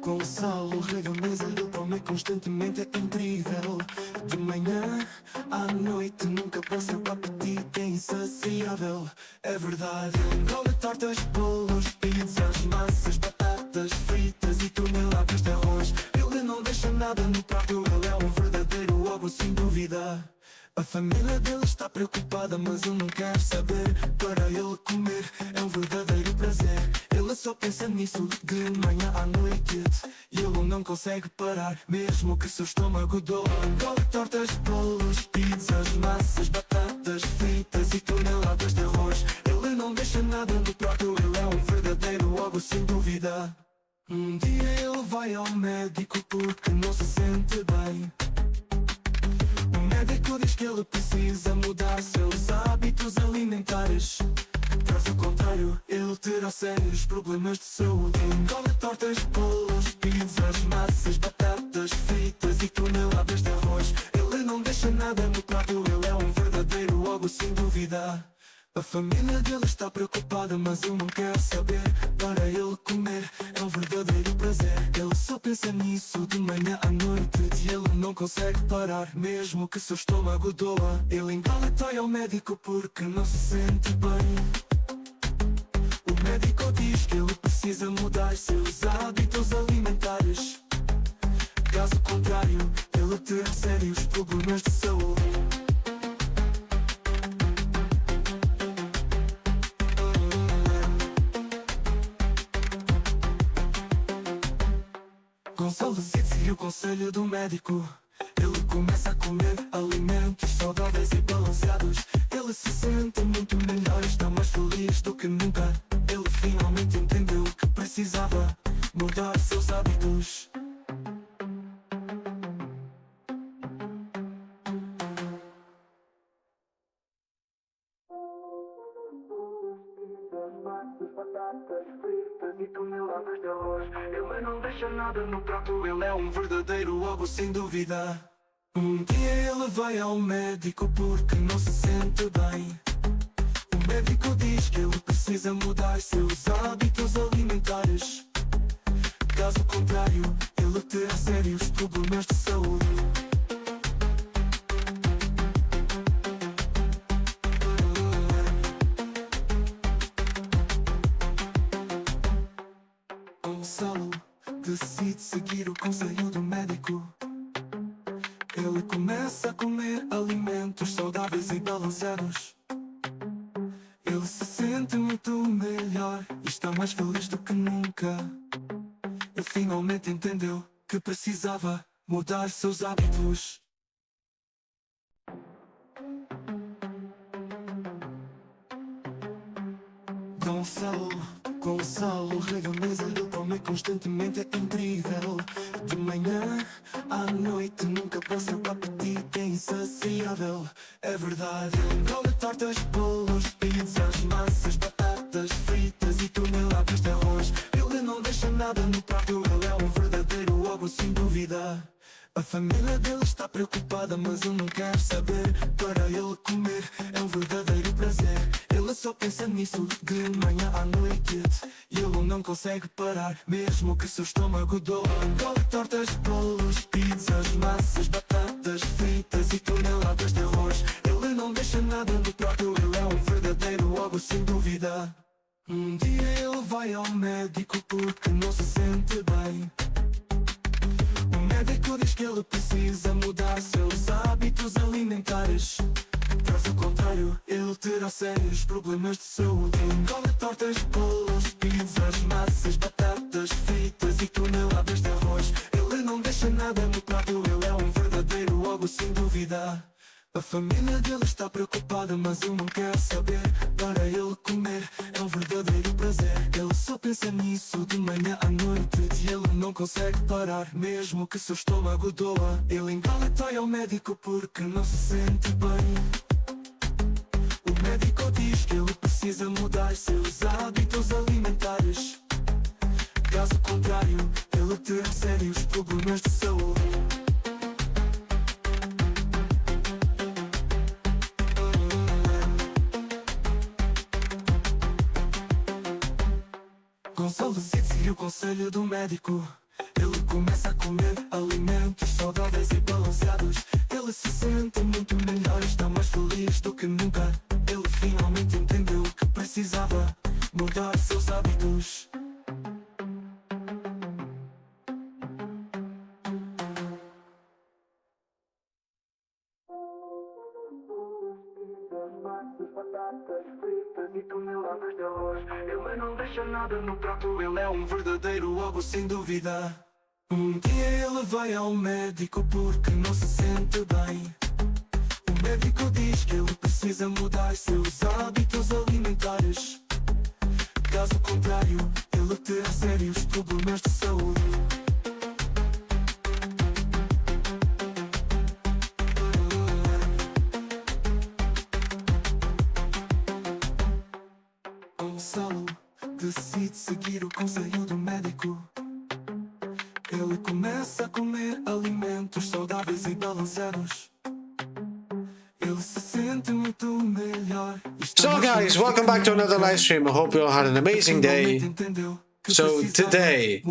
Com sal, rega a mesa, ele come constantemente, é incrível. De manhã à noite nunca passa o apetite, é insaciável. É verdade, ele engole tortas, bolos, pizzas, massas, batatas fritas e toneladas de arroz. Ele não deixa nada no prato, ele é um verdadeiro ogro sem dúvida. A família dele está preocupada, mas ele não quer saber. Para ele comer é um verdadeiro prazer. Ele só pensa nisso de manhã à noite, e ele não consegue parar, mesmo que seu estômago doa. Engole tortas, bolos, pizzas, massas, batatas fritas e toneladas de arroz. Ele não deixa nada no prato, ele é um verdadeiro ogro sem dúvida. Um dia ele vai ao médico porque não se sente bem. O médico diz que ele precisa mudar seus hábitos alimentares. Caso contrário, ele terá sérios problemas de saúde. Engole tortas, bolos, pizzas, massas, batatas fritas e toneladas de arroz. Ele não deixa nada no prato, ele é um verdadeiro ogro sem dúvida. A família dele está preocupada, mas ele não quer saber. Para ele comer é um verdadeiro prazer. Ele só pensa nisso de manhã à noite, e ele não consegue parar, mesmo que seu estômago doa. Ele engole e vai ao médico porque não se sente bem. O médico diz que ele precisa mudar seus hábitos alimentares. Caso contrário, ele terá sérios problemas de saúde. Gonçalo seguiu o conselho do médico. Ele começa a comer alimentos saudáveis e balanceados. Ele se sente muito melhor, está mais feliz do que nunca. Ele finalmente entendeu que precisava mudar seus hábitos. Batatas fritas e toneladas de arroz. Ele não deixa nada no prato, ele é um verdadeiro ogro sem dúvida. Um dia ele vai ao médico porque não se sente bem. O médico diz que ele precisa mudar seus hábitos alimentares. Caso contrário, ele terá sérios problemas de saúde. Gonçalo decide seguir o conselho do médico. Ele começa a comer alimentos saudáveis e balanceados. Ele se sente muito melhor e está mais feliz do que nunca. Ele finalmente entendeu que precisava mudar seus hábitos. Gonçalo, rega a mesa, ele come constantemente, é incrível. De manhã à noite nunca passa o apetite, é insaciável. É verdade, ele engole tortas, bolos, pizzas, massas, batatas fritas e toneladas de arroz. Ele não deixa nada no prato, ele é um verdadeiro ogro sem dúvida. A família dele está preocupada, mas ele não quer saber. Para ele comer é um verdadeiro prazer. Ele só pensa nisso de manhã à noite, e ele não consegue parar, mesmo que seu estômago doa. Engole tortas, bolos, pizzas, massas, batatas fritas e toneladas de arroz. Ele não deixa nada no prato, ele é um verdadeiro ogro sem dúvida. Um dia ele vai ao médico porque não se sente bem. O médico diz que ele precisa mudar seus hábitos alimentares. Caso contrário, ele terá sérios problemas de saúde. Engole tortas, bolos, pizzas, massas, batatas fritas e toneladas de arroz. Ele não deixa nada no prato, ele é um verdadeiro ogro sem dúvida. A família dele está preocupada, mas ele não quer saber. Para ele comer é um verdadeiro prazer. Ele só pensa nisso de manhã à noite, e ele não consegue parar, mesmo que seu estômago doa. Ele engole e vai ao médico porque não se sente bem. O médico diz que ele precisa mudar seus hábitos alimentares. Caso contrário, ele terá sérios problemas de saúde. Gonçalo seguiu o conselho do médico. Ele começa a comer alimentos saudáveis e balanceados. Ele se sente muito melhor, está mais feliz do que nunca. Ele finalmente entendeu que precisava mudar seus hábitos. Batatas fritas e toneladas de arroz. Ele não deixa nada no prato, ele é um verdadeiro lobo sem dúvida. Um dia ele vai ao médico porque não se sente bem. O médico diz que ele precisa mudar seus hábitos alimentares. Caso contrário, ele terá sérios problemas de saúde. Gonçalo decide seguir o conselho do médico. Ele começa a comer alimentos saudáveis e balanceados. Ele se sente muito melhor. So guys, welcome back to another live stream. I hope you all had an amazing day. So today,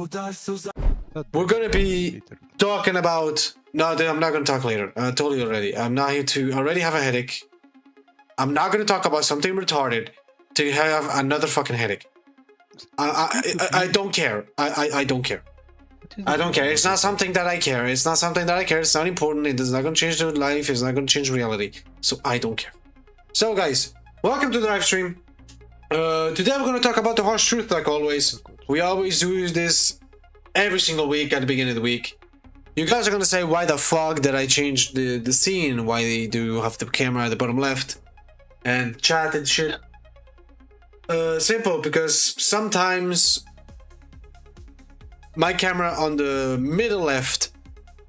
we're gonna be talking about... No, I'm not gonna talk later. I told you already. I'm not here to already have a headache. I'm not gonna talk about something retarded to have another fucking headache. I don't care. I don't care. I don't care. It's not something that I care. It's not something that I care. It's not important. It is not going to change the life. It's not going to change reality. So I don't care. So guys, welcome to the live stream. Today we're going to talk about the harsh truth like always. We always do this every single week at the beginning of the week. You guys are going to say, why the fuck did I change the scene? Why do you have the camera at the bottom left? And chat and shit. Simple, because sometimes my camera on the middle left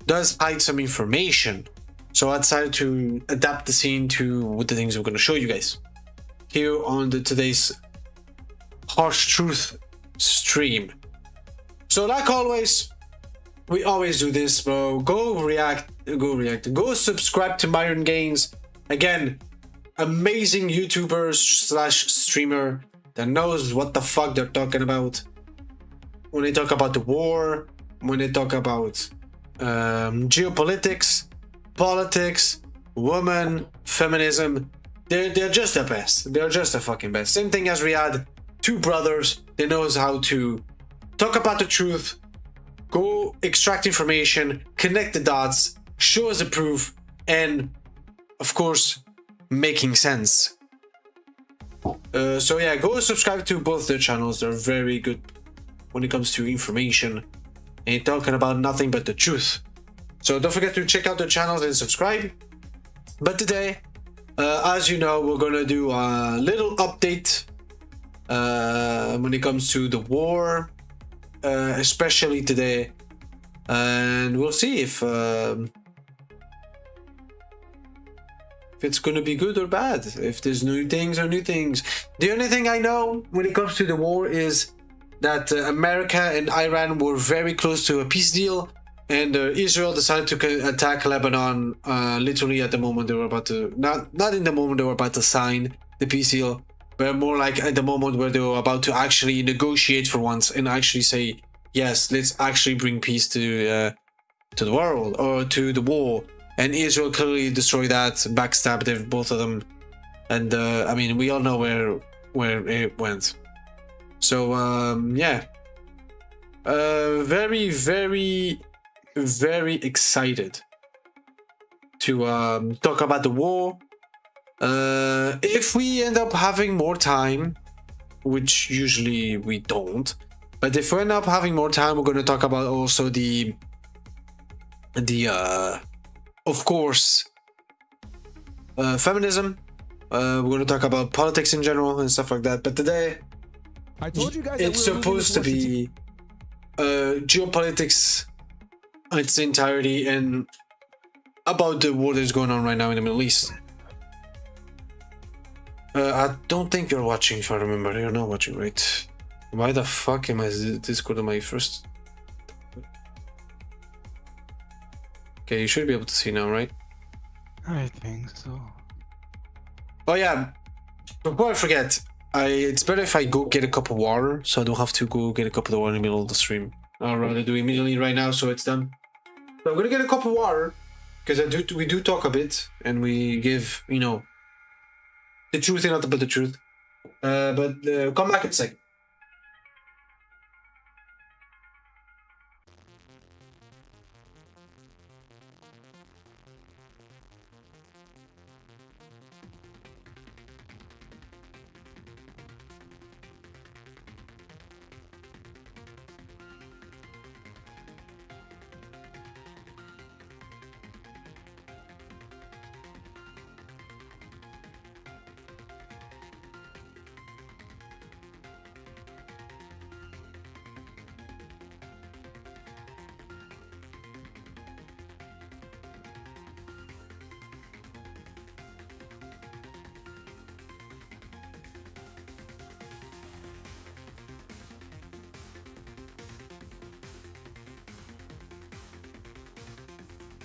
does hide some information, so I decided to adapt the scene to the things we're going to show you guys here on today's harsh truth stream. So like always, we always do this, bro. Go subscribe to Myron Gaines. Again, amazing YouTuber slash streamer that knows what the fuck they're talking about when they talk about the war, when they talk about geopolitics, politics, women, feminism. They're just the best. They're just the fucking best. Same thing as Riyadh, two brothers. They knows how to talk about the truth, go extract information, connect the dots, show us the proof, and of course, making sense. So yeah, go subscribe to both their channels. They're very good when it comes to information and talking about nothing but the truth. So don't forget to check out their channels and subscribe. But today, as you know, we're gonna do a little update when it comes to the war, especially today, and we'll see if it's gonna be good or bad, if there's new things or new things. The only thing I know when it comes to the war is that America and Iran were very close to a peace deal, and Israel decided to attack Lebanon literally at the moment they were about to, not in the moment they were about to sign the peace deal, but more like at the moment where they were about to actually negotiate for once and actually say, yes, let's actually bring peace to the world, or to the war. And Israel clearly destroyed that, backstabbed both of them, and I mean, we all know where it went. So yeah, very excited to talk about the war. If we end up having more time, which usually we don't, but if we end up having more time, we're going to talk about also the of course, feminism. We're going to talk about politics in general and stuff like that. But today, I told you guys it's supposed to be geopolitics in its entirety and about the war that's going on right now in the Middle East. I don't think you're watching, if I remember. You're not watching, right? Why the fuck am I Discord on my first? Okay, you should be able to see now, right? I think so. Oh yeah, before I forget, It's better if I go get a cup of water, so I don't have to go get a cup of water in the middle of the stream. I'll rather do it immediately right now, so it's done. So I'm gonna get a cup of water, because we do talk a bit, and we give, you know, the truth and nothing but the truth. But come back in a second.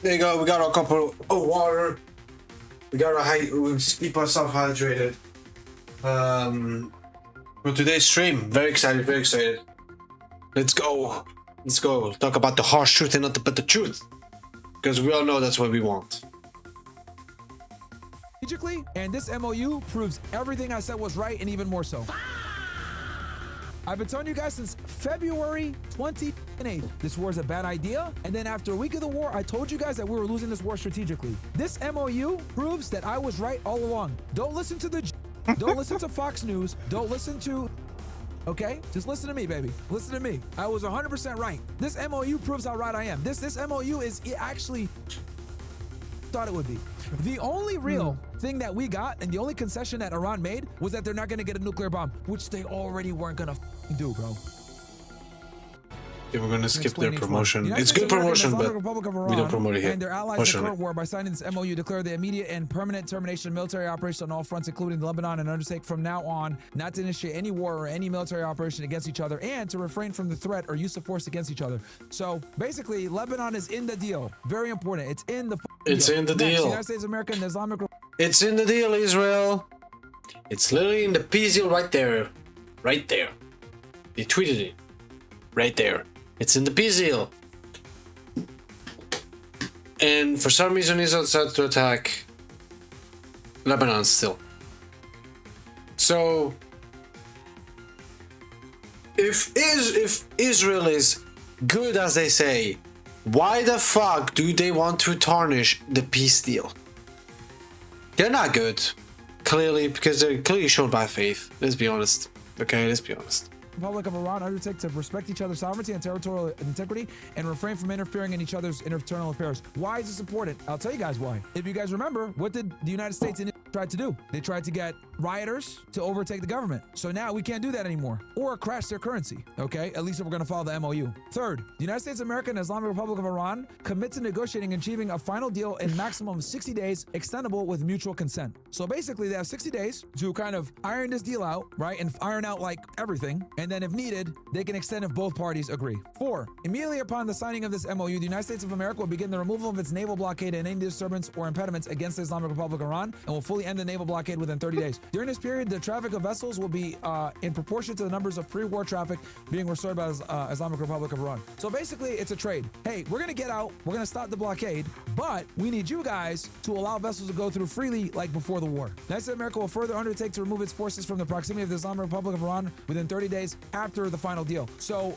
There you go, we got a cup of water. We keep ourselves hydrated. For today's stream, very excited, very excited. Let's go. Let's go. Talk about the harsh truth and nothing but the truth. Because we all know that's what we want. Strategically, and this MOU proves everything I said was right and even more so. I've been telling you guys since February 28th, this war is a bad idea. And then after a week of the war, I told you guys that we were losing this war strategically. This MOU proves that I was right all along. Don't listen to don't listen to Fox News. Don't listen to, okay? Just listen to me, baby. Listen to me. I was 100% right. This MOU proves how right I am. This MOU is actually thought it would be. The only real thing that we got and the only concession that Iran made was that they're not going to get a nuclear bomb, which they already weren't going to do, bro. Yeah, we're gonna skip their promotion. It's good promotion, but we don't promote it here. And their allies in the current war, by signing this MOU, declare the immediate and permanent termination of military operation on all fronts, including Lebanon, and undertake from now on not to initiate any war or any military operation against each other, and to refrain from the threat or use of force against each other. So basically, Lebanon is in the deal. Very important. It's in the deal. It's in the deal. The United States of America and the Islamic. It's in the deal, Israel. It's literally in the peace deal right there. Right there. They tweeted it. Right there. It's in the peace deal. And for some reason Israel decided to attack Lebanon still. So if Israel is good as they say, why the fuck do they want to tarnish the peace deal? They're not good. Clearly, because they're clearly shown by faith. Let's be honest. Okay, let's be honest. Republic of Iran undertake to respect each other's sovereignty and territorial integrity and refrain from interfering in each other's internal affairs. Why is this important? I'll tell you guys why. If you guys remember, what did the United States try to do? They tried to get rioters to overtake the government. So now we can't do that anymore or crash their currency. Okay, at least if we're going to follow the MOU. Third, the United States of America and Islamic Republic of Iran commit to negotiating and achieving a final deal in maximum 60 days, extendable with mutual consent. So basically, they have 60 days to kind of iron this deal out, right? And iron out like everything. And then if needed, they can extend if both parties agree. 4, immediately upon the signing of this MOU, the United States of America will begin the removal of its naval blockade and any disturbance or impediments against the Islamic Republic of Iran and will fully end the naval blockade within 30 days. During this period, the traffic of vessels will be in proportion to the numbers of pre-war traffic being restored by the Islamic Republic of Iran. So basically, it's a trade. Hey, we're going to get out, we're going to stop the blockade, but we need you guys to allow vessels to go through freely like before the war. The United States of America will further undertake to remove its forces from the proximity of the Islamic Republic of Iran within 30 days after the final deal. So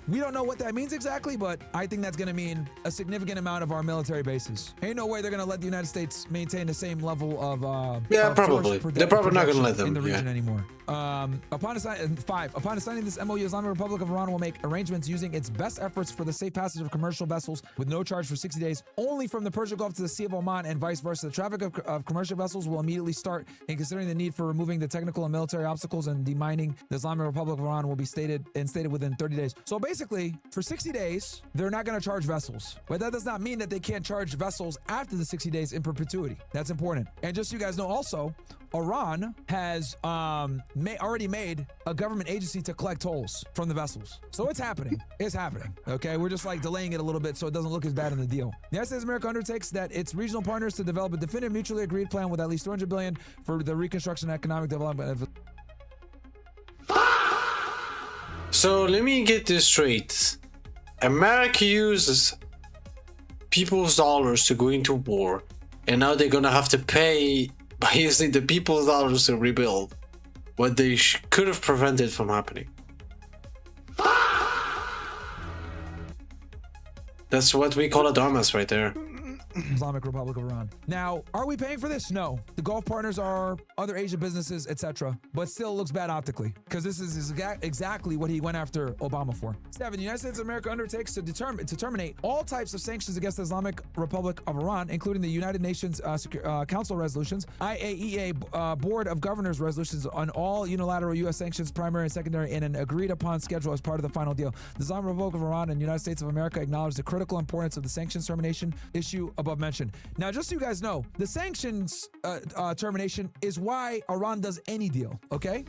we don't know what that means exactly, but I think that's going to mean a significant amount of our military bases. Ain't no way they're going to let the United States maintain the same level of yeah, probably. They're probably not going to let them in the region anymore. Upon signing this MOU, Islamic Republic of Iran will make arrangements using its best efforts for the safe passage of commercial vessels with no charge for 60 days, only from the Persian Gulf to the Sea of Oman and vice versa. The traffic of commercial vessels will immediately start, and considering the need for removing the technical and military obstacles and demining the Islamic Republic of Iran will be stated within 30 days. So basically, for 60 days, they're not going to charge vessels. But that does not mean that they can't charge vessels after the 60 days in perpetuity. That's important. And just so you guys know also, Iran has already made a government agency to collect tolls from the vessels. So it's happening. It's happening. Okay, we're just like delaying it a little bit so it doesn't look as bad in the deal. The United States of America undertakes that its regional partners to develop a definitive mutually agreed plan with at least $200 billion for the reconstruction and economic development of So let me get this straight. America uses people's dollars to go into war, and now they're gonna have to pay by using the people's dollars to rebuild what they could have prevented from happening. That's what we call a dumbass right there. Islamic Republic of Iran. Now, are we paying for this? No. The Gulf partners are other Asia businesses, etc. But still looks bad optically, because this is exactly what he went after Obama for. 7. The United States of America undertakes to terminate all types of sanctions against the Islamic Republic of Iran, including the United Nations Council resolutions, IAEA Board of Governors resolutions on all unilateral U.S. sanctions, primary and secondary, in an agreed-upon schedule as part of the final deal. The Islamic Republic of Iran and the United States of America acknowledge the critical importance of the sanctions termination issue above mentioned. Now, just so you guys know, the sanctions termination is why Iran does any deal, okay?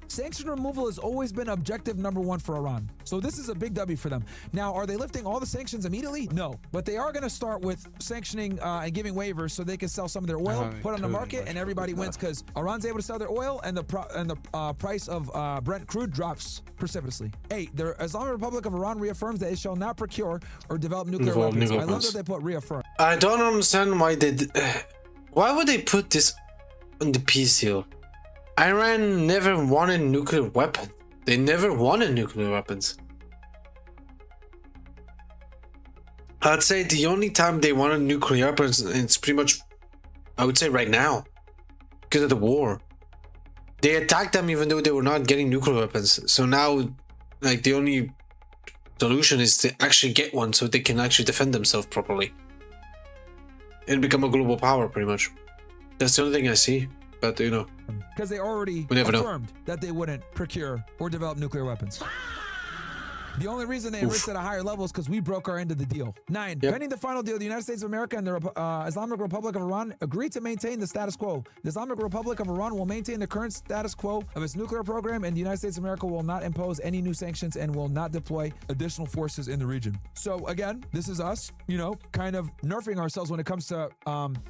Sanction removal has always been objective number one for Iran. So this is a big W for them. Now, are they lifting all the sanctions immediately? No. But they are going to start with sanctioning and giving waivers so they can sell some of their oil, put on the market, and everybody wins because Iran's able to sell their oil and the price of Brent crude drops precipitously. 8. The Islamic Republic of Iran reaffirms that it shall not procure or develop nuclear weapons. I love that they put reaffirm. I don't understand why they why would they put this on the peace deal? Iran never wanted nuclear weapon. They never wanted nuclear weapons. I'd say the only time they wanted nuclear weapons, it's pretty much, I would say right now, because of the war. They attacked them even though they were not getting nuclear weapons. So now, like, the only solution is to actually get one so they can actually defend themselves properly. And become a global power, pretty much. That's the only thing I see. But, you know, because they already affirmed that they wouldn't procure or develop nuclear weapons. The only reason they enriched at a higher level is because we broke our end of the deal. 9. Pending the final deal, the United States of America and the Islamic Republic of Iran agreed to maintain the status quo. The Islamic Republic of Iran will maintain the current status quo of its nuclear program, and the United States of America will not impose any new sanctions and will not deploy additional forces in the region. So again, this is us, you know, kind of nerfing ourselves when it comes to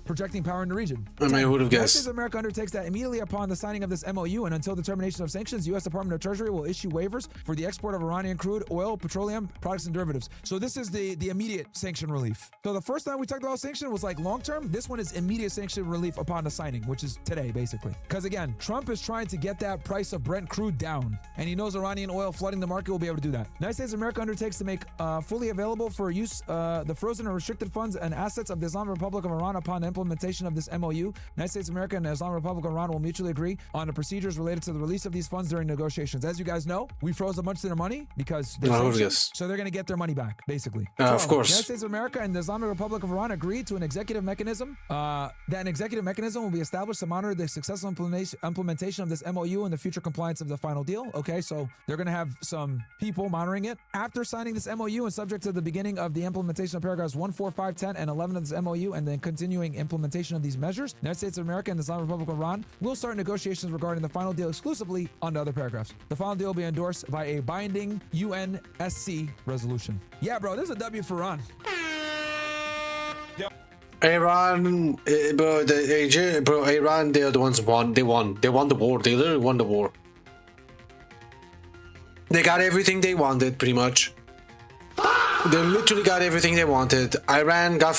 projecting power in the region. I mean, I would have The United guessed. States of America undertakes that immediately upon the signing of this MOU and until the termination of sanctions, the U.S. Department of Treasury will issue waivers for the export of Iranian crude, oil, petroleum, products, and derivatives. So this is the immediate sanction relief. So the first time we talked about sanction was like long term. This one is immediate sanction relief upon the signing, which is today, basically. Because again, Trump is trying to get that price of Brent crude down, and he knows Iranian oil flooding the market will be able to do that. United States of America undertakes to make fully available for use the frozen or restricted funds and assets of the Islamic Republic of Iran upon the implementation of this MOU. United States of America and the Islamic Republic of Iran will mutually agree on the procedures related to the release of these funds during negotiations. As you guys know, we froze a bunch of their money because so they're going to get their money back, basically. Of course. The United States of America and the Islamic Republic of Iran agreed to an executive mechanism. That an executive mechanism will be established to monitor the successful implementation of this MOU and the future compliance of the final deal. Okay, so they're going to have some people monitoring it. After signing this MOU and subject to the beginning of the implementation of paragraphs 1, 4, 5, 10, and 11 of this MOU and then continuing implementation of these measures, the United States of America and the Islamic Republic of Iran will start negotiations regarding the final deal exclusively on the other paragraphs. The final deal will be endorsed by a binding UNSC resolution. Yeah, bro, this is a W for Iran. Iran, Iran, they are the ones who won. They won the war. They literally won the war. They got everything they wanted, pretty much. They literally got everything they wanted. Iran got,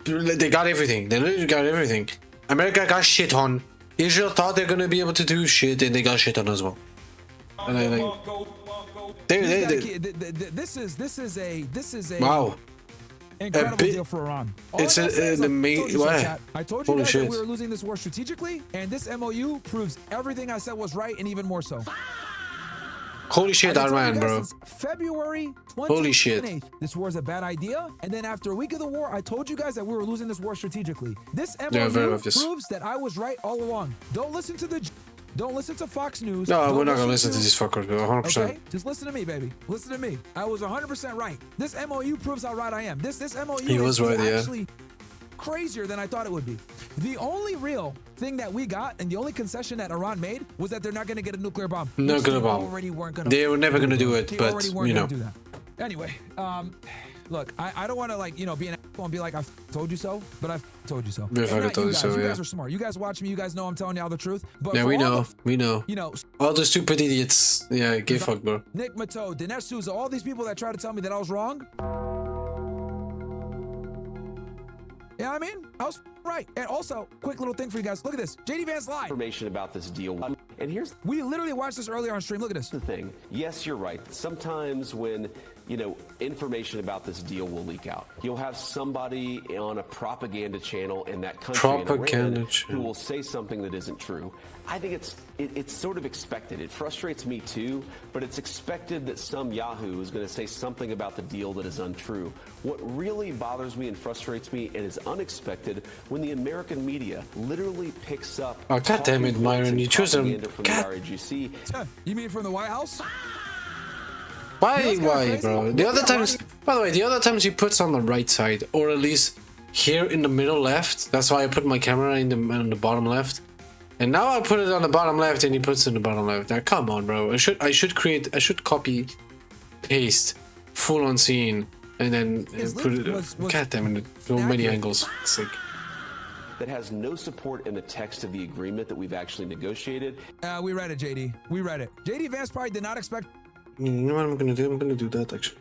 they got everything. They literally got everything. America got shit on. Israel thought they're gonna be able to do shit, and they got shit on as well. And this is a wow. incredible deal for Iran. It's an amazing. I told you guys that we were losing this war strategically, and this MOU proves everything I said was right and even more so. Holy shit, Iran, bro. February 28th. Holy shit. This war is a bad idea. And then after a week of the war, I told you guys that we were losing this war strategically. This MOU proves that I was right all along. Don't listen to Fox News. No, we're not gonna listen to these fuckers, bro. 100%. Okay? Just listen to me, baby. Listen to me. I was 100% right. This MOU proves how right I am. This MOU is actually crazier than I thought it would be. The only real thing that we got and the only concession that Iran made was that they're not going to get a nuclear bomb. Nuclear bomb. They were never going to do it, but you know. Anyway, Look, I don't want to like, you know, be an asshole and be like, I told you so, but I told you so. Yeah, And not told you you guys. so, You yeah. guys are smart. You guys watch me. You guys know I'm telling you all the truth. But Yeah, for we all know. the, We know. you know, All the stupid idiots. Yeah, give fuck, bro. Nick Mato, Dinesh Souza, all these people that try to tell me that I was wrong. Yeah, I mean, I was right. And also, quick little thing for you guys. Look at this. JD Vance lied. Information about this deal. And here's We literally watched this earlier on stream. Look at this. the thing. Yes, you're right. Sometimes when, you know, information about this deal will leak out, you'll have somebody on a propaganda channel in that country in Iran who will say something that isn't true. I think it's sort of expected. It frustrates me too, but it's expected that some Yahoo is going to say something about the deal that is untrue. What really bothers me and frustrates me and is unexpected when the American media literally picks up. Oh, God damn it, Myron, you chose him. From the RAGC. You mean from the White House? Why, bro? The other times, by the way, the other times you put on the right side, or at least here in the middle left. That's why I put my camera in the bottom left. And now I put it on the bottom left, and he puts it in the bottom left. Now, come on, bro. I should copy, paste, full on scene, and then put it. God damn it! So many angles. Sick. That has no support in the text of the agreement that we've actually negotiated. We read it, JD. We read it. JD Vance probably did not expect. You know what I'm gonna do? I'm gonna do that actually.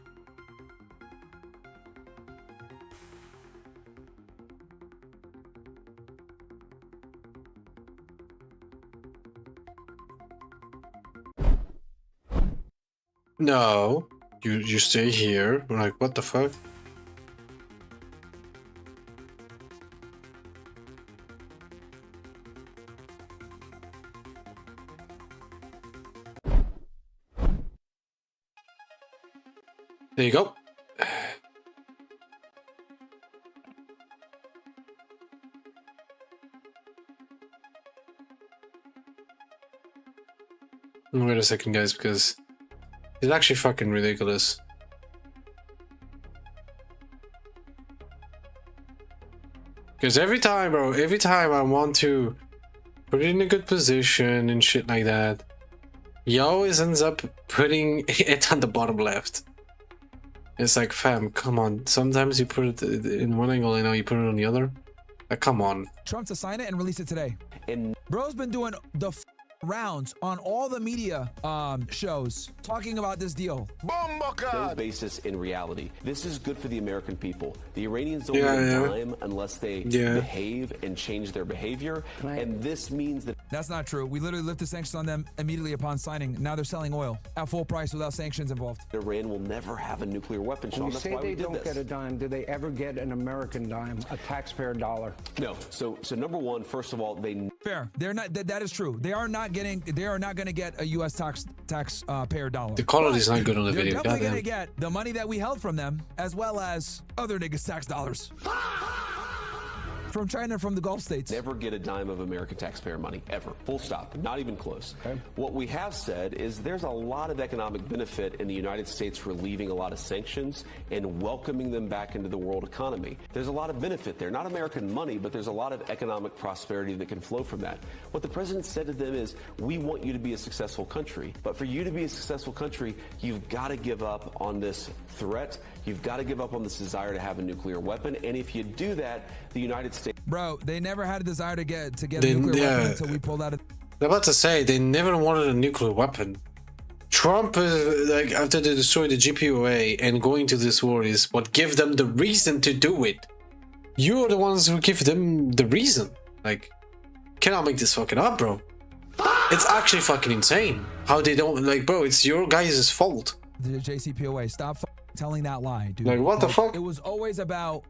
No, you stay here. I'm like, what the fuck? There you go. Wait a second, guys, because it's actually fucking ridiculous. Because every time, bro, every time I want to put it in a good position and shit like that, he always ends up putting it on the bottom left. It's like, fam, come on. Sometimes you put it in one angle and now you put it on the other. Like, come on. Trump to sign it and release it today. And Bro's been doing the rounds on all the media shows talking about this deal. no basis in reality. This is good for the American people. The Iranians don't get a dime unless they behave and change their behavior. And this means that That's not true. We literally lifted sanctions on them immediately upon signing. Now they're selling oil at full price without sanctions involved. Iran will never have a nuclear weapon. When Sean, you that's say why we they did don't this. get a dime, do they ever get an American dime, a taxpayer dollar? No. So number one, first of all, they Fair. They're not. That is true. They are not getting. They are not going to get a U.S. taxpayer dollar. The quality is not good on the They're video. definitely Goddamn. going to get the money that we held from them, as well as other niggas' tax dollars from China, from the Gulf states. never get a dime of American taxpayer money, ever. Full stop. Not even close. Okay. What we have said is there's a lot of economic benefit in the United States relieving a lot of sanctions and welcoming them back into the world economy. There's a lot of benefit there. Not American money, but there's a lot of economic prosperity that can flow from that. What the president said to them is, we want you to be a successful country. But for you to be a successful country, you've got to give up on this threat. You've got to give up on this desire to have a nuclear weapon. And if you do that, the United States... Bro, they never had a desire to get a nuclear weapon until we pulled out of. I'm about to say they never wanted a nuclear weapon. Trump, like after they destroyed the GPOA and going to this war, is what gave them the reason to do it. You are the ones who give them the reason. Like, cannot make this fucking up, bro. It's actually fucking insane how they don't like, bro. It's your guys' fault. The JCPOA, stop telling that lie, dude. Like, what the fuck? It was always about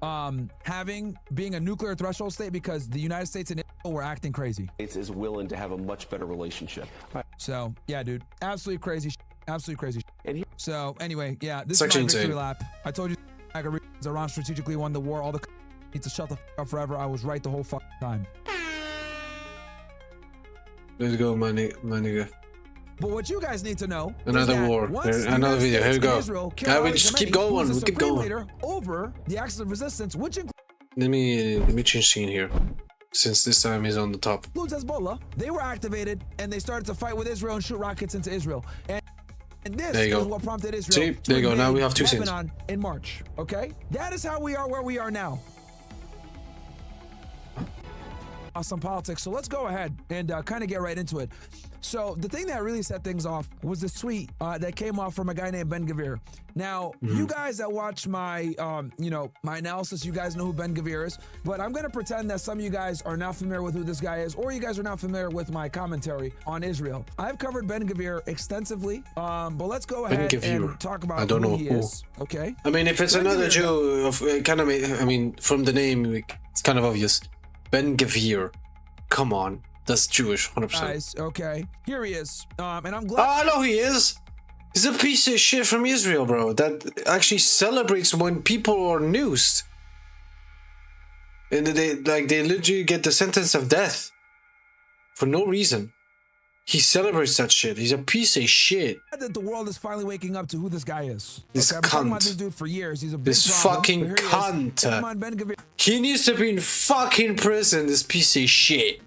being a nuclear threshold state because the United States and Israel were acting crazy. is willing to have a much better relationship. So yeah, dude, absolutely crazy, absolutely crazy. And he- So anyway, yeah, this It's is my actually victory insane. lap. I told you, Iran strategically won the war. All the need to shut the up forever. I was right the whole time. Let's go, my nigga. But what you guys need to know Another is that war. once the Another United video. States Here we and go. Israel kill We Ali just keep Khamenei, going. who's the We keep supreme going. leader over the axis of resistance, which Let me change scene here, since this time he's on the top. includes Hezbollah, they were activated and they started to fight with Israel and shoot rockets into Israel. And And this There you is go. what prompted Israel See, to there you go. Now invade we have two scenes. Lebanon in March. Okay, that is how we are where we are now. Some politics. So let's go ahead and kind of get right into it. So the thing that really set things off was this tweet that came off from a guy named Ben Gvir. Now, you guys that watch my, my analysis, you guys know who Ben Gvir is, but I'm going to pretend that some of you guys are not familiar with who this guy is, or you guys are not familiar with my commentary on Israel. I've covered Ben Gvir extensively, but let's go ahead and talk about who he is. Okay. I mean, if it's another Jew, from the name, it's kind of obvious. Ben Gvir. Come on. That's Jewish, 100%. Guys, okay. Here he is. And I'm glad. Oh, I know who he is. He's a piece of shit from Israel, bro. That actually celebrates when people are noosed. And they literally get the sentence of death. For no reason. He celebrates that shit. He's a piece of shit. That the world is finally waking up to who this guy is. This I've been talking about cunt. this dude for years. He's a big This problem, fucking but here he is. cunt. Come on, Ben Gvir. He needs to be in fucking prison, this piece of shit.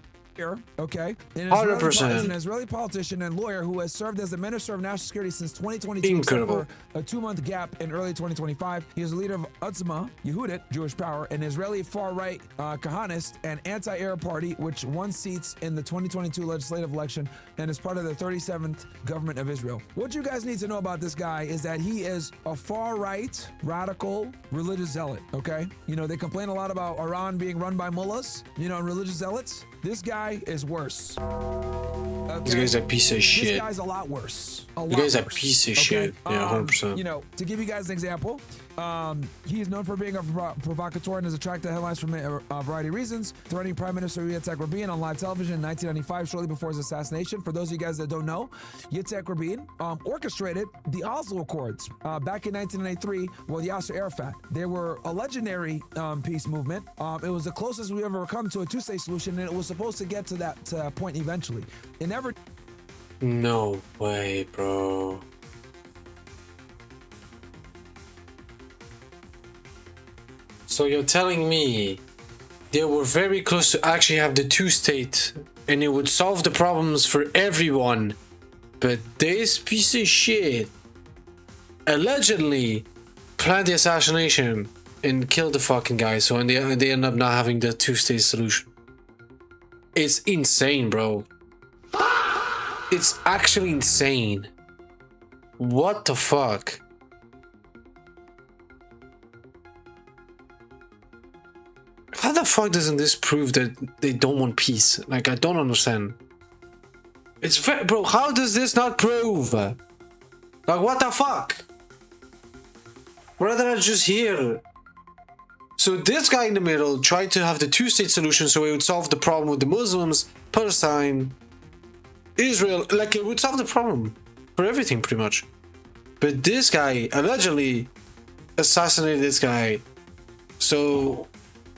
Okay, an 100%. an Israeli politician and lawyer who has served as the Minister of National Security since 2022, Incredible. except for a 2-month gap in early 2025. He is the leader of Utzma Yehudit, Jewish Power, an Israeli far-right Kahanist and anti-Arab party, which won seats in the 2022 legislative election and is part of the 37th government of Israel. What you guys need to know about this guy is that he is a far-right, radical, religious zealot, okay? You know, they complain a lot about Iran being run by mullahs, and religious zealots. This guy is worse. Okay? This guy's a piece of shit. This guy's a lot worse. This guy's a piece of shit. Yeah, 100%. To give you guys an example, he is known for being a provocateur and has attracted headlines for a variety of reasons, threatening Prime Minister Yitzhak Rabin on live television in 1995, shortly before his assassination. For those of you guys that don't know, Yitzhak Rabin orchestrated the Oslo Accords back in 1993 with Yasser Arafat. They were a legendary peace movement. It was the closest we ever come to a two-state solution, and it was supposed to get to that point eventually. It never. No way, bro. So you're telling me they were very close to actually have the two-state and it would solve the problems for everyone, but this piece of shit allegedly planned the assassination and killed the fucking guy, so they end up not having the two-state solution. It's insane, bro. It's actually insane. What the fuck? How the fuck doesn't this prove that they don't want peace? Like, I don't understand. It's very, bro, how does this not prove? Like, what the fuck? Rather than just here. So this guy in the middle tried to have the two-state solution so it would solve the problem with the Muslims, Palestine, Israel. Like, it would solve the problem for everything, pretty much. But this guy allegedly assassinated this guy. So,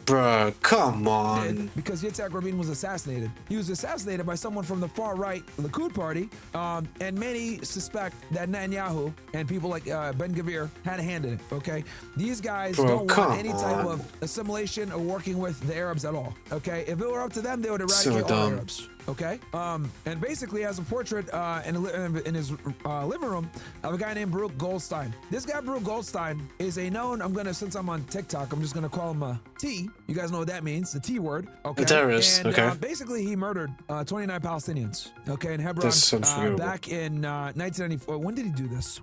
bruh, come on. Because Yitzhak Rabin was assassinated. He was assassinated by someone from the far-right Likud party, and many suspect that Netanyahu and people like Ben Gvir had a hand in it, okay? These guys don't want any type of assimilation or working with the Arabs at all, okay? If it were up to them, they would eradicate all Arabs. Okay, and basically has a portrait in his living room of a guy named Baruch Goldstein. This guy Baruch Goldstein is a known, since I'm on TikTok, I'm just gonna call him a T. You guys know what that means, the T word. Okay, a terrorist. And, okay. Basically, he murdered 29 Palestinians. Okay, in Hebron back in 1994. When did he do this?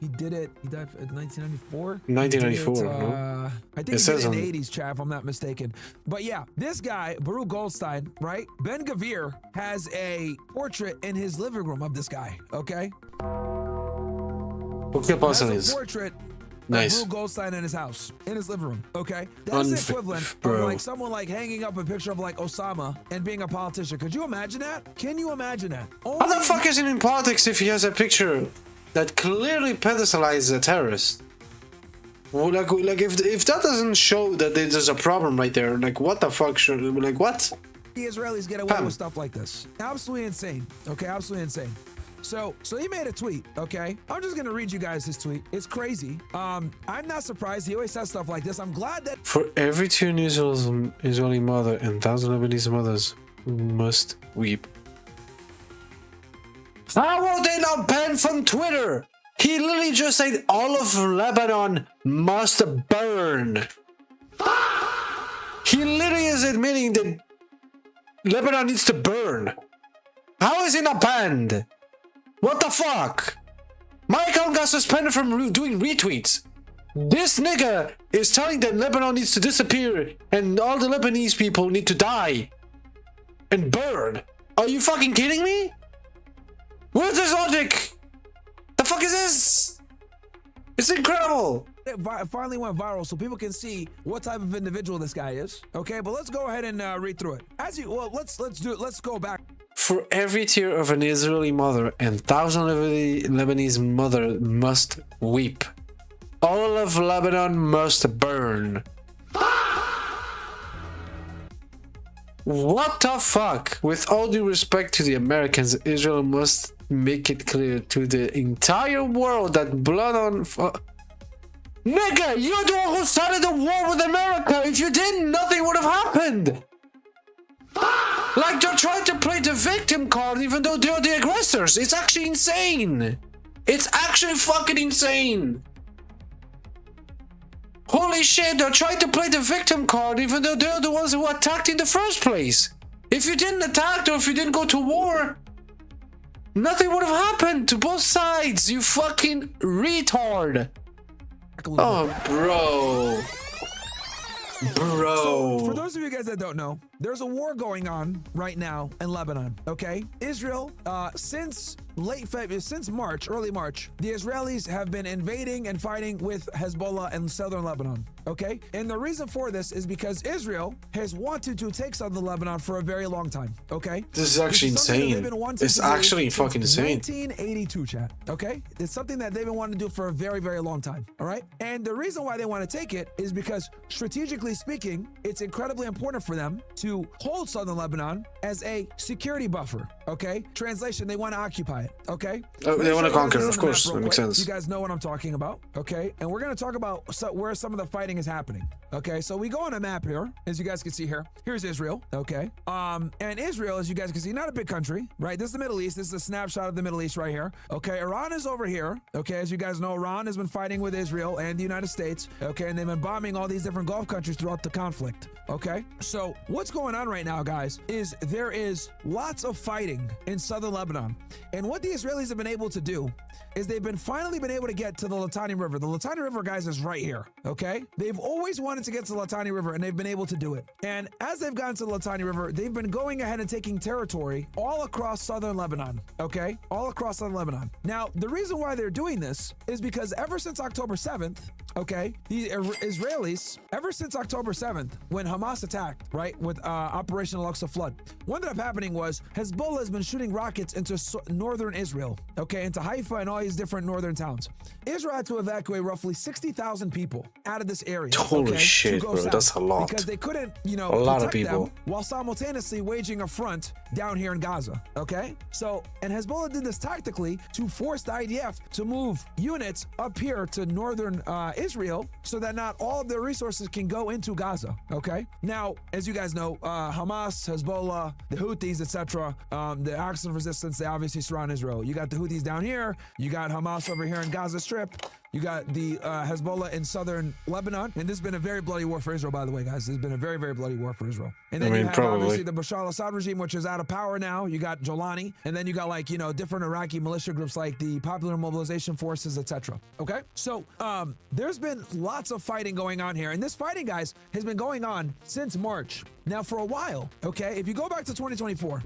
He did it. He died in 1994. 1994. I think he did it in the 80s, Chav, if I'm not mistaken. But yeah, this guy Baruch Goldstein. Right? Ben Gvir has a portrait in his living room of this guy, okay? Has a portrait of Baruch Goldstein in his house, in his living room, okay? That's the equivalent of like someone like hanging up a picture of like Osama and being a politician. Could you imagine that? Can you imagine that? How the fuck is it in politics if he has a picture that clearly pedestalizes a terrorist? Well, like if that doesn't show that there's a problem right there, like what the fuck should, like what? The Israelis get away with stuff like this. Absolutely insane. Okay, absolutely insane. So he made a tweet, okay? I'm just gonna read you guys his tweet. It's crazy. I'm not surprised. He always says stuff like this. I'm glad that for every two Israeli mother and 1,000 Lebanese mothers must weep. How will they not ban from Twitter? He literally just said all of Lebanon must burn. He literally is admitting that Lebanon needs to burn. How is he not banned? What the fuck? My account got suspended from doing retweets. This nigga is telling that Lebanon needs to disappear and all the Lebanese people need to die and burn. Are you fucking kidding me? Where's this logic? The fuck is this? It's incredible. It finally went viral so people can see what type of individual this guy is. Okay, but let's go ahead and read through it. Let's go back. For every tear of an Israeli mother and thousand of Lebanese mother must weep. All of Lebanon must burn. What the fuck? With all due respect to the Americans, Israel must make it clear to the entire world that blood on... Nigga, you're the one who started the war with America. If you didn't, nothing would have happened. Like, they're trying to play the victim card even though they're the aggressors. It's actually insane. It's actually fucking insane. Holy shit, they're trying to play the victim card even though they're the ones who attacked in the first place. If you didn't attack or if you didn't go to war, nothing would have happened to both sides, you fucking retard. Oh, bro. Bro. So, for those of you guys that don't know, there's a war going on right now in Lebanon, okay? Israel, since March, early March, the Israelis have been invading and fighting with Hezbollah in southern Lebanon, okay? And the reason for this is because Israel has wanted to take southern Lebanon for a very long time, okay? This is actually insane. It's actually fucking insane. 1982, chat, okay? It's something that they've been wanting to do for a very, very long time, all right? And the reason why they want to take it is because strategically speaking, it's incredibly important for them to hold southern Lebanon as a security buffer, okay? Translation, they want to occupy it, okay? They want to conquer, of course, that makes sense. You guys know what I'm talking about, okay? And we're going to talk about where some of the fighting is happening, okay? So we go on a map here, as you guys can see here. Here's Israel, okay? And Israel, as you guys can see, not a big country, right? This is the Middle East. This is a snapshot of the Middle East right here, okay? Iran is over here, okay? As you guys know, Iran has been fighting with Israel and the United States, okay? And they've been bombing all these different Gulf countries throughout the conflict, okay? So what's going on right now, guys, is there is lots of fighting in southern Lebanon. And what the Israelis have been able to do is they've finally been able to get to the Litani River. The Litani River, guys, is right here, okay? They've always wanted to get to the Litani River, and they've been able to do it. And as they've gotten to the Litani River, they've been going ahead and taking territory all across southern Lebanon, okay? All across southern Lebanon. Now, the reason why they're doing this is because ever since October 7th, okay, the Israelis, ever since October 7th, when Hamas attacked, right, with Operation Al-Aqsa Flood, what ended up happening was Hezbollah has been shooting rockets into northern Israel, okay, into Haifa and all these different northern towns. Israel had to evacuate roughly 60,000 people out of this area. Holy shit, bro, that's a lot. Because they couldn't, you know, a lot of people, while simultaneously waging a front down here in Gaza, okay? So, and Hezbollah did this tactically to force the IDF to move units up here to northern Israel so that not all of their resources can go into Gaza, okay? Now, as you guys know, Hamas, Hezbollah, the Houthis, etc., the Action Resistance, they obviously surround Israel. You got the Houthis down here, you got Hamas over here in Gaza Strip, you got the Hezbollah in southern Lebanon, and this has been a very bloody war for Israel, by the way, guys. This has been a very, very bloody war for Israel. And then you have obviously the Bashar al-Assad regime, which is out of power now. You got Jolani, and then you got, like, you know, different Iraqi militia groups like the Popular Mobilization Forces, etc. Okay, so there's been lots of fighting going on here, and this fighting, guys, has been going on since March. Now, for a while, okay, if you go back to 2024.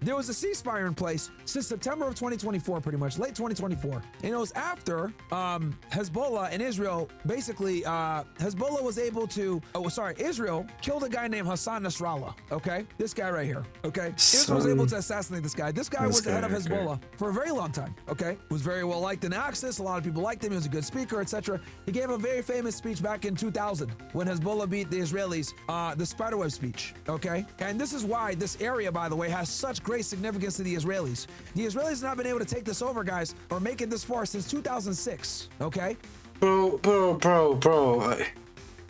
There was a ceasefire in place since September of 2024, pretty much, late 2024. And it was after Hezbollah and Israel, basically, Hezbollah was able to, Israel killed a guy named Hassan Nasrallah, okay? This guy right here, okay? Israel was able to assassinate this guy. This guy was the head of Hezbollah for a very long time, okay? Was very well liked in Axis. A lot of people liked him. He was a good speaker, etc. He gave a very famous speech back in 2000 when Hezbollah beat the Israelis, the spiderweb speech, okay? And this is why this area, by the way, has such great significance to the Israelis. The Israelis have not been able to take this over, guys, or make it this far since 2006, okay? Bro.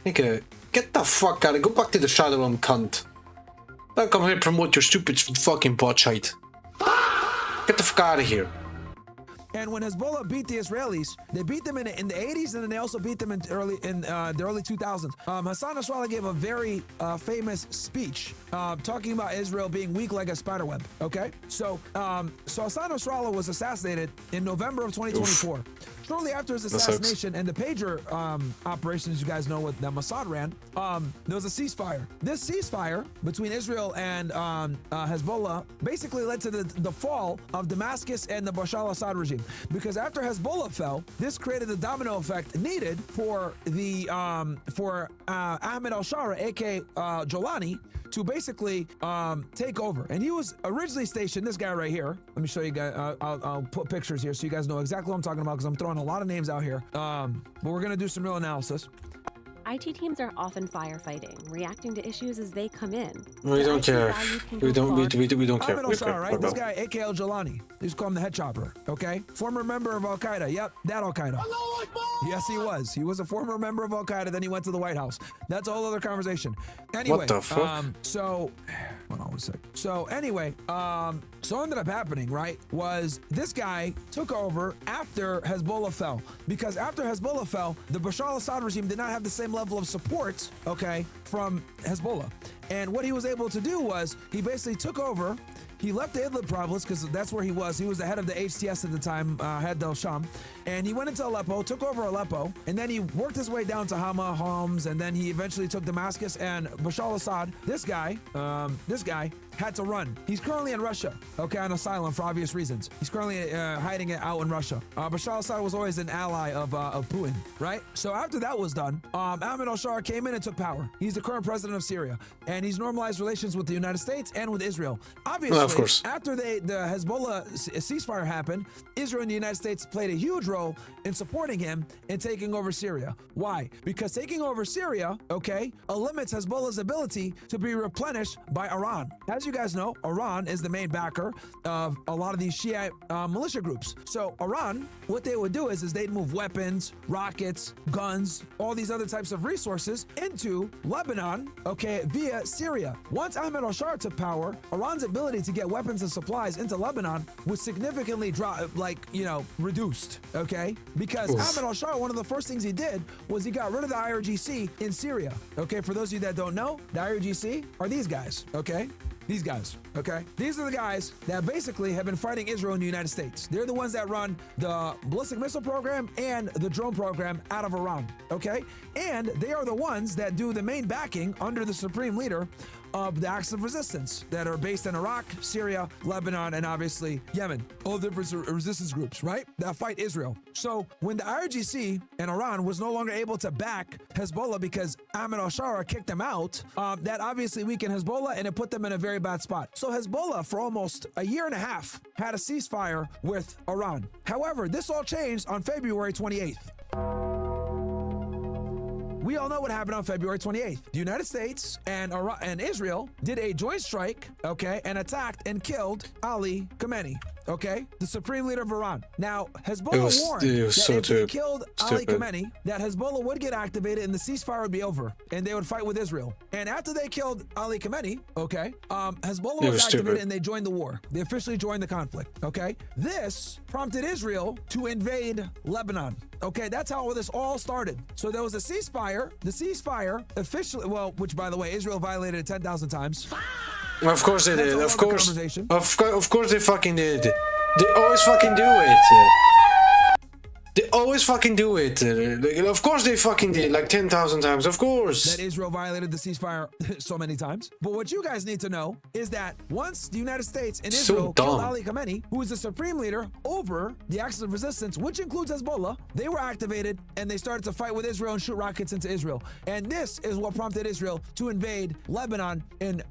Nigga, get the fuck out of it. Go back to the shadow realm, cunt. Don't come here and promote your stupid fucking bot shite. Get the fuck out of here. And when Hezbollah beat the Israelis, they beat them in the 80s, and then they also beat them in the early 2000s. Hassan Nasrallah gave a very famous speech talking about Israel being weak like a spider web. Okay, so Hassan Nasrallah was assassinated in November of 2024. Oof. Shortly after his assassination and the pager operations, you guys know what that Mossad ran, there was a ceasefire. This ceasefire between Israel and Hezbollah basically led to the fall of Damascus and the Bashar al-Assad regime. Because after Hezbollah fell, this created the domino effect needed for the Ahmed al-Shara, aka Jolani, to basically take over. And he was originally stationed, this guy right here. Let me show you guys, I'll put pictures here so you guys know exactly what I'm talking about, because I'm throwing a lot of names out here. But we're gonna do some real analysis. IT teams are often firefighting, reacting to issues as they come in. We don't care. We don't care. Ahmed al-Shara, right? This guy, aka Jolani. They just call him the head chopper, okay? Former member of Al-Qaeda. Yep, that Al-Qaeda. Yes, he was. He was a former member of Al-Qaeda, then he went to the White House. That's a whole other conversation. Anyway, what the fuck? Hold on one sec. So anyway, so what ended up happening, right, was this guy took over after Hezbollah fell. Because after Hezbollah fell, the Bashar al-Assad regime did not have the same level of support, okay, from Hezbollah. And what he was able to do was he basically took over. He left the Idlib province because that's where he was. He was the head of the HTS at the time, Head al-Sham. And he went into Aleppo, took over Aleppo, and then he worked his way down to Hama, Homs, and then he eventually took Damascus. And Bashar al-Assad, this guy had to run. He's currently in Russia, okay, on asylum for obvious reasons. He's currently hiding it out in Russia. Bashar al-Assad was always an ally of Putin, right? So after that was done, Ahmed al-Shara came in and took power. He's the current president of Syria, and he's normalized relations with the United States and with Israel. Obviously, of course. After the Hezbollah ceasefire happened, Israel and the United States played a huge role in supporting him in taking over Syria. Why? Because taking over Syria, okay, limits Hezbollah's ability to be replenished by Iran. As you guys know, Iran is the main backer of a lot of these Shiite militia groups. So Iran, what they would do is they'd move weapons, rockets, guns, all these other types of resources into Lebanon, okay, via Syria. Once Ahmed al-Shara took power, Iran's ability to get weapons and supplies into Lebanon was significantly reduced, okay? Because Ahmed al-Shara, one of the first things he did was he got rid of the IRGC in Syria, okay? For those of you that don't know, the IRGC are these guys, okay? These guys, okay? These are the guys that basically have been fighting Israel in the United States. They're the ones that run the ballistic missile program and the drone program out of Iran, okay? And they are the ones that do the main backing under the supreme leader of the acts of resistance that are based in Iraq, Syria, Lebanon, and obviously Yemen. All different resistance groups, right? That fight Israel. So when the IRGC and Iran was no longer able to back Hezbollah because Ahmed al-Shara kicked them out, that obviously weakened Hezbollah and it put them in a very bad spot. So Hezbollah, for almost a year and a half, had a ceasefire with Iran. However, this all changed on February 28th. We all know what happened on February 28th. The United States and Israel did a joint strike, okay, and attacked and killed Ali Khamenei, okay, the supreme leader of Iran. Now, Hezbollah warned that if they killed Ali Khamenei, that Hezbollah would get activated and the ceasefire would be over, and they would fight with Israel. And after they killed Ali Khamenei, okay, Hezbollah was activated and they joined the war. They officially joined the conflict, okay? This prompted Israel to invade Lebanon. Okay, that's how this all started. So there was a ceasefire. The ceasefire officially, well, which by the way, Israel violated it 10,000 times. Of course they did. Of course. Of course they fucking did. They always fucking do it. They always fucking do it. Of course they fucking did, like 10,000 times, of course. That Israel violated the ceasefire so many times. But what you guys need to know is that once the United States and Israel killed Ali Khamenei, who is the supreme leader over the axis of resistance, which includes Hezbollah, they were activated and they started to fight with Israel and shoot rockets into Israel. And this is what prompted Israel to invade Lebanon in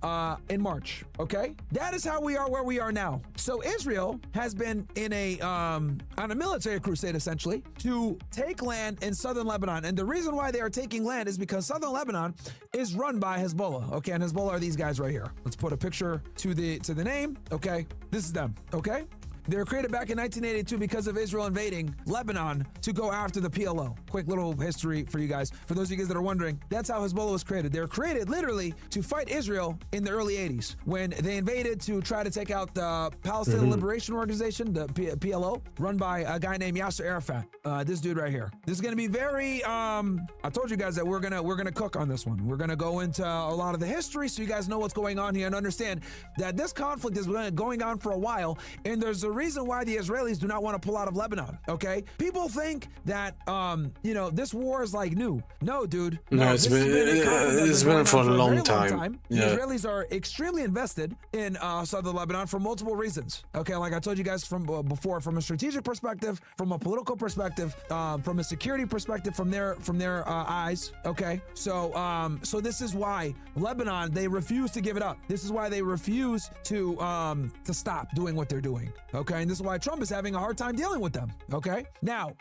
March, okay? That is how we are where we are now. So Israel has been in on a military crusade, essentially, to take land in southern Lebanon. And the reason why they are taking land is because southern Lebanon is run by Hezbollah. Okay, and Hezbollah are these guys right here. Let's put a picture to the name. Okay, this is them. Okay, They were created back in 1982 because of Israel invading Lebanon to go after the PLO. Quick little history for you guys. For those of you guys that are wondering, that's how Hezbollah was created. They were created literally to fight Israel in the early 80s when they invaded to try to take out the Palestinian Liberation Organization, the PLO, run by a guy named Yasser Arafat. This dude right here. This is going to be very, I told you guys that we're gonna cook on this one. We're gonna go into a lot of the history so you guys know what's going on here and understand that this conflict is going on for a while, and there's a reason why the Israelis do not want to pull out of Lebanon. Okay, people think that you know, this war is like new. No, dude. No, it's been for a long time. Yeah. The Israelis are extremely invested in southern Lebanon for multiple reasons. Okay, like I told you guys from before, from a strategic perspective, from a political perspective, from a security perspective, from their eyes. Okay, so this is why Lebanon, they refuse to give it up. This is why they refuse to stop doing what they're doing. Okay, and this is why Trump is having a hard time dealing with them. Okay, now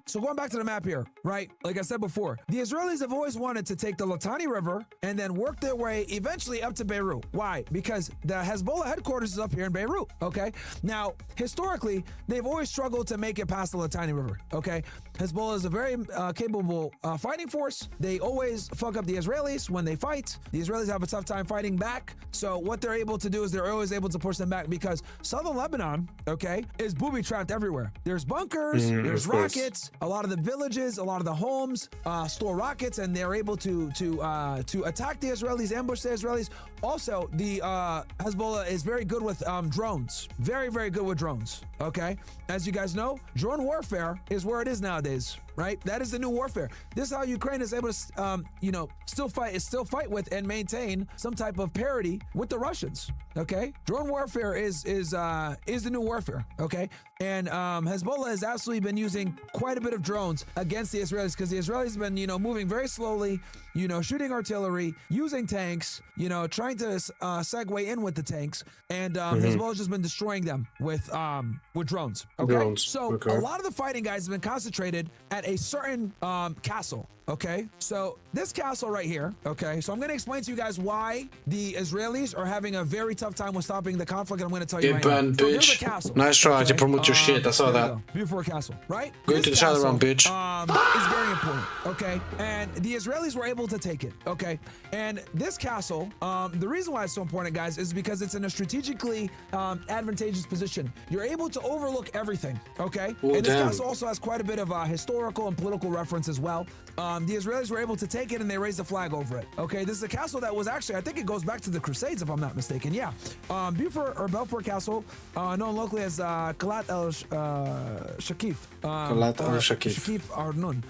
so going back to the map here, right? Like I said before, the Israelis have always wanted to take the Litani River and then work their way eventually up to Beirut. Why? Because the Hezbollah headquarters is up here in Beirut. Okay, now historically they've always struggled to make it past the Litani River. Okay, Hezbollah is a very capable fighting force. They always fuck up the Israelis when they fight. The Israelis have a tough time fighting back. So what they're able to do is they're always able to push them back because southern Lebanon, okay, is booby trapped everywhere. There's bunkers, there's rockets. A lot of the villages, a lot of the homes store rockets, and they're able to attack the Israelis, ambush the Israelis. Also, the Hezbollah is very good with drones. Very, very good with drones. Okay, as you guys know, drone warfare is where it is nowadays. Right, that is the new warfare. This is how Ukraine is able to, you know, still fight with and maintain some type of parity with the Russians. Okay, drone warfare is the new warfare. Okay, and Hezbollah has absolutely been using quite a bit of drones against the Israelis because the Israelis have been, you know, moving very slowly, you know, shooting artillery, using tanks, you know, trying to segue in with the tanks, and Hezbollah's just been destroying them with drones. Okay, so a lot of the fighting, guys, have been concentrated at a certain castle. Okay, so this castle right here. Okay, so I'm going to explain to you guys why the Israelis are having a very tough time with stopping the conflict. I'm going to tell you right banned, now. bitch. So castle, nice try to promote your shit. I saw that. Beautiful castle, right? Go to the shadow round, bitch. Is very important. Okay, and the Israelis were able to take it. Okay, and this castle, the reason why it's so important, guys, is because it's in a strategically advantageous position. You're able to overlook everything. Okay, and this castle also has quite a bit of historical and political reference as well. The Israelis were able to take it and they raised a flag over it. Okay, this is a castle that was actually, I think it goes back to the Crusades if I'm not mistaken. Yeah, Belfort Castle, known locally as Kalat el-Shakif. Kalat el-Shakif. Shakif Arnun,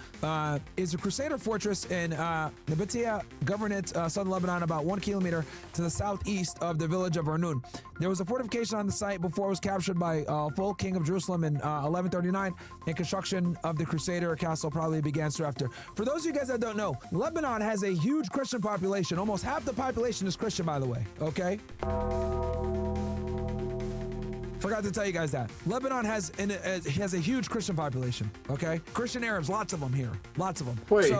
is a Crusader fortress in Nabatea Governorate, southern Lebanon, about 1 kilometer to the southeast of the village of Arnun. There was a fortification on the site before it was captured by Fulk, king of Jerusalem, in 1139, and construction of the Crusader castle probably began soon after. For those of you guys that don't know, Lebanon has a huge Christian population. Almost half the population is Christian, by the way. Okay? Forgot to tell you guys that. Lebanon has a huge Christian population. Okay? Christian Arabs, lots of them here. Lots of them. Wait.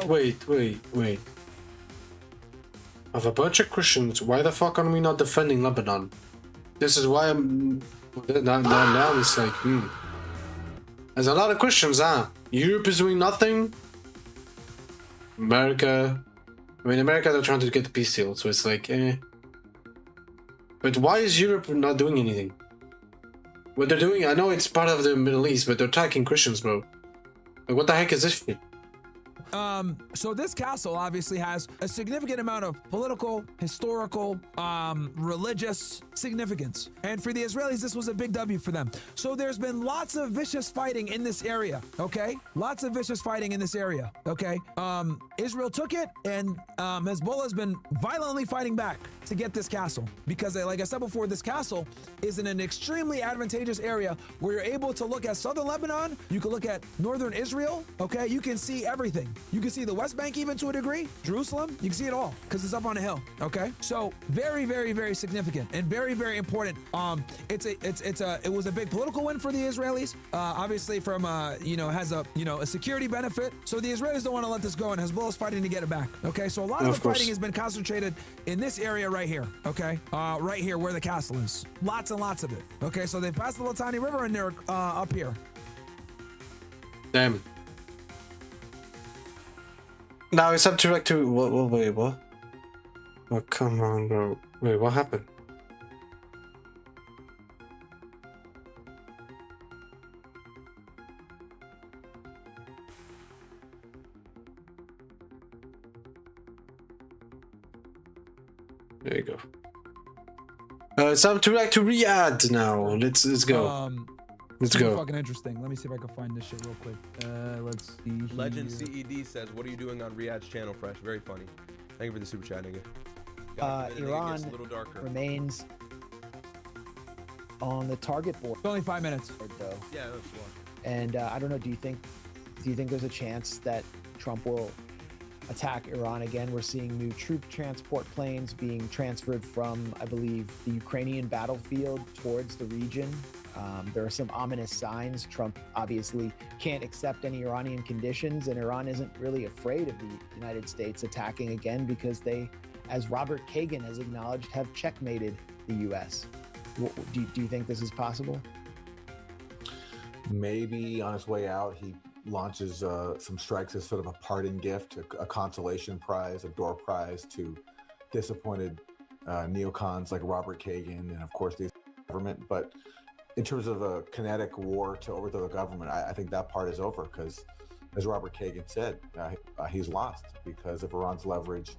Of a bunch of Christians, why the fuck are we not defending Lebanon? This is why I'm... Now it's like, There's a lot of Christians, huh? Europe is doing nothing. America, they're trying to get the peace deal, so it's like, But why is Europe not doing anything? What they're doing, I know it's part of the Middle East, but they're attacking Christians, bro. Like, what the heck is this shit? So this castle obviously has a significant amount of political, historical, religious significance. And for the Israelis, this was a big W for them. So there's been lots of vicious fighting in this area, okay? Lots of vicious fighting in this area, okay? Israel took it, and Hezbollah has been violently fighting back to get this castle. Because, like I said before, this castle is in an extremely advantageous area where you're able to look at southern Lebanon, you can look at northern Israel, okay? You can see everything. You can see the West Bank even to a degree, Jerusalem. You can see it all because it's up on a hill. Okay, so very, very, very significant and very, very important. It was a big political win for the Israelis. Obviously, from has a security benefit. So the Israelis don't want to let this go, and Hezbollah is fighting to get it back. Okay, so a lot of the fighting has been concentrated in this area right here. Okay, right here where the castle is. Lots and lots of it. Okay, so they've passed the Litani River and they're up here. Damn. Now it's up to like to wait, what? Oh, come on, bro. Wait, what happened? There you go. It's time to like to Riyadh now. Let's go. Let's go. Fucking interesting. Let me see if I can find this shit real quick. Let's see. Legend CED says, "What are you doing on Riyadh's channel, Fresh? Very funny. Thank you for the super chat, nigga." Iran remains on the target board. It's only 5 minutes. Though. Yeah, that's one. And I don't know. Do you think there's a chance that Trump will attack Iran again? We're seeing new troop transport planes being transferred from, I believe, the Ukrainian battlefield towards the region. There are some ominous signs. Trump obviously can't accept any Iranian conditions, and Iran isn't really afraid of the United States attacking again because they, as Robert Kagan has acknowledged, have checkmated the U.S. Do you think this is possible? Maybe on his way out, he launches some strikes as sort of a parting gift, a consolation prize, a door prize to disappointed neocons like Robert Kagan and, of course, the government. But in terms of a kinetic war to overthrow the government, I think that part is over because, as Robert Kagan said, he's lost because of Iran's leverage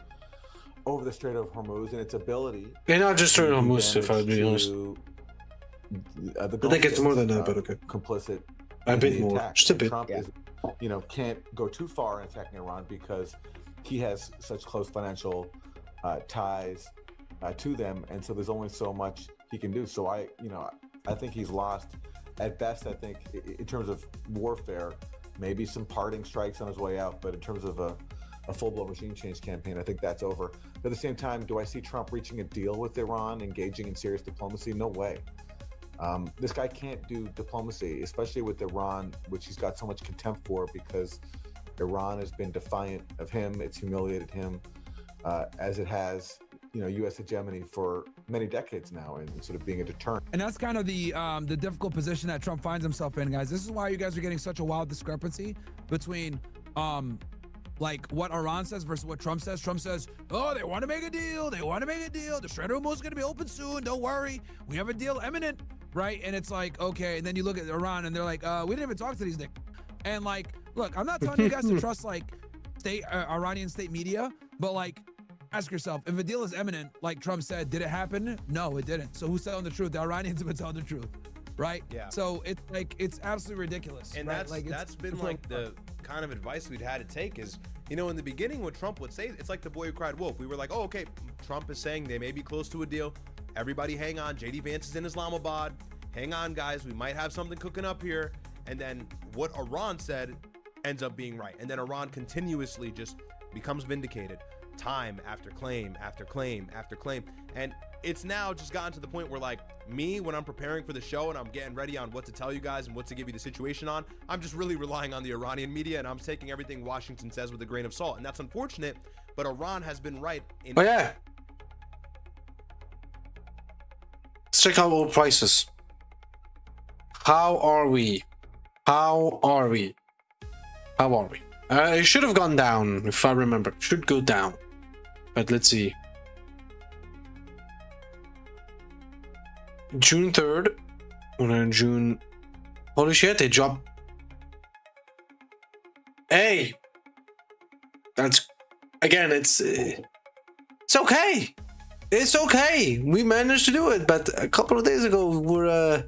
over the Strait of Hormuz and its ability. Yeah, not just Strait of Hormuz, if I'd be honest. I think it's more than that, but okay. Complicit. A bit more, just a bit. Trump is, can't go too far in attacking Iran because he has such close financial ties to them, and so there's only so much he can do. So I think he's lost. At best, I think in terms of warfare, maybe some parting strikes on his way out, but in terms of a full-blown regime change campaign, I think that's over. But at the same time, do I see Trump reaching a deal with Iran, engaging in serious diplomacy? No way. This guy can't do diplomacy, especially with Iran, which he's got so much contempt for because Iran has been defiant of him. It's humiliated him as it has, U.S. hegemony for many decades now, and sort of being a deterrent. And that's kind of the difficult position that Trump finds himself in, guys. This is why you guys are getting such a wild discrepancy between like what Iran says versus what Trump says. Trump says, oh, they want to make a deal. They want to make a deal. The Strait of Hormuz is going to be open soon. Don't worry. We have a deal imminent, right? And it's like, okay. And then you look at Iran and they're like, we didn't even talk to these niggas. And like, look, I'm not telling you guys to trust like Iranian state media, but like, ask yourself, if a deal is imminent, like Trump said, did it happen? No, it didn't. So who's telling the truth? The Iranians have been telling the truth, right? Yeah. So it's like, it's absolutely ridiculous. And right? that's been like the kind of advice we'd had to take is, in the beginning what Trump would say, it's like the boy who cried wolf. We were like, oh, okay, Trump is saying they may be close to a deal. Everybody hang on. JD Vance is in Islamabad. Hang on, guys. We might have something cooking up here. And then what Iran said ends up being right. And then Iran continuously just becomes vindicated. Time after claim after claim after claim. And it's now just gotten to the point where, like, me, when I'm preparing for the show and I'm getting ready on what to tell you guys and what to give you the situation on, I'm just really relying on the Iranian media, and I'm taking everything Washington says with a grain of salt. And that's unfortunate, but Iran has been right in— Oh yeah, let's check out oil prices. How are we? It should have gone down, if I remember. It should go down, but let's see. June 3rd, June. Holy shit, they dropped. Hey, that's again. It's okay. It's okay. We managed to do it, but a couple of days ago we're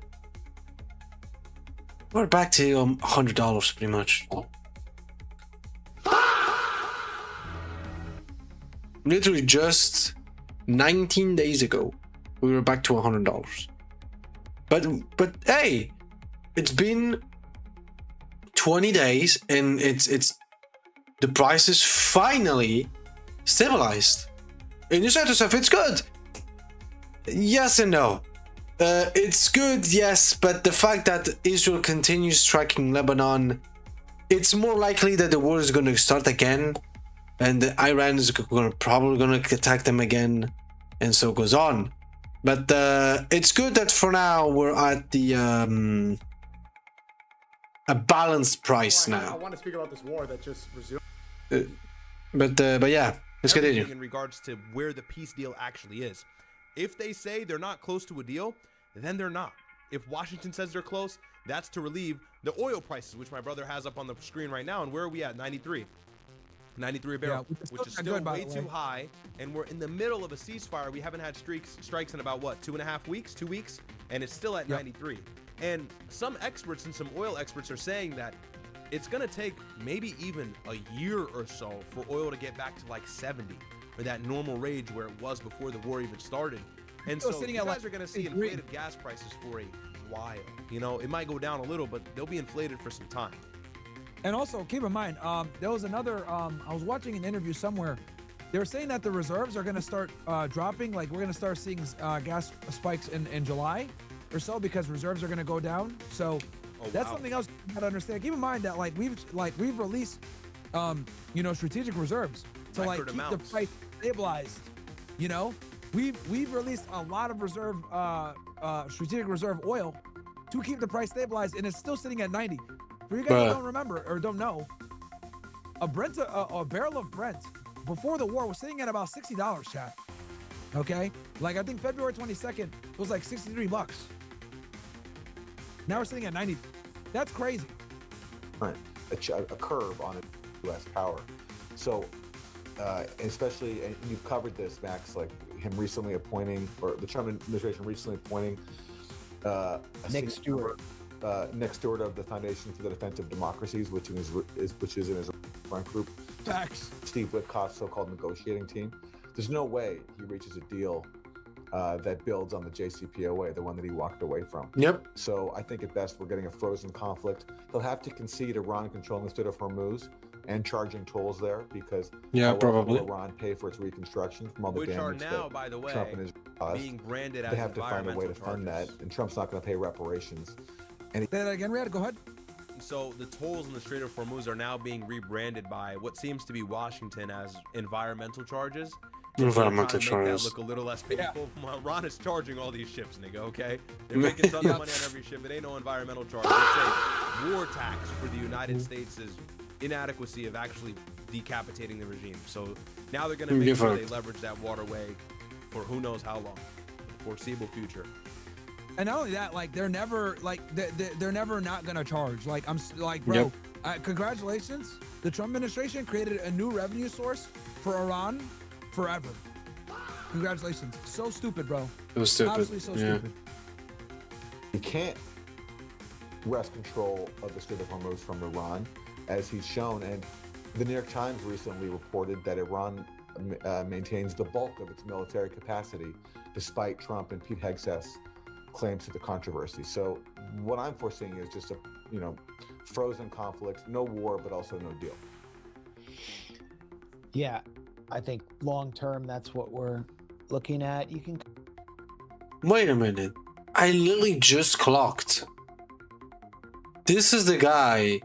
back to $100 pretty much. Literally just 19 days ago, we were back to $100. But hey, it's been 20 days and it's the price is finally stabilized. And you said to yourself, it's good. Yes and no. It's good, yes, but the fact that Israel continues striking Lebanon, it's more likely that the war is going to start again, and Iran is probably going to attack them again, and so goes on. But it's good that for now we're at the a balanced price now. I want to speak about this war that just resumed. But yeah, let's continue. In regards to where the peace deal actually is. If they say they're not close to a deal, then they're not. If Washington says they're close, that's to relieve the oil prices, which my brother has up on the screen right now. And where are we at? 93 a barrel, which is still way too high. And we're in the middle of a ceasefire. We haven't had strikes in about, what, 2.5 weeks, 2 weeks? And it's still at 93. And some experts and some oil experts are saying that it's going to take maybe even a year or so for oil to get back to like 70, or that normal range where it was before the war even started. And so you guys are going to see inflated gas prices for a while. You know, it might go down a little, but they'll be inflated for some time. And also keep in mind, there was another, I was watching an interview somewhere. They were saying that the reserves are going to start dropping. Like we're going to start seeing gas spikes in July or so, because reserves are going to go down. So that's something else you got to understand. Keep in mind that we've released, you know, strategic reserves to like keep the price stabilized. You know, we've released a lot of reserve, strategic reserve oil to keep the price stabilized, and it's still sitting at 90. For you guys who don't remember or don't know, a barrel of Brent before the war was sitting at about $60, chat. Okay, like I think February 22nd it was like $63. Now we're sitting at 90. That's crazy. Right, a curve on U.S. power. So, especially, and you've covered this, Max, like him recently appointing, or the Trump administration recently appointing Nick Stewart. Nick Stewart of the Foundation for the Defense of Democracies, which is in his front group. Facts. Steve Witkoff's so-called negotiating team. There's no way he reaches a deal that builds on the JCPOA, the one that he walked away from. Yep. So I think at best we're getting a frozen conflict. He'll have to concede Iran controlling the Strait of Hormuz and charging tolls there, because probably will Iran pay for its reconstruction from all the damage which are now, that by the way, Trump and his caused. being branded as they have to find a way to fund charges. that, and Trump's not going to pay reparations. Say that again, Riyad. Go ahead. So the tolls in the Strait of Hormuz are now being rebranded by what seems to be Washington as environmental charges. Environmental charges. That look a little less painful. Yeah. Ron is charging all these ships, nigga. Okay, they're making tons of money on every ship. It ain't no environmental charge. It's a war tax for the United States' inadequacy of actually decapitating the regime. So now they're going to make sure they leverage that waterway for who knows how long, the foreseeable future. And not only that, like they're never not gonna charge. Like I'm like, bro, congratulations. The Trump administration created a new revenue source for Iran forever. Congratulations. So stupid, bro. It was stupid. Absolutely so stupid. He can't wrest control of the Strait of Hormuz from Iran, as he's shown. And the New York Times recently reported that Iran maintains the bulk of its military capacity, despite Trump and Pete Hegseth's claims to the controversy. So what I'm foreseeing is just a, frozen conflict, no war, but also no deal. Yeah, I think long term, that's what we're looking at. You can. Wait a minute. I literally just clocked. This is the guy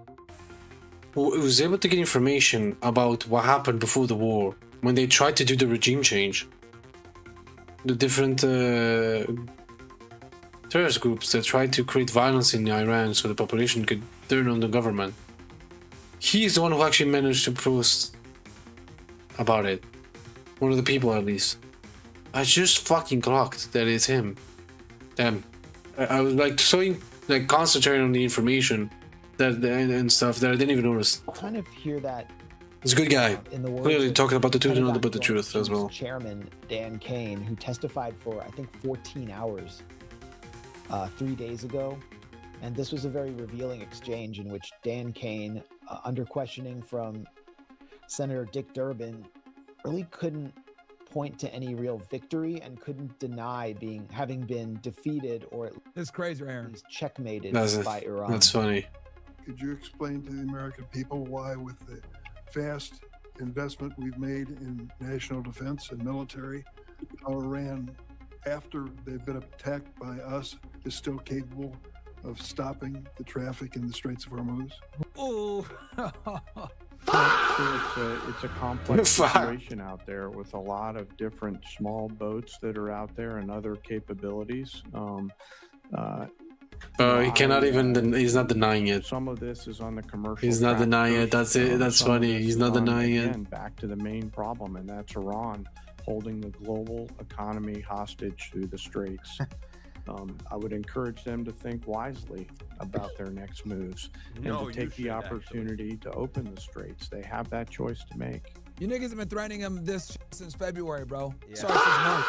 who was able to get information about what happened before the war, when they tried to do the regime change. The different terrorist groups that tried to create violence in Iran so the population could turn on the government. He's the one who actually managed to post about it. One of the people, at least. I just fucking clocked that it's him. Damn. I was concentrating on the information and stuff that I didn't even notice. I kind of hear that. He's a good guy. In the clearly talking about the truth and not about the truth as well. Chairman Dan Kane, who testified for, I think, 14 hours 3 days ago. And this was a very revealing exchange in which Dan Kane, under questioning from Senator Dick Durbin, really couldn't point to any real victory and couldn't deny having been defeated or it's crazy, Aaron. Checkmated by Iran. That's funny. Could you explain to the American people why, with the vast investment we've made in national defense and military, how Iran, after they've been attacked by us, is still capable of stopping the traffic in the Straits of Hormuz. Ooh. It's a complex situation out there with a lot of different small boats that are out there and other capabilities. He cannot even. He's not denying it. Some of this is on the commercial. He's not denying it. That's it. That's funny. He's not denying it. Back to the main problem, and that's Iran holding the global economy hostage through the Straits. I would encourage them to think wisely about their next moves and to take the opportunity to open the Straits. They have that choice to make. You niggas have been threatening him this since February, bro. Yeah. Sorry, since March.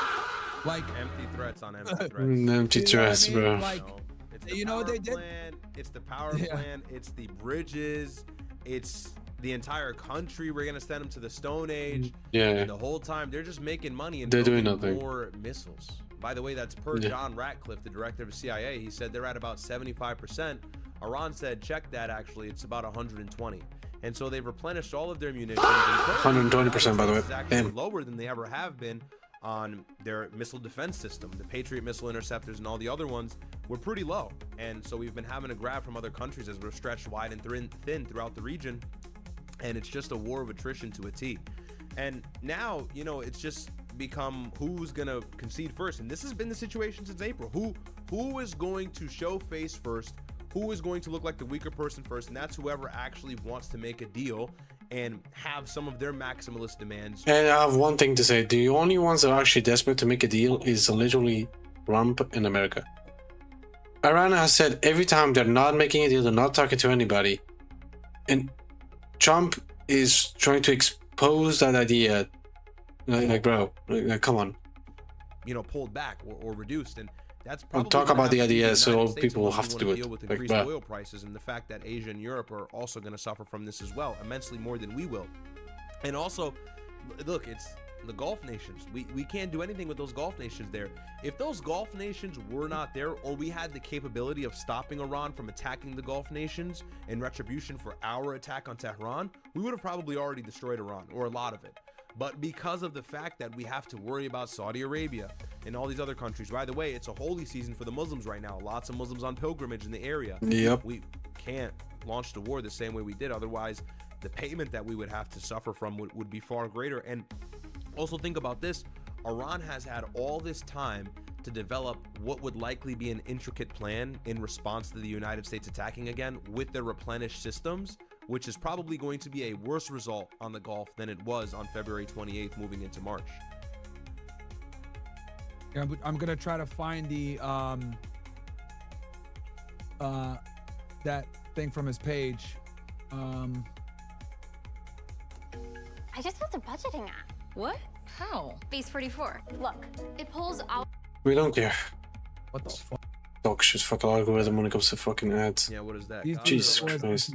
Like empty threats on empty threats. Empty threats, bro. Like, you know what they did? It's the power plant. It's the bridges. It's the entire country. We're gonna send them to the Stone Age. Yeah. And the whole time they're just making money and they're doing building nothing. more missiles. By the way, that's per John Ratcliffe, the director of the CIA. He said they're at about 75%. Iran said, check that, actually, it's about 120. And so they've replenished all of their munitions. 120%, by the way. It's actually lower than they ever have been on their missile defense system. The Patriot missile interceptors and all the other ones were pretty low. And so we've been having to grab from other countries as we're stretched wide and thin throughout the region. And it's just a war of attrition to a T. And now, you know, it's just become who's gonna concede first, and this has been the situation since April. Who is going to show face first, who is going to look like the weaker person first, and that's whoever actually wants to make a deal and have some of their maximalist demands. And I have one thing to say: the only ones that are actually desperate to make a deal is literally Trump and America. Iran has said every time they're not making a deal, they're not talking to anybody, and Trump is trying to expose that idea. Like, bro, like, come on. You know, pulled back or reduced, and that's probably talk about the idea, so States people will have to do it. Deal with like, increased oil prices and the fact that Asia and Europe are also going to suffer from this as well, immensely more than we will. And also, look, it's the Gulf nations. We can't do anything with those Gulf nations there. If those Gulf nations were not there, or we had the capability of stopping Iran from attacking the Gulf nations in retribution for our attack on Tehran, we would have probably already destroyed Iran, or a lot of it. But because of the fact that we have to worry about Saudi Arabia and all these other countries, by the way, it's a holy season for the Muslims right now. Lots of Muslims on pilgrimage in the area. Yep. We can't launch the war the same way we did. Otherwise, the payment that we would have to suffer from would be far greater. And also think about this. Iran has had all this time to develop what would likely be an intricate plan in response to the United States attacking again with their replenished systems, which is probably going to be a worse result on the Gulf than it was on February 28th moving into March. Yeah, I'm gonna try to find the that thing from his page. I just built a budgeting app. What? How? Base 44. Look, it pulls out. We don't care. What the fuck? Dog shit fucking algorithm when it comes to fucking ads. Yeah, what is that? Jesus Christ.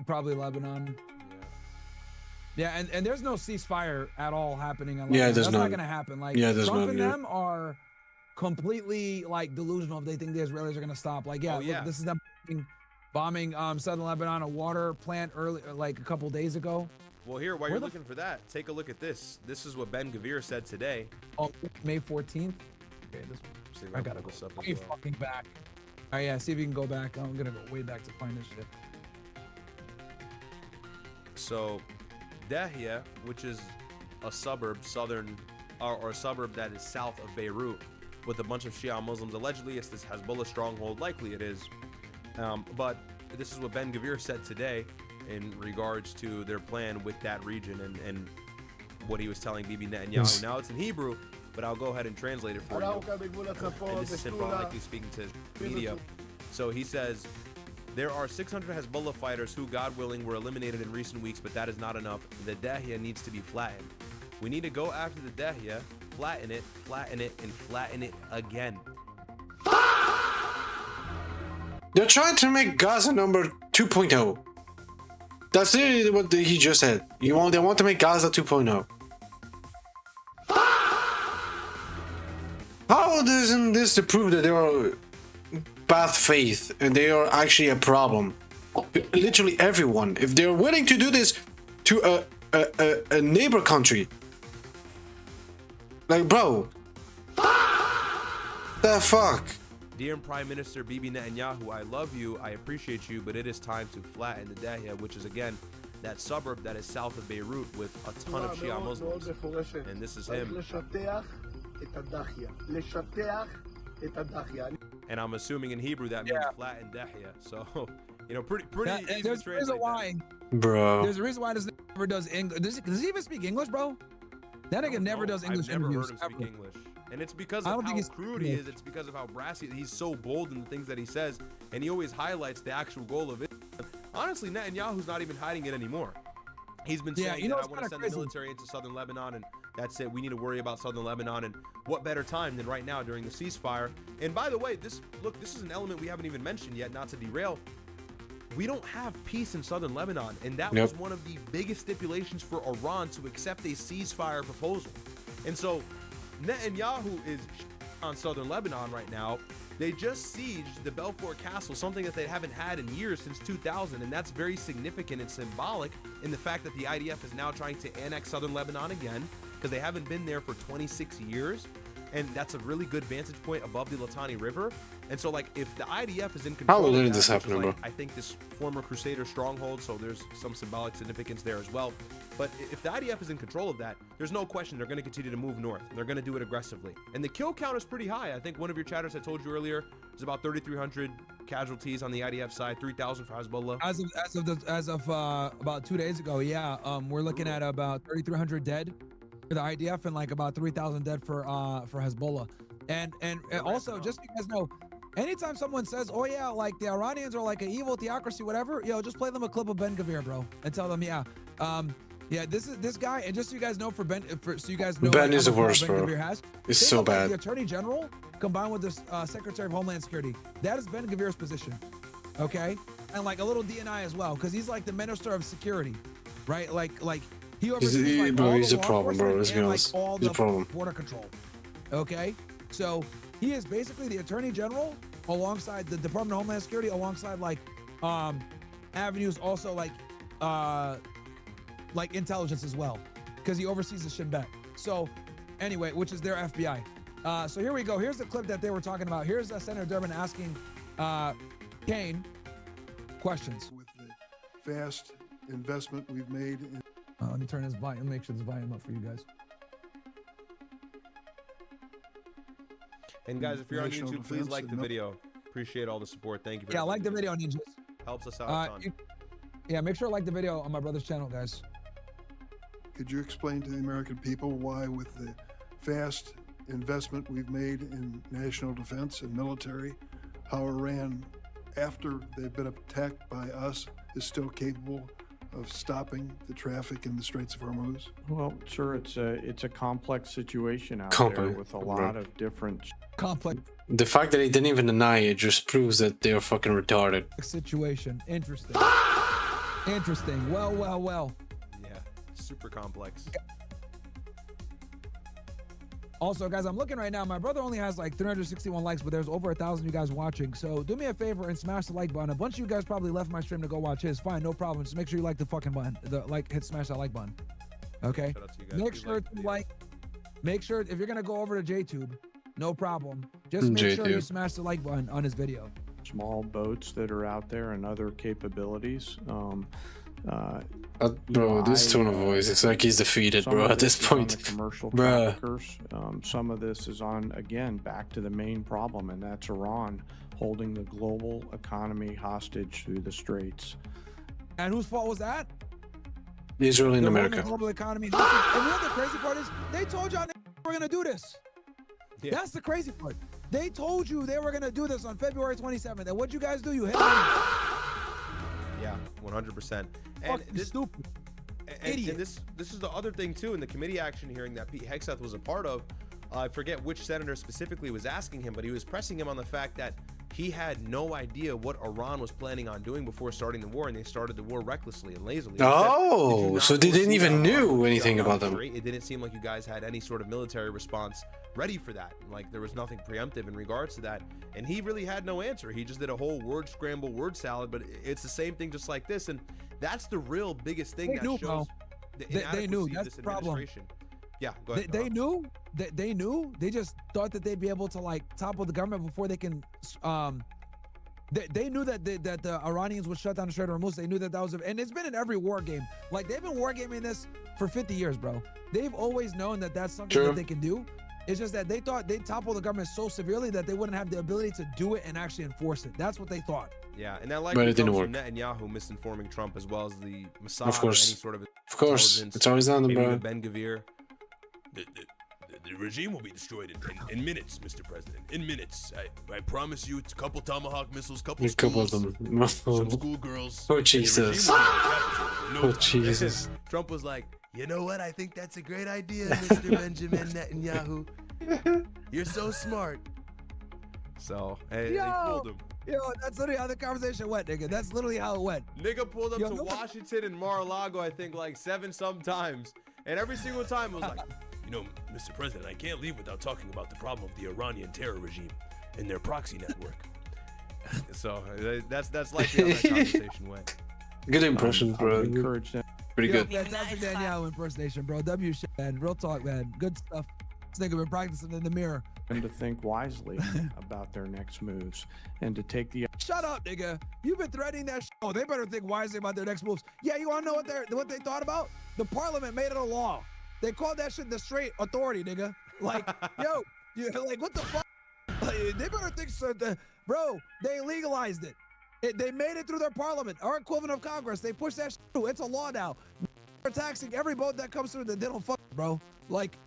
Probably Lebanon. Yeah, and there's no ceasefire at all happening in Lebanon. Yeah, there's That's none. not gonna happen. Like, Yeah, there's Trump none, and yeah. them are completely like delusional if they think the Israelis are gonna stop. Like, yeah, look, this is them bombing southern Lebanon, a water plant early, like a couple days ago. Well, here, while you're looking for that, take a look at this. This is what Ben Gvir said today. Oh, May 14th. Okay, this. I gotta go way fucking back. All right, yeah, see if you can go back. I'm gonna go way back to find this shit. So, Dahia, which is a suburb, or a suburb that is south of Beirut, with a bunch of Shia Muslims. Allegedly, it's this Hezbollah stronghold. Likely it is. But this is what Ben Gvir said today in regards to their plan with that region and what he was telling Bibi Netanyahu. Yes. Now it's in Hebrew, but I'll go ahead and translate it for you. And this is him likely speaking to media. So he says, there are 600 Hezbollah fighters who, God willing, were eliminated in recent weeks, but that is not enough. The Dahia needs to be flattened. We need to go after the Dahia, flatten it, and flatten it again. They're trying to make Gaza number 2.0. That's literally what he just said. They want to make Gaza 2.0. How doesn't this to prove that they are bad faith and they are actually a problem? Literally everyone. If they're willing to do this to a neighbor country. Like, bro, the fuck? Dear Prime Minister Bibi Netanyahu, I love you, I appreciate you, but it is time to flatten the Dahya, which is again that suburb that is south of Beirut with a ton of Shia Muslims. And this is him. And I'm assuming in Hebrew that means flatten Dahya. So, you know, pretty easy to translate that. Bro. There's a reason why this never does English. Does he even speak English, bro? That nigga never does English I've never interviews. heard him speak English. And it's because of how crude he is. It's because of how brassy. He's so bold in the things that he says. And he always highlights the actual goal of it. Honestly, Netanyahu's not even hiding it anymore. He's been saying that I want to send the military into southern Lebanon, and that's it. We need to worry about southern Lebanon. And what better time than right now during the ceasefire? And by the way, this is an element we haven't even mentioned yet, not to derail. We don't have peace in southern Lebanon, and that was one of the biggest stipulations for Iran to accept a ceasefire proposal. And so Netanyahu is on southern Lebanon right now. They just sieged the Balfour Castle, something that they haven't had in years, since 2000, and that's very significant and symbolic in the fact that the IDF is now trying to annex southern Lebanon again, because they haven't been there for 26 years. And that's a really good vantage point above the Litani River. And so, like, if the IDF is in control, how did this happen, bro? I think this former Crusader stronghold, so there's some symbolic significance there as well. But if the IDF is in control of that, there's no question they're going to continue to move north. They're going to do it aggressively. And the kill count is pretty high. I think one of your chatters I told you earlier is about 3,300 casualties on the IDF side, 3,000 for Hezbollah. As of about 2 days ago, we're looking at about 3,300 dead for the IDF and like about 3,000 dead for Hezbollah. And also, just so you guys know, anytime someone says, "Oh yeah, like the Iranians are like an evil theocracy," whatever, yo, just play them a clip of Ben Gvir, bro, and tell them, this guy, and just so you guys know, so you guys know, Ben like, is the worst, Ben bro. Gvir has. It's Think so of, like, bad. the Attorney General combined with the Secretary of Homeland Security. That is Ben Gvir's position, okay? And like a little DNI as well, because he's like the Minister of Security, right? Like he oversees like all he's the a law problem, bro. Let's be enforcement and, honest. like, all He's a the problem. border control. Okay, so he is basically the Attorney General alongside the Department of Homeland Security, alongside like avenues also like intelligence as well, because he oversees the Shin Bet. So anyway, which is their FBI. So here we go. Here's the clip that they were talking about. Here's Senator Durbin asking Kane questions. With the vast investment we've made in Let me turn this volume, make sure this volume up for you guys. And guys, if you're on YouTube, please like the video. Appreciate all the support. Thank you very much. Like the video, ninjas. Helps us out a ton. Make sure to like the video on my brother's channel, guys. Could you explain to the American people why, with the vast investment we've made in national defense and military, how Iran, after they've been attacked by us, is still capable of stopping the traffic in the Straits of Hormuz? Well, sure, it's a complex situation out there with a lot of different complex. The fact that they didn't even deny it just proves that they're fucking retarded. Situation. Interesting. Interesting. Well. Yeah, super complex. Also, guys, I'm looking right now. My brother only has like 361 likes, but there's over 1,000 you guys watching. So do me a favor and smash the like button. A bunch of you guys probably left my stream to go watch his. Fine, no problem. Just make sure you like the fucking button. Smash that like button. Okay. Make sure to like. Make sure if you're gonna go over to JTube, no problem. Just make sure you smash the like button on his video. Small boats that are out there and other capabilities. Bro, this tone of voice, it's like he's defeated, bro, at this point. Commercial bruh. traffickers. Some of this is on, again, back to the main problem, and that's Iran holding the global economy hostage through the Straits. And whose fault was that? Israel and America. The global economy. And you know the crazy part is, they told y'all we're gonna do this. Yeah. That's the crazy part. They told you they were gonna do this on February 27th, and what'd you guys do? You hit them. Yeah, 100%. And this stupid. And this is the other thing too, in the committee action hearing that Pete Hegseth was a part of. I forget which senator specifically was asking him, but he was pressing him on the fact that he had no idea what Iran was planning on doing before starting the war, and they started the war recklessly and lazily. Oh, so they didn't even knew anything about them. It didn't seem like you guys had any sort of military response ready for that. Like there was nothing preemptive in regards to that, and he really had no answer. He just did a whole word scramble, word salad. But it's the same thing, just like this, and that's the real biggest thing that shows the they knew. inadequacy of That's this the problem. administration. Yeah, go ahead. They knew. They knew. They just thought that they'd be able to like topple the government before they can. They knew that the Iranians would shut down the Strait of Hormuz. They knew that was, and it's been in every war game. Like they've been wargaming this for 50 years, bro. They've always known that that's something that they can do. It's just that they thought they'd topple the government so severely that they wouldn't have the ability to do it and actually enforce it. That's what they thought. Yeah, and that likely comes from Netanyahu misinforming Trump as well as the Mossad. Of course, any sort of it's always on the bro. Ben Gvir. The regime will be destroyed in minutes, Mr. President. In minutes. I promise you, it's a couple Tomahawk missiles, couple of them. Some schoolgirls. Oh, Jesus. Oh, Jesus. Trump was like, you know what? I think that's a great idea, Mr. Benjamin Netanyahu. You're so smart. So, hey, they fooled him. Yo, that's literally how the conversation went, nigga. That's literally how it went. Nigga pulled up to Washington and Mar-a-Lago, I think, like 7 times. And every single time it was like, you know, Mr. President, I can't leave without talking about the problem of the Iranian terror regime and their proxy network. So that's likely how that conversation went. Good impression, bro. Pretty good. Fantastic Danielle impersonation, bro. W shit, man. Real talk, man. Good stuff. This nigga been practicing in the mirror. And to think wisely about their next moves and to take the. Shut up, nigga. You've been threatening that shit. Oh, they better think wisely about their next moves. Yeah, you wanna know what they thought about? The parliament made it a law. They called that shit the straight authority, nigga. Like, yo, like what the fuck? Like, they better think so. Bro, they legalized it. They made it through their parliament, our equivalent of Congress. They pushed that shit through. It's a law now. They're taxing every boat that comes through that they don't fuck, bro. Like,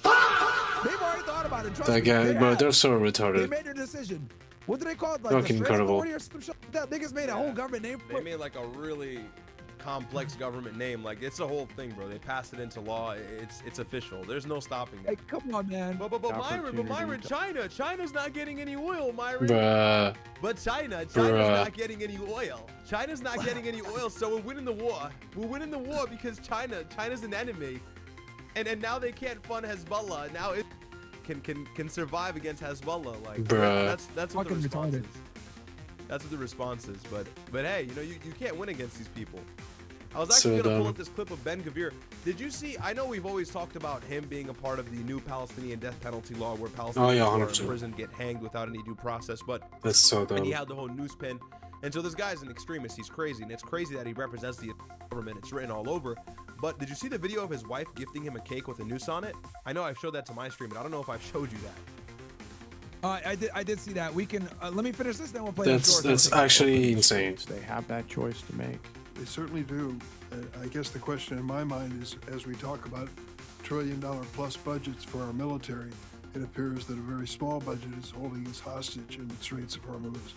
they've already thought about it. Trust that guy, bro, they're so retarded. They made their decision. What do they call it? Like fucking incredible. Or some shit like that. Niggas made a whole government name. They made like a really complex government name. Like it's a whole thing, bro. They passed it into law. It's official. There's no stopping that. Hey, come on, man. But Myron, China's not getting any oil, Myron. Bruh. But China's not getting any oil. China's not getting any oil, so we're winning the war. We're winning the war because China's an enemy, and now they can't fund Hezbollah. Now it can survive against Hezbollah. Like bruh. That's what the response is. That's what the response is. But hey, you know you can't win against these people. I was actually gonna pull up this clip of Ben Gvir. Did you see? I know we've always talked about him being a part of the new Palestinian death penalty law, where Palestinians who are in prison get hanged without any due process. But that's so dumb. And he had the whole noose pin. And so this guy's an extremist. He's crazy, and it's crazy that he represents the government. It's written all over. But did you see the video of his wife gifting him a cake with a noose on it? I know I've showed that to my stream, but I don't know if I've showed you that. I did see that. We can let me finish this, then we'll play. That's actually insane. They have that choice to make. They certainly do. I guess the question in my mind is, as we talk about $1 trillion plus budgets for our military, it appears that a very small budget is holding us hostage in the Straits of Hormuz.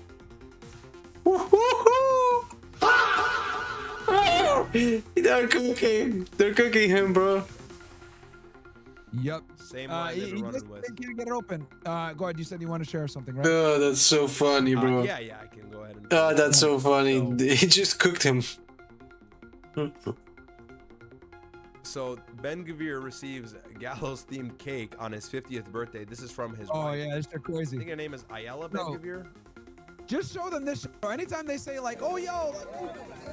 They're cooking him, bro. Yep. Same line they've been running with. Can't get it open. Go ahead. You said you want to share something, right? Oh, that's so funny, bro. Yeah, I can go ahead and. Oh, that's so funny. He just cooked him. So Ben Gvir receives a gallows-themed cake on his 50th birthday. This is from his wife. Oh yeah, they're crazy. I think her name is Ayala Ben Gvir. Just show them this. Anytime they say like, "Oh yo,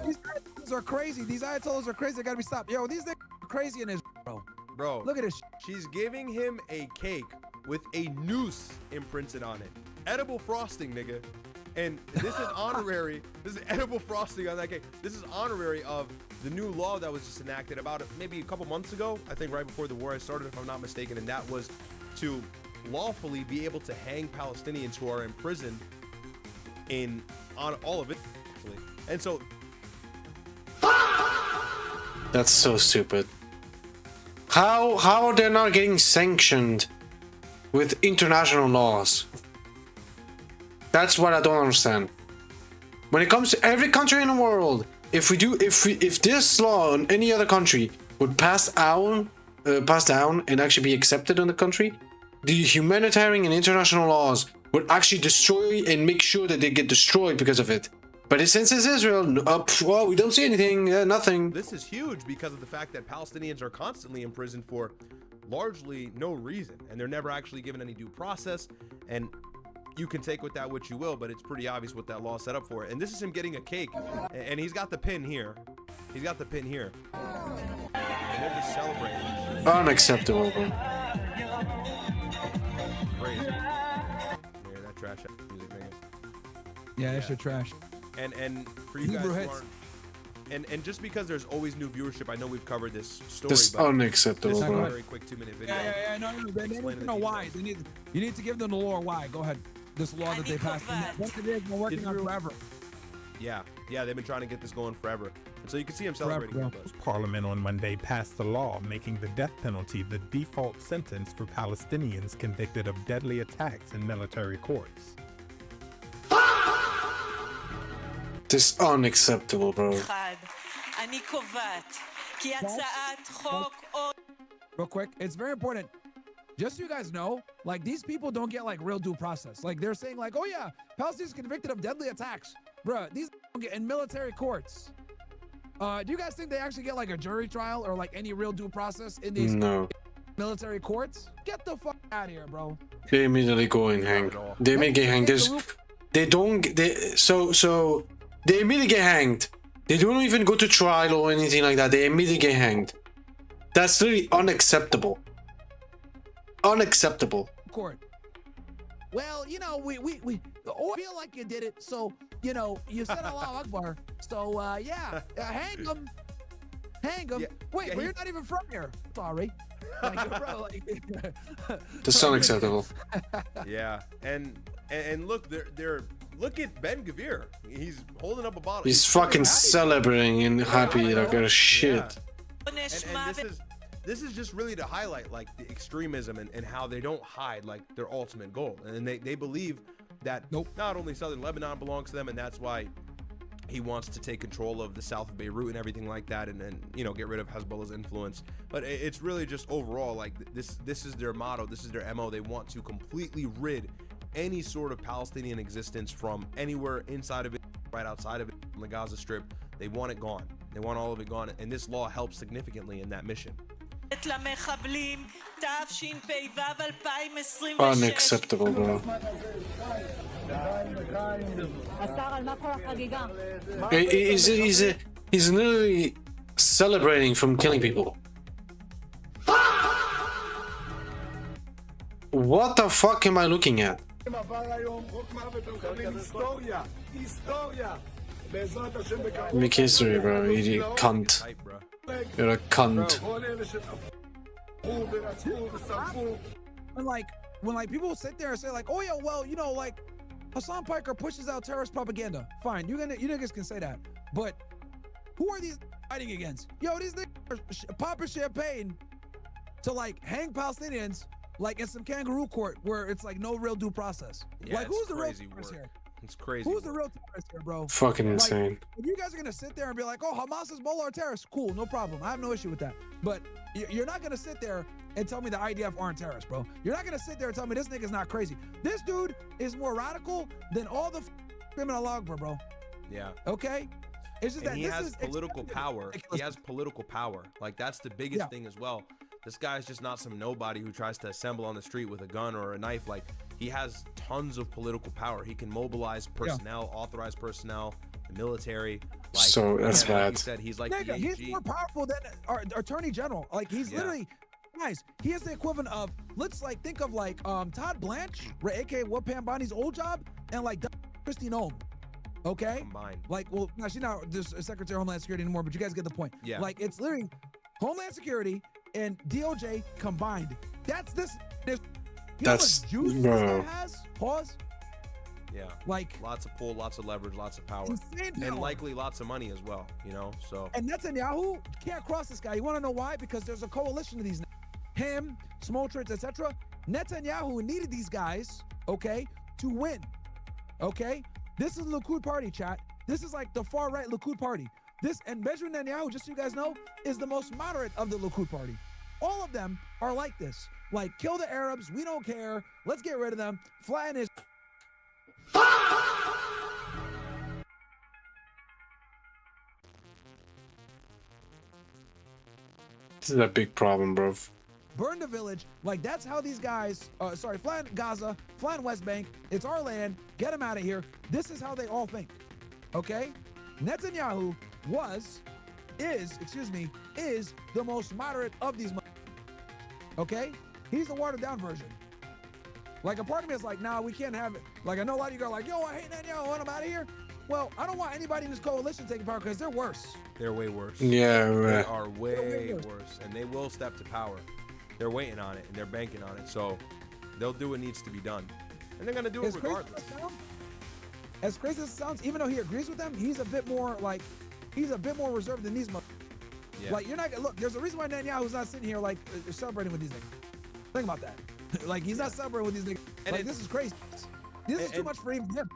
these Ayatollahs are crazy. These Ayatollahs are crazy. They gotta be stopped." Yo, these niggas are crazy in this, bro. Bro, look at this. She's giving him a cake with a noose imprinted on it. Edible frosting, nigga. And this is honorary. This is edible frosting on that cake. This is honorary of the new law that was just enacted about maybe a couple months ago. I think right before the war started, if I'm not mistaken. And that was to lawfully be able to hang Palestinians who are imprisoned on all of it, actually. And so that's so stupid. How are they not getting sanctioned with international laws? That's what I don't understand. When it comes to every country in the world, if this law in any other country would pass down and actually be accepted in the country, the humanitarian and international laws would actually destroy and make sure that they get destroyed because of it. But since it's Israel, well, we don't see anything, nothing. This is huge because of the fact that Palestinians are constantly imprisoned for largely no reason, and they're never actually given any due process. And you can take with that what you will, but it's pretty obvious what that law set up for. And this is him getting a cake, and he's got the pin here. He's got the pin here. And they're just celebrating. Unacceptable, bro. Crazy. Yeah, that trash music, man. Yeah, that shit trash. And for you guys who aren't, and just because there's always new viewership, I know we've covered this story. This is unacceptable, this is bro. a very quick 2-minute video. Yeah, no. They need to know why. You need to give them the lore why. Go ahead. This law that they passed. What it is, we're working on forever. Yeah, they've been trying to get this going forever. And so you can see him celebrating. Parliament on Monday passed a law making the death penalty the default sentence for Palestinians convicted of deadly attacks in military courts. This is unacceptable, bro. Real quick, it's very important. Just so you guys know, like, these people don't get like real due process. Like, they're saying like, oh yeah, Palestinians convicted of deadly attacks. Bruh, these don't get in military courts. Do you guys think they actually get like a jury trial or like any real due process in these military courts? Get the fuck out of here, bro. They immediately go and hang. They may get hanged. So they immediately get hanged. They don't even go to trial or anything like that. They immediately get hanged. That's really unacceptable. Unacceptable. Court. Well, you know, we feel like you did it, so you know, you said Allahu Akbar. So hang them. Hang them. Wait, but you're not even from here. Sorry. Like, bro, like, That's unacceptable. Yeah, and look, they're look at Ben Gavir. He's holding up a bottle. He's fucking celebrating and happy like a shit. And this is just really to highlight like the extremism and how they don't hide like their ultimate goal. And they believe that not only southern Lebanon belongs to them, and that's why he wants to take control of the south of Beirut and everything like that, and you know, get rid of Hezbollah's influence. But it's really just overall like this is their motto, this is their MO. They want to completely rid any sort of Palestinian existence from anywhere inside of it, right outside of it, on the Gaza Strip. They want it gone. They want all of it gone, and this law helps significantly in that mission. Unacceptable, bro. He's literally celebrating from killing people. What the fuck am I looking at? Make history, bro. You cunt. You're a cunt. And like, when like people sit there and say like, oh yeah, well, you know, like Hassan Piker pushes out terrorist propaganda. Fine, you niggas can say that. But who are these fighting against? Yo, these niggas are popping champagne to like hang Palestinians like in some kangaroo court where it's like no real due process. Yeah, like, who's the real terrorist here? It's crazy. Who's the real terrorist here, bro? Fucking like, insane. If you guys are gonna sit there and be like, oh, Hamas, Hezbollah are terrorists, cool, no problem. I have no issue with that. But you're not gonna sit there and tell me the IDF aren't terrorists, bro. You're not gonna sit there and tell me this nigga's not crazy. This dude is more radical than all the criminal Akbar, bro. Yeah. Okay? It's just and that he this has is political power. He has political power. Like, that's the biggest thing as well. This guy's just not some nobody who tries to assemble on the street with a gun or a knife. Like, he has tons of political power. He can mobilize personnel, authorize personnel, the military. Like, so that's bad. He said he's like nigga, he's more powerful than our attorney general. Like, he's literally, guys, he is the equivalent of, let's like think of like Todd Blanche, aka Wapam Bonnie's old job, and like Christy Nome. Okay? Combined. Like, well, no, she's not just Secretary of Homeland Security anymore, but you guys get the point. Yeah. Like, it's literally Homeland Security and DOJ combined. That's this. That's juice this guy has. Pause. Yeah. Like, lots of pull, lots of leverage, lots of power. Insane power. And likely lots of money as well, you know? So. And Netanyahu can't cross this guy. You want to know why? Because there's a coalition of these. Him, Smotrich, etc. Netanyahu needed these guys, okay, to win. Okay? This is the Likud party, chat. This is like the far right Likud party. This, and Benjamin Netanyahu, just so you guys know, is the most moderate of the Likud party. All of them are like this. Like, kill the Arabs, we don't care, let's get rid of them, flatten his, This is a big problem, bro. burn the village. Like, that's how these guys, fly in Gaza, fly in West Bank. It's our land. Get them out of here. This is how they all think. Okay? Netanyahu is the most moderate of these. Okay? He's the watered down version. Like, a part of me is like, nah, we can't have it. Like, I know a lot of you are like, yo, I hate Netanyahu, I want him out of here. Well, I don't want anybody in this coalition taking power because they're worse. They're way worse. Yeah, right. They are way worse, and they will step to power. They're waiting on it, and they're banking on it. So they'll do what needs to be done, and they're gonna do it regardless. As crazy as it sounds, even though he agrees with them, he's a bit more reserved than these. Yeah. Like, you're not look. There's a reason why Netanyahu's not sitting here like celebrating with these niggas. Think about that. Like, he's not celebrating with these niggas. And like, this is crazy. This is too much for even him.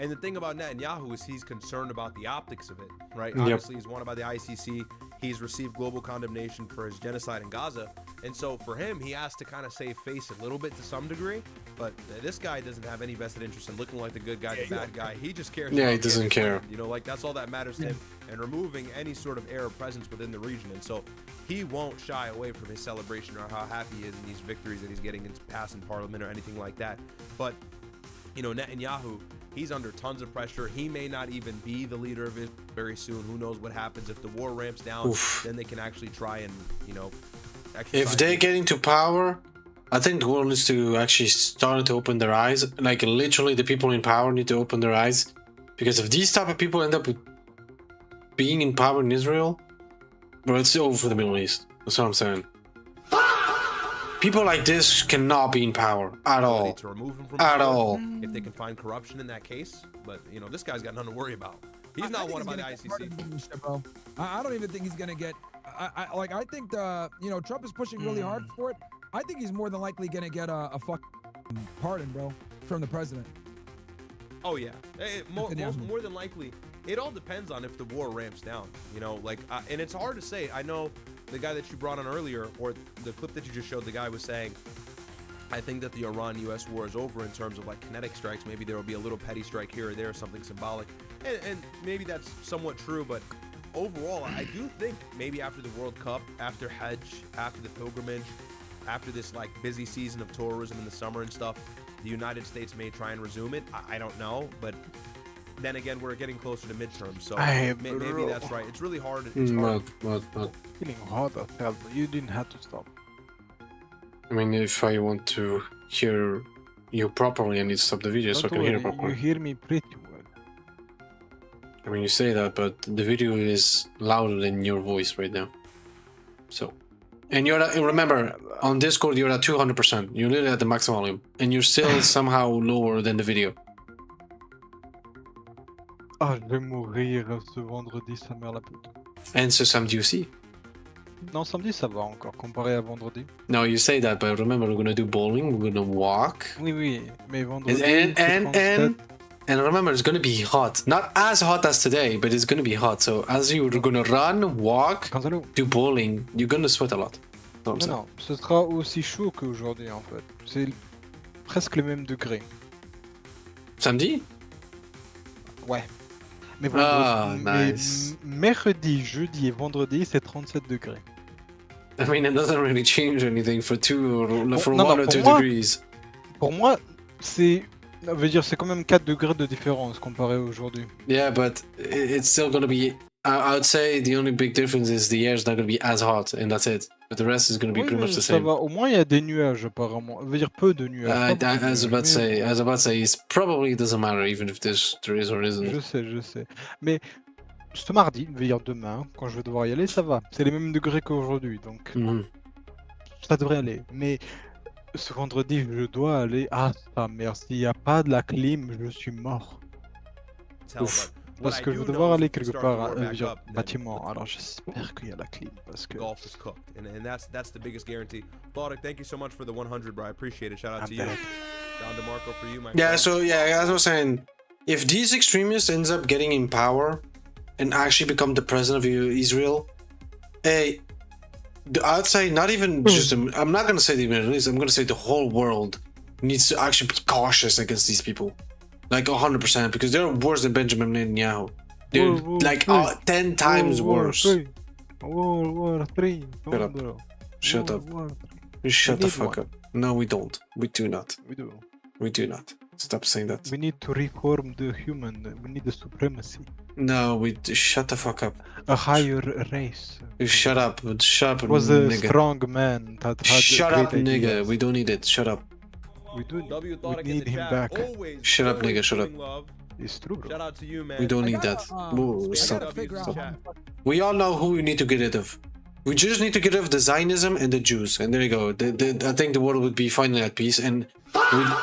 And the thing about Netanyahu is he's concerned about the optics of it, right? Yep. Obviously, he's wanted by the ICC. He's received global condemnation for his genocide in Gaza. And so for him, he has to kind of save face a little bit to some degree. But this guy doesn't have any vested interest in looking like the good guy, the bad guy. He just cares. Yeah, about he doesn't getting care. land. You know, like, that's all that matters to him. And removing any sort of Arab presence within the region. And so he won't shy away from his celebration or how happy he is in these victories that he's getting in passing parliament or anything like that. But, you know, Netanyahu, he's under tons of pressure. He may not even be the leader of Israel very soon. Who knows what happens if the war ramps down? Oof. Then they can actually try and, you know, If they get into power, I think the world needs to actually start to open their eyes. Like, literally, the people in power need to open their eyes, because if these type of people end up being in power in Israel, bro, it's over for the Middle East. That's what I'm saying. People like this cannot be in power at all. to remove him from At power all. if they can find corruption in that case. But, you know, this guy's got nothing to worry about. He's not wanted by the ICC. Bro. I don't even think he's gonna get. I think Trump is pushing really hard for it. I think he's more than likely gonna get a pardon, bro, from the president. Oh yeah, more than likely. It all depends on if the war ramps down, you know, like, and it's hard to say. I know the guy that you brought on earlier, or the clip that you just showed, the guy was saying, I think that the Iran-U.S. war is over in terms of like kinetic strikes. Maybe there will be a little petty strike here or there, something symbolic, and maybe that's somewhat true. But overall, I do think maybe after the World Cup, after Hajj, after the pilgrimage, after this like busy season of tourism in the summer and stuff, the United States may try and resume it. I don't know, but then again, we're getting closer to midterms, so maybe that's right. It's really hard. It's hard. Feeling hot as hell, but you didn't have to stop. I mean, if I want to hear you properly, I need to stop the video so I can hear you properly. You hear me pretty well. I mean, you say that, but the video is louder than your voice right now. So, and remember, on Discord you're at 200%. You're literally at the max volume, and you're still somehow lower than the video. Ah, je vais mourir ce vendredi, sa mère la pute. And ce samedi aussi. Non, samedi ça va encore, comparé à vendredi. No, you say that, but remember, we're gonna do bowling, we're gonna walk. Oui, mais vendredi. And remember, it's gonna be hot. Not as hot as today, but it's gonna be hot. So as you're gonna run, walk, do bowling, you're gonna sweat a lot. Non, ce sera aussi chaud qu'aujourd'hui en fait. C'est presque les mêmes degrés. Samedi? Ouais. Mais nice. Mercredi, jeudi et vendredi, c'est 37 degrés. I mean, it doesn't really change anything for 1 or 2 moi, degrees. Pour moi, c'est quand même 4 degrés de différence comparé à aujourd'hui. Yeah, but it's still gonna be. I would say the only big difference is the air is not gonna be as hot, and that's it. But the rest is gonna be pretty much the same. Va. Au moins, il y a des nuages apparemment. Ça veut dire peu de nuages. I was about to say, it probably doesn't matter even if there is or isn't. Je sais. Mais ce mardi, veut dire demain, quand je vais devoir y aller, ça va. C'est les mêmes degrés qu'aujourd'hui, donc ça devrait aller. Mais ce vendredi, je dois aller. Ah, sa mère, s'il n'y a pas de la clim, je suis mort. Ouf. Parce que je vais devoir aller quelque part, bâtiment. Alors j'espère qu'il y a la clim parce que. Golf is cooked, and that's the biggest guarantee. Baltic, thank you so much for the 100, bro. I appreciate it. Shout out to you. Don DeMarco for you, my Yeah. friend. So yeah, as I was saying, if these extremists ends up getting in power and actually become the president of Israel, I'd say not even just. I'm not gonna say the Middle East. I'm gonna say the whole world needs to actually be cautious against these people. Like 100%, because they're worse than Benjamin Netanyahu. They're 10 times worse. World War 3. Shut up. Bro. Shut World up. War 3. You shut We the need fuck one. up. No, we don't. We do not. We do. We do not. Stop saying that. We need to reform the human. We need the supremacy. No, shut the fuck up. A higher race. You shut up. Shut up, It was a nigga. strong man that had Shut great up, nigga. ideas. We don't need it. Shut up. We do. W We thought need him back. Shut up, nigga. Shut up. It's true, bro. Shout out to you, man. We don't need gotta, that. Whoa, I stop. gotta figure out Stop. how the fuck- We all know who we need to get rid of. We just need to get rid of the Zionism and the Jews, and there you go. I think the world would be finally at peace, and we'd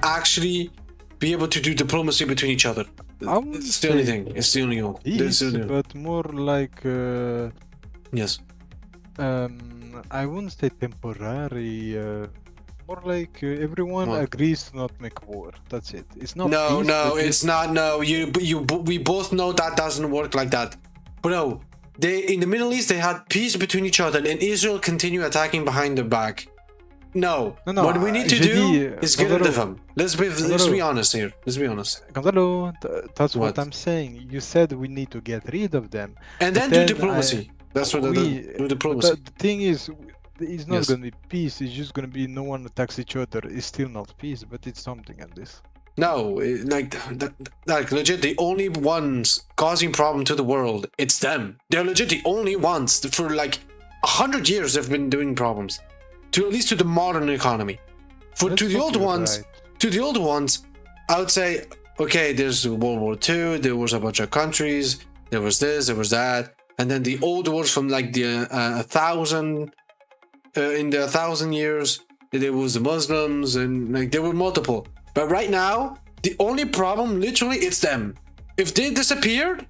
actually be able to do diplomacy between each other. I wouldn't It's the only say thing. It's the only one. That's peace, the only one. but more like Yes. I wouldn't say temporary. More like everyone What? agrees to not make war. That's it. It's not. No, peace, no, but it's not. No, we both know that doesn't work like that. Bro, in the Middle East they had peace between each other, and Israel continue attacking behind their back. No, No, what we need to j'ai do dit, is get rid of Gonzalo. them. Let's be honest here. Let's be honest. Gonzalo, that's what What? I'm saying. You said we need to get rid of them. And But then do diplomacy. That's what do diplomacy. The thing is, it's not Yes. gonna be peace. It's just gonna be no one attacks each other. It's still not peace, but it's something at this. No, like legit, the only ones causing problem to the world, it's them. They're legit the only ones. For like 100 years they've been doing problems. To at least to the modern economy. To the old ones, I would say, okay, there's World War II, there was a bunch of countries, there was this, there was that, and then the old wars from like the in the 1,000 years, there was the Muslims, and like there were multiple. But right now, the only problem, literally, it's them. If they disappeared,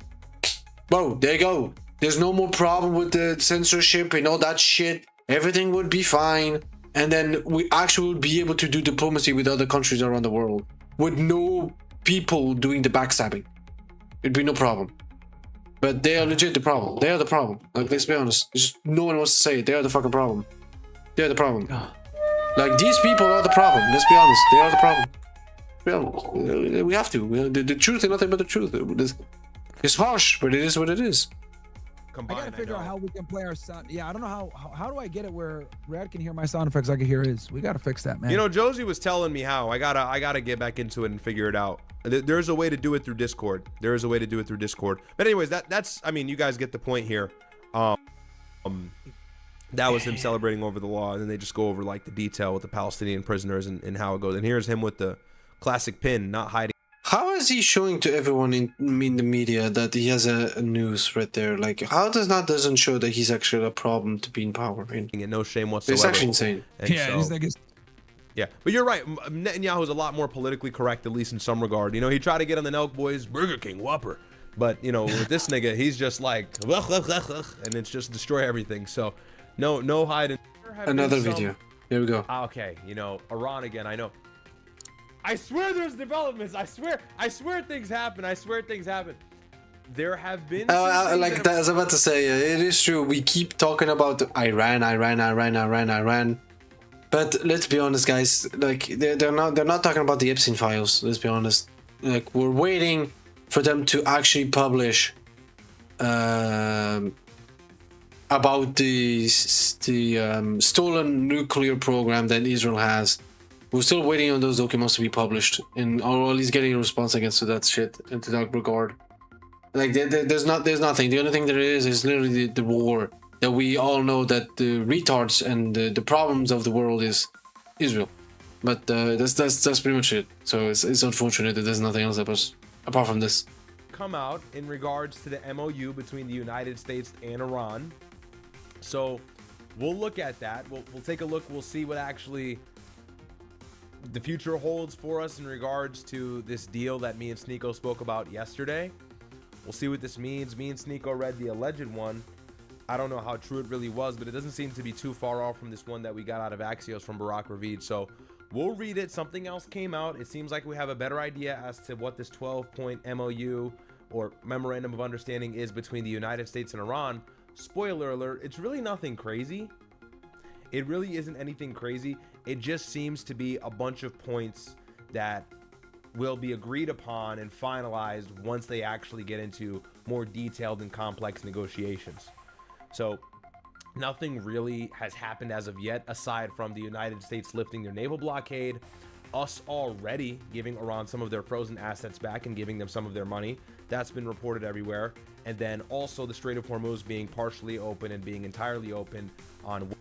whoa, there you go. There's no more problem with the censorship and all that shit. Everything would be fine. And then we actually would be able to do diplomacy with other countries around the world. With no people doing the backstabbing. It'd be no problem. But they are legit the problem. They are the problem. Like, let's be honest. It's just no one wants to say it. They are the fucking problem. They are the problem. Like, these people are the problem. Let's be honest. They are the problem. Well, we have to. The truth is nothing but the truth. It's harsh, but it is what it is. I gotta figure out how we can play our sound. Yeah, I don't know how do I get it where Rad can hear my sound effects, I can hear his. We gotta fix that, man. You know, Josie was telling me how. I gotta get back into it and figure it out. There's a way to do it through Discord. There is a way to do it through Discord. But anyways, that's I mean, you guys get the point here. That was him celebrating over the law, and then they just go over like the detail with the Palestinian prisoners and how it goes. And here's him with the classic pin, not hiding. How is he showing to everyone in the media that he has a news right there? Like, how doesn't show that he's actually a problem to be in power? No shame whatsoever. It's actually insane. And yeah, so- these niggas. Yeah, but you're right. Netanyahu's a lot more politically correct, at least in some regard. You know, he tried to get on the Nelk Boys Burger King Whopper, but you know, with this nigga, he's just like, and it's just destroy everything. So, no hiding. Another video. Here we go. Okay, you know, Iran again. I know. I swear there's developments. I swear things happen. I swear things happen. There have been. Like that, I was about to say, it is true. We keep talking about Iran. But let's be honest, guys. Like they're not talking about the Epstein files. Let's be honest. Like we're waiting for them to actually publish about the stolen nuclear program that Israel has. We're still waiting on those documents to be published, or at least getting a response against to that shit into that regard. Like there's nothing. The only thing there is literally the war that we all know that the retards and the problems of the world is Israel. But that's pretty much it. So it's unfortunate that there's nothing else apart from this. Come out in regards to the MOU between the United States and Iran. So we'll look at that. We'll take a look. We'll see what actually the future holds for us in regards to this deal that me and Sneeko spoke about yesterday. We'll see what this means. Me and Sneeko read the alleged one. I don't know how true it really was, but it doesn't seem to be too far off from this one that we got out of Axios from Barack Ravid. So we'll read it. Something else came out. It seems like we have a better idea as to what this 12-point MOU or Memorandum of Understanding is between the United States and Iran. Spoiler alert, it's really nothing crazy. It really isn't anything crazy. It just seems to be a bunch of points that will be agreed upon and finalized once they actually get into more detailed and complex negotiations. So nothing really has happened as of yet, aside from the United States lifting their naval blockade, us already giving Iran some of their frozen assets back and giving them some of their money. That's been reported everywhere. And then also the Strait of Hormuz being partially open and being entirely open on...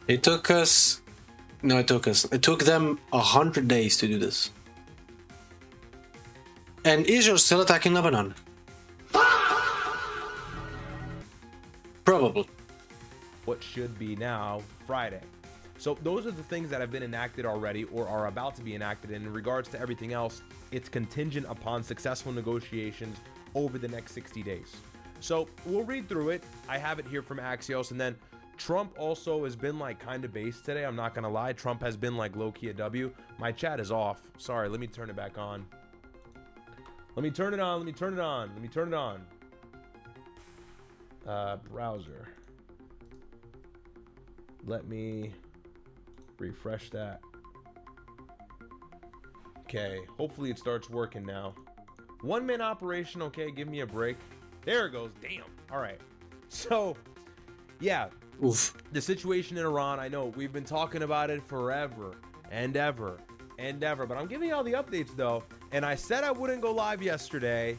It took them 100 days to do this. And Israel's still attacking Lebanon. Probably. What should be now Friday. So those are the things that have been enacted already or are about to be enacted. And in regards to everything else, it's contingent upon successful negotiations over the next 60 days. So we'll read through it. I have it here from Axios. And then Trump also has been like kind of based today. I'm not going to lie. Trump has been like low-key a W. My chat is off. Sorry. Let me turn it back on. Let me turn it on. Let me turn it on. Let me turn it on. Browser. Let me refresh that. Okay. Hopefully it starts working now. 1-man operation. Okay. Give me a break. There it goes. Damn. All right. So, yeah. Oof. The situation in Iran, I know we've been talking about it forever and ever and ever, but I'm giving you all the updates though. And I said I wouldn't go live yesterday,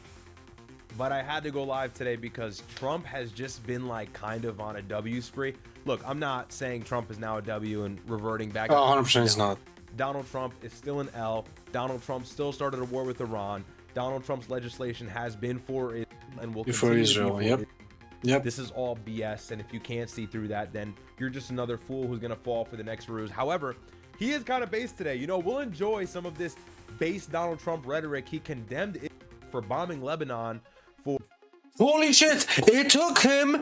but I had to go live today because Trump has just been like kind of on a W spree. Look, I'm not saying Trump is now a W and reverting back. Oh, 100% is not. Donald Trump is still an L. Donald Trump still started a war with Iran. Donald Trump's legislation has been for it and will Before continue Israel, to be for yep. it. Yep. This is all BS, and if you can't see through that, then you're just another fool who's gonna fall for the next ruse. However, he is kind of based today. You know, we'll enjoy some of this base Donald Trump rhetoric. He condemned it for bombing Lebanon for... Holy shit! It took him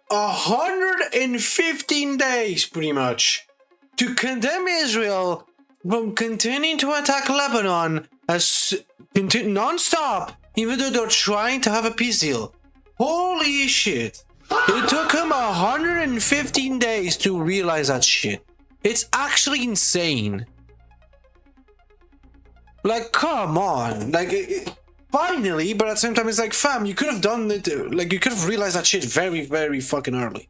115 days, pretty much, to condemn Israel from continuing to attack Lebanon as non-stop, even though they're trying to have a peace deal. Holy shit. It took him 115 days to realize that shit. It's actually insane. Like, come on. Like, finally, but at the same time, it's like, fam, you could have done it. Like, you could have realized that shit very, very fucking early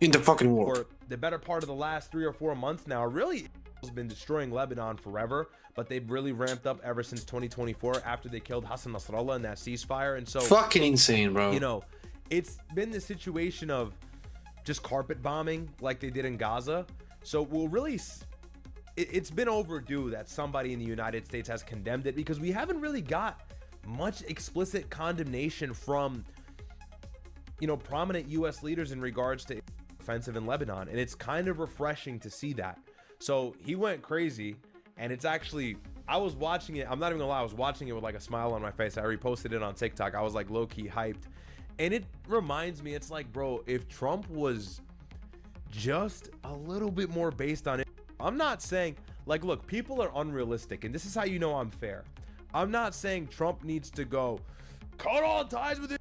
in the fucking world. For the better part of the last 3 or 4 months now, really has been destroying Lebanon forever, but they've really ramped up ever since 2024 after they killed Hassan Nasrallah in that ceasefire. And so fucking insane, bro. You know, it's been the situation of just carpet bombing like they did in Gaza. So we'll really, it's been overdue that somebody in the United States has condemned it, because we haven't really got much explicit condemnation from, you know, prominent US leaders in regards to offensive in Lebanon. And it's kind of refreshing to see that. So he went crazy, and it's actually, I was watching it. I'm not even gonna lie. I was watching it with like a smile on my face. I reposted it on TikTok. I was like low-key hyped. And it reminds me, it's like, bro, if Trump was just a little bit more based on it. I'm not saying, like, look, people are unrealistic, and this is how you know I'm fair. I'm not saying Trump needs to go cut all ties with it.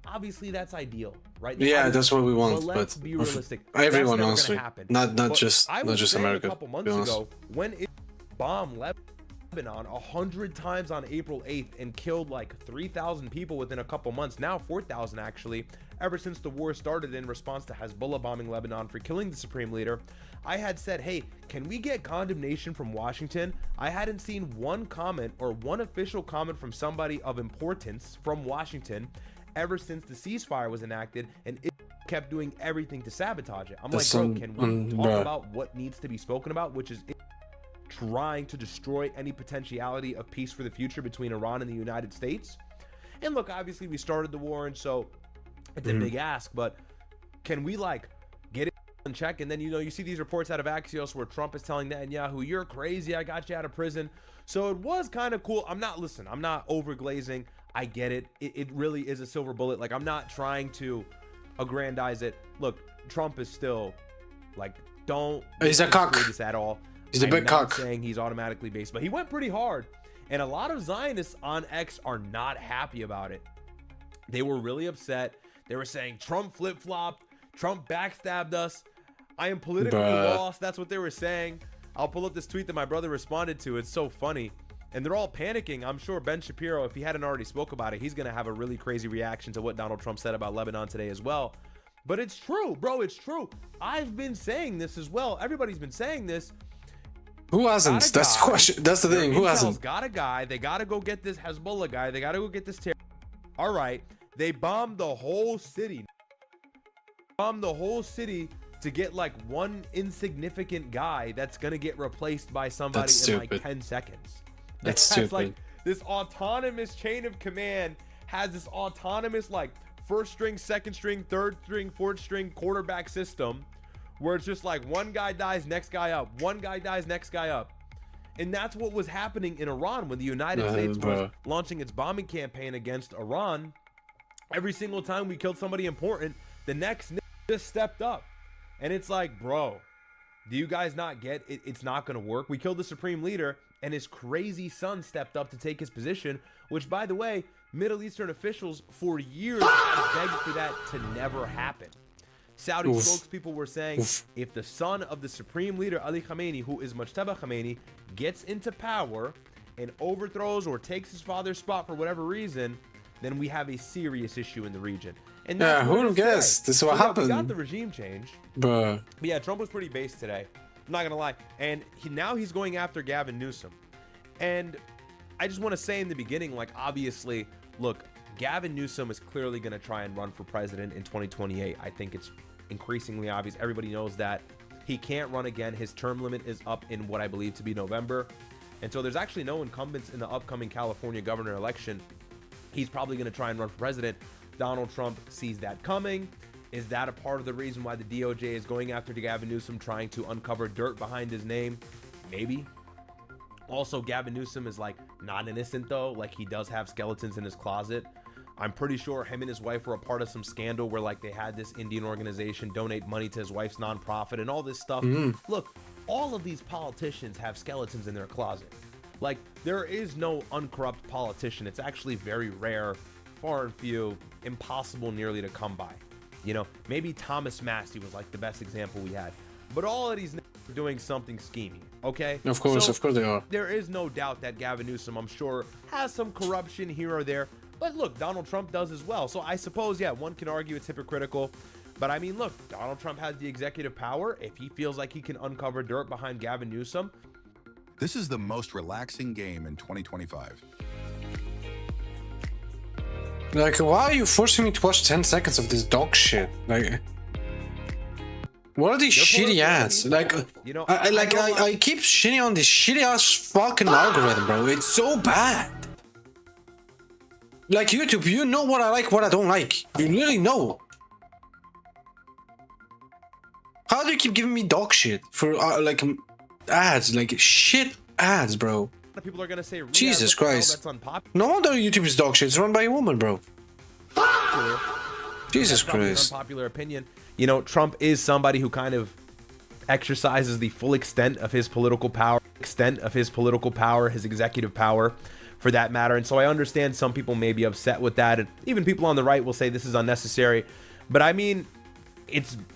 Obviously, that's ideal, right? Yeah, that's what we want. But let's be realistic. Everyone, honestly, not But just America. A couple months ago, when it bombed Lebanon 100 times on April 8th and killed like 3,000 people within a couple months, now 4,000 actually, ever since the war started in response to Hezbollah bombing Lebanon for killing the supreme leader, I had said, hey, can we get condemnation from Washington? I hadn't seen one comment or one official comment from somebody of importance from Washington ever since the ceasefire was enacted, and it kept doing everything to sabotage it. I'm like, bro, can we talk about what needs to be spoken about, which is trying to destroy any potentiality of peace for the future between Iran and the United States? And look, obviously we started the war, and so it's a big ask, but can we like get it in check? And then, you know, you see these reports out of Axios where Trump is telling Netanyahu, you're crazy, I got you out of prison. So it was kind of cool. I'm not overglazing. I get it. It really is a silver bullet. Like, I'm not trying to aggrandize it. Look, Trump is still like, don't he's a cock this at all. He's a big cock. Saying he's automatically based, but he went pretty hard, and a lot of Zionists on X are not happy about it. They were really upset. They were saying Trump flip-flopped, Trump backstabbed us, I am politically lost. That's what they were saying. I'll pull up this tweet that my brother responded to. It's so funny. And they're all panicking. I'm sure Ben Shapiro, if he hadn't already spoke about it, he's going to have a really crazy reaction to what Donald Trump said about Lebanon today as well. But it's true, bro. It's true. I've been saying this as well. Everybody's been saying this. Who hasn't? That's the question. That's the thing. Who hasn't? Got a guy. They got to go get this Hezbollah guy. They got to go get this terror. All right. They bombed the whole city. Bombed the whole city to get like one insignificant guy that's going to get replaced by somebody in like 10 seconds. That's stupid. Like this autonomous chain of command has this autonomous like first string, second string, third string, fourth string quarterback system where it's just like one guy dies, next guy up, one guy dies, next guy up. And that's what was happening in Iran when the United States was launching its bombing campaign against Iran. Every single time we killed somebody important, the next just stepped up. And it's like, bro, do you guys not get it? It's not going to work. We killed the supreme leader and his crazy son stepped up to take his position, which, by the way, Middle Eastern officials for years have begged for that to never happen. Saudi spokespeople were saying if the son of the supreme leader, Ali Khamenei, who is Mujtaba Khamenei, gets into power and overthrows or takes his father's spot for whatever reason, then we have a serious issue in the region. And yeah, who would guess? This is what happened. We got the regime change. But yeah, Trump was pretty based today. I'm not gonna lie. And now he's going after Gavin Newsom. And I just want to say in the beginning, like, obviously, look, Gavin Newsom is clearly gonna try and run for president in 2028. I think it's increasingly obvious. Everybody knows that he can't run again. His term limit is up in what I believe to be November. And so there's actually no incumbents in the upcoming California governor election. He's probably gonna try and run for president. Donald Trump sees that coming. Is that a part of the reason why the DOJ is going after Gavin Newsom, trying to uncover dirt behind his name? Maybe. Also, Gavin Newsom is like not innocent though. Like he does have skeletons in his closet. I'm pretty sure him and his wife were a part of some scandal where like they had this Indian organization donate money to his wife's nonprofit and all this stuff. Look, all of these politicians have skeletons in their closet. Like there is no uncorrupt politician. It's actually very rare, far and few, impossible nearly to come by. You know, maybe Thomas Massey was like the best example we had, but all of these are doing something schemy. Okay, of course they are. There is no doubt that Gavin Newsom, I'm sure, has some corruption here or there, but look, Donald Trump does as well. So I suppose, yeah, one can argue it's hypocritical, but I mean, look, Donald Trump has the executive power. If he feels like he can uncover dirt behind Gavin Newsom, this is the most relaxing game in 2025. Like, why are you forcing me to watch 10 seconds of this dog shit? Like, what are these shitty ads? Like, you know, I keep shitting on this shitty ass fucking algorithm, bro. It's so bad. Like YouTube, you know what I like, what I don't like. You literally know. How do you keep giving me dog shit for like ads, like shit ads, bro? People are gonna say, Jesus Christ. No wonder YouTube is dog shit. It's run by a woman, bro. Jesus Christ. Unpopular opinion. You know, Trump is somebody who kind of exercises the full extent of his political power, his executive power, for that matter. And so I understand some people may be upset with that, and even people on the right will say this is unnecessary. But I mean,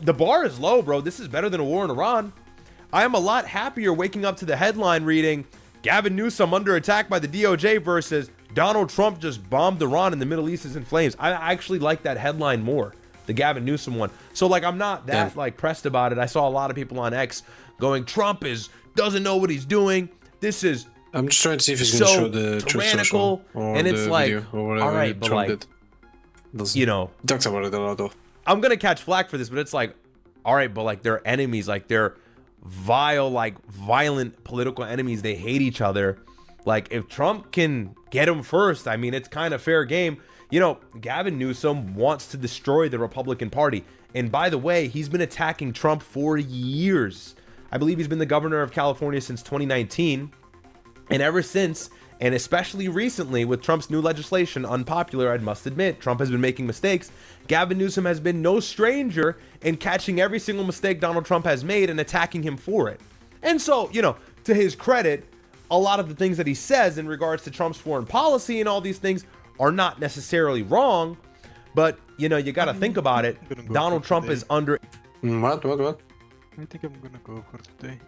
the bar is low, bro. This is better than a war in Iran. I am a lot happier waking up to the headline reading Gavin Newsom under attack by the DOJ versus Donald Trump just bombed Iran and the Middle East is in flames. I actually like that headline more, the Gavin Newsom one. So like, I'm not that like pressed about it. I saw a lot of people on X going, Trump doesn't know what he's doing. This is I'm just trying to see if he's gonna show the tyrannical, and it's like, all right, but like, you know, he talks about it a lot though. I'm gonna catch flack for this, but it's like, all right, but like they're enemies, like they're vile, like violent political enemies. They hate each other. Like if Trump can get him first, I mean, it's kind of fair game. You know, Gavin Newsom wants to destroy the Republican Party. And by the way, he's been attacking Trump for years. I believe he's been the governor of California since 2019. And ever since, and especially recently with Trump's new legislation, unpopular, I must admit, Trump has been making mistakes. Gavin Newsom has been no stranger in catching every single mistake Donald Trump has made and attacking him for it. And so, you know, to his credit, a lot of the things that he says in regards to Trump's foreign policy and all these things are not necessarily wrong. But, you know, you got to think about it. Donald Trump is under... What? I think I'm gonna go for today.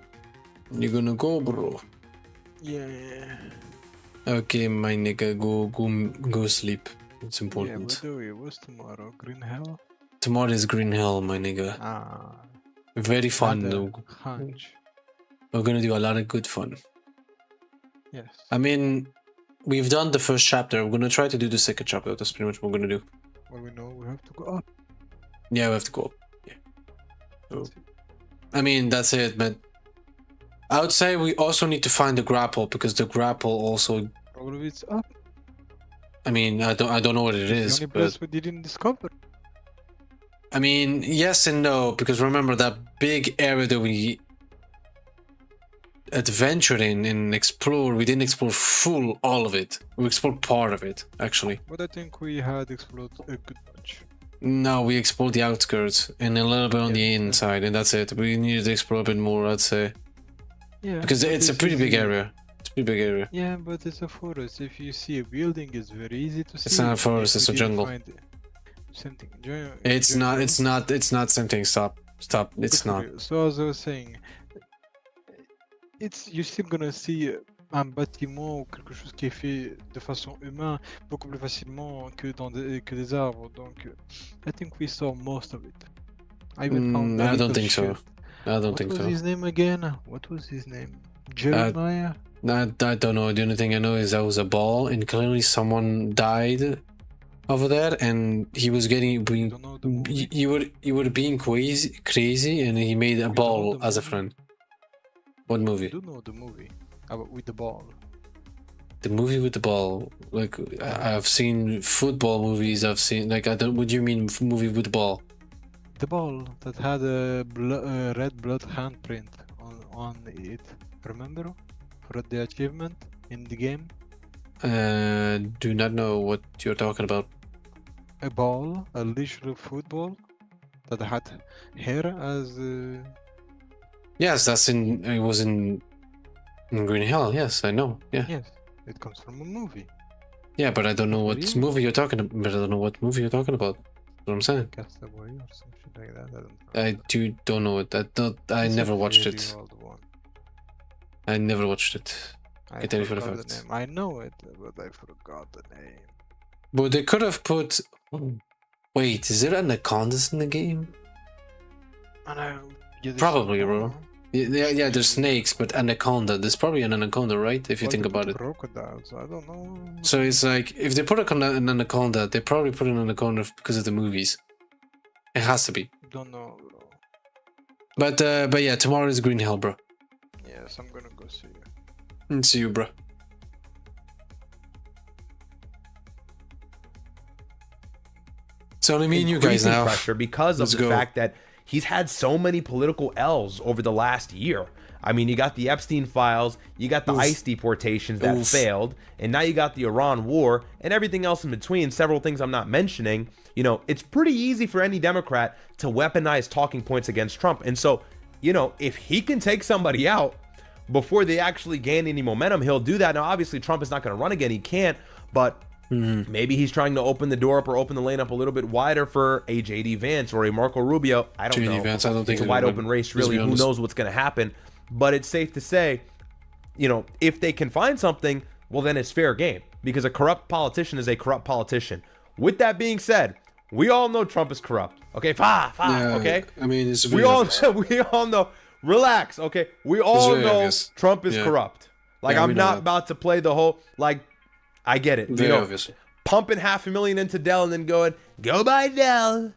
You gonna go, bro? Yeah. Okay, my nigga, go sleep. It's Yeah, important. by the way, what's tomorrow? Green Hell? Tomorrow is Green Hill, my nigga. Ah. Very fun, Had a though. hunch. We're gonna do a lot of good fun. Yes. I mean, we've done the first chapter. We're gonna try to do the second chapter. That's pretty much what we're gonna do. Well, we know we have to go up. Yeah, we have to go up. Yeah. So, I mean, that's it, but I would say we also need to find the grapple, because the grapple also. Probably it's up. I mean, I don't know what it It's is, the only but place we didn't discover. I mean, yes and no, because remember that big area that we adventured in and explored, we didn't explore all of it. We explored part of it, actually. But I think we had explored a good bunch. No, we explored the outskirts and a little bit on the inside, and that's it. We needed to explore a bit more, I'd say. Yeah. Because but it's a this pretty is big area. It's a pretty big area. Yeah, but it's a forest. If you see a building, it's very easy to see. It's not a forest, If it's a we didn't jungle. find it. Something. It's not something. Stop. It's not. So as I was saying, you're still gonna see un bâtiment ou quelque chose qui est fait de façon humaine beaucoup plus facilement que des arbres. Donc, I think we saw most of it. I even found I a don't little think so. shield. I don't think What so. was his name again? What was his name? Jeremiah? I don't know. The only thing I know is that was a ball, and clearly someone died over there, and he was getting you were being crazy, and he made a ball as a friend. What movie? I do know the movie with the ball. The movie with the ball. Like I've seen football movies. I've seen like I don't. What do you mean movie with the ball? The ball that had a red blood handprint on it. Remember? For the achievement in the game? Do not know what you're talking about. A ball, a literal football that had hair as. Yes, that's in. It was in Green Hill. Yes, I know. Yeah. Yes, it comes from a movie. Yeah, but I don't know what Really? movie you're talking about. But I don't know what movie you're talking about. That's what I'm saying. Castaway or something like that. I don't know. Don't know it. I It's a never watched really it. old one. I never watched it. I Can tell you for a forgot the fact. name. I know it, but I forgot the name. But they could have put. Wait, is there anacondas in the game? Probably, bro. Yeah, there's snakes, but anaconda. There's probably an anaconda, right? If you think about it. Crocodiles, I don't know. So it's like if they put an anaconda, they probably put an anaconda because of the movies. It has to be. Don't know, bro. But yeah, tomorrow is Green Hell, bro. Yes, I'm gonna go see you. See you, bro. So only me and you guys Increasing now. pressure because Let's of the go. fact that he's had so many political L's over the last year. I mean, you got the Epstein files, you got the ICE deportations that failed, and now you got the Iran war and everything else in between, several things I'm not mentioning. You know, it's pretty easy for any Democrat to weaponize talking points against Trump. And so, you know, if he can take somebody out before they actually gain any momentum, he'll do that. Now, obviously, Trump is not going to run again. He can't, but maybe he's trying to open the door up or open the lane up a little bit wider for a JD Vance or a Marco Rubio. I don't know. JD Vance, I don't think it's a wide open race, really. Who knows what's going to happen? But it's safe to say, you know, if they can find something, well, then it's fair game, because a corrupt politician is a corrupt politician. With that being said, we all know Trump is corrupt. Okay, okay. I mean, it's we all know. Relax. Okay, we all know obvious. Trump is corrupt. Like, Yeah, I'm we know not that. about to play the whole like. I get it. Very you know, obvious. pumping $500,000 into Dell and then going, go buy Dell,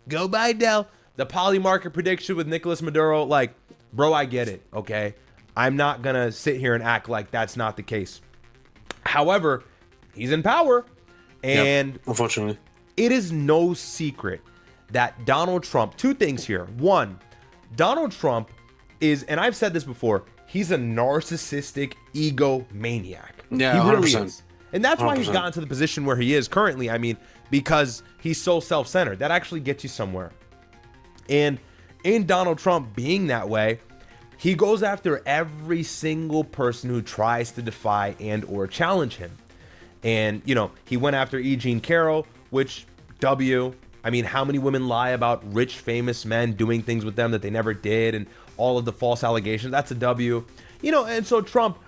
go buy Dell. The poly market prediction with Nicolas Maduro, like, bro, I get it. Okay, I'm not gonna sit here and act like that's not the case. However, he's in power, and unfortunately, it is no secret that Donald Trump. Two things here. One, Donald Trump is, and I've said this before, he's a narcissistic egomaniac. Yeah, he really 100%. is. And that's why he's 100%. gotten to the position where he is currently. I mean, because he's so self-centered. That actually gets you somewhere. And in Donald Trump being that way, he goes after every single person who tries to defy and or challenge him. And, you know, he went after E. Jean Carroll, which I mean, how many women lie about rich, famous men doing things with them that they never did, and all of the false allegations. That's a W. You know, and so Trump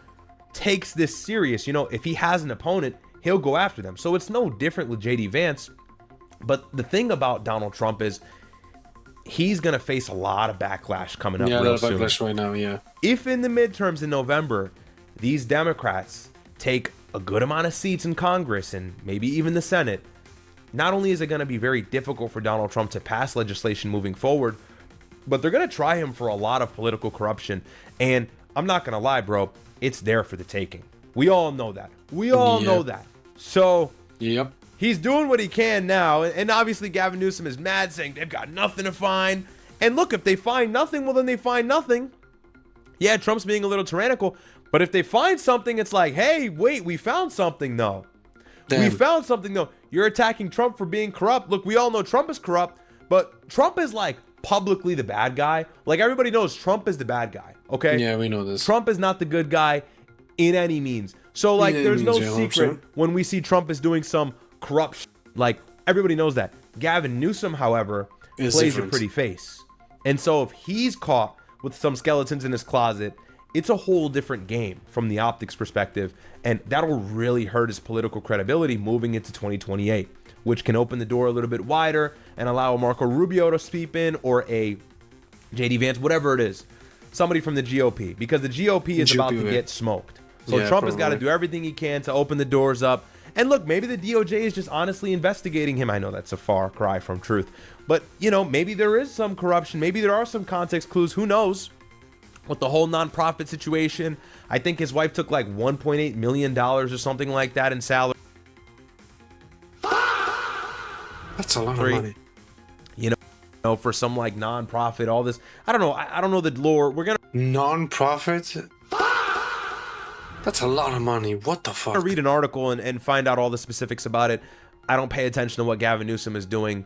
takes this serious. You know, if he has an opponent, he'll go after them. So it's no different with JD Vance. But the thing about Donald Trump is he's going to face a lot of backlash coming up real soon. Backlash right now, yeah. If in the midterms in November, these Democrats take a good amount of seats in Congress and maybe even the Senate, not only is it going to be very difficult for Donald Trump to pass legislation moving forward, but they're going to try him for a lot of political corruption. And I'm not going to lie, bro, it's there for the taking. We all know that. We all know that. So he's doing what he can now. And obviously Gavin Newsom is mad, saying they've got nothing to find. And look, if they find nothing, well, then they find nothing. Yeah, Trump's being a little tyrannical. But if they find something, it's like, hey, wait, we found something, though. We found something, though. You're attacking Trump for being corrupt. Look, we all know Trump is corrupt, but Trump is like publicly the bad guy. Like everybody knows Trump is the bad guy. Okay. Yeah, we know this. Trump is not the good guy in any means. So like, there's no secret when we see Trump is doing some corrupt. Like everybody knows that. Gavin Newsom, however, plays a pretty face. And so if he's caught with some skeletons in his closet, it's a whole different game from the optics perspective, and that'll really hurt his political credibility moving into 2028, which can open the door a little bit wider and allow a Marco Rubio to sweep in, or a JD Vance, whatever it is, somebody from the GOP, because the GOP is about to get smoked. So Trump has got to do everything he can to open the doors up. And look, maybe the DOJ is just honestly investigating him. I know that's a far cry from truth, but you know, maybe there is some corruption. Maybe there are some context clues. Who knows? With the whole nonprofit situation, I think his wife took like $1.8 million or something like that in salary. That's a lot of money. You know, for some like nonprofit, all this. I don't know. I don't know the lore. We're gonna nonprofit. That's a lot of money. What the fuck? I'm gonna read an article and find out all the specifics about it. I don't pay attention to what Gavin Newsom is doing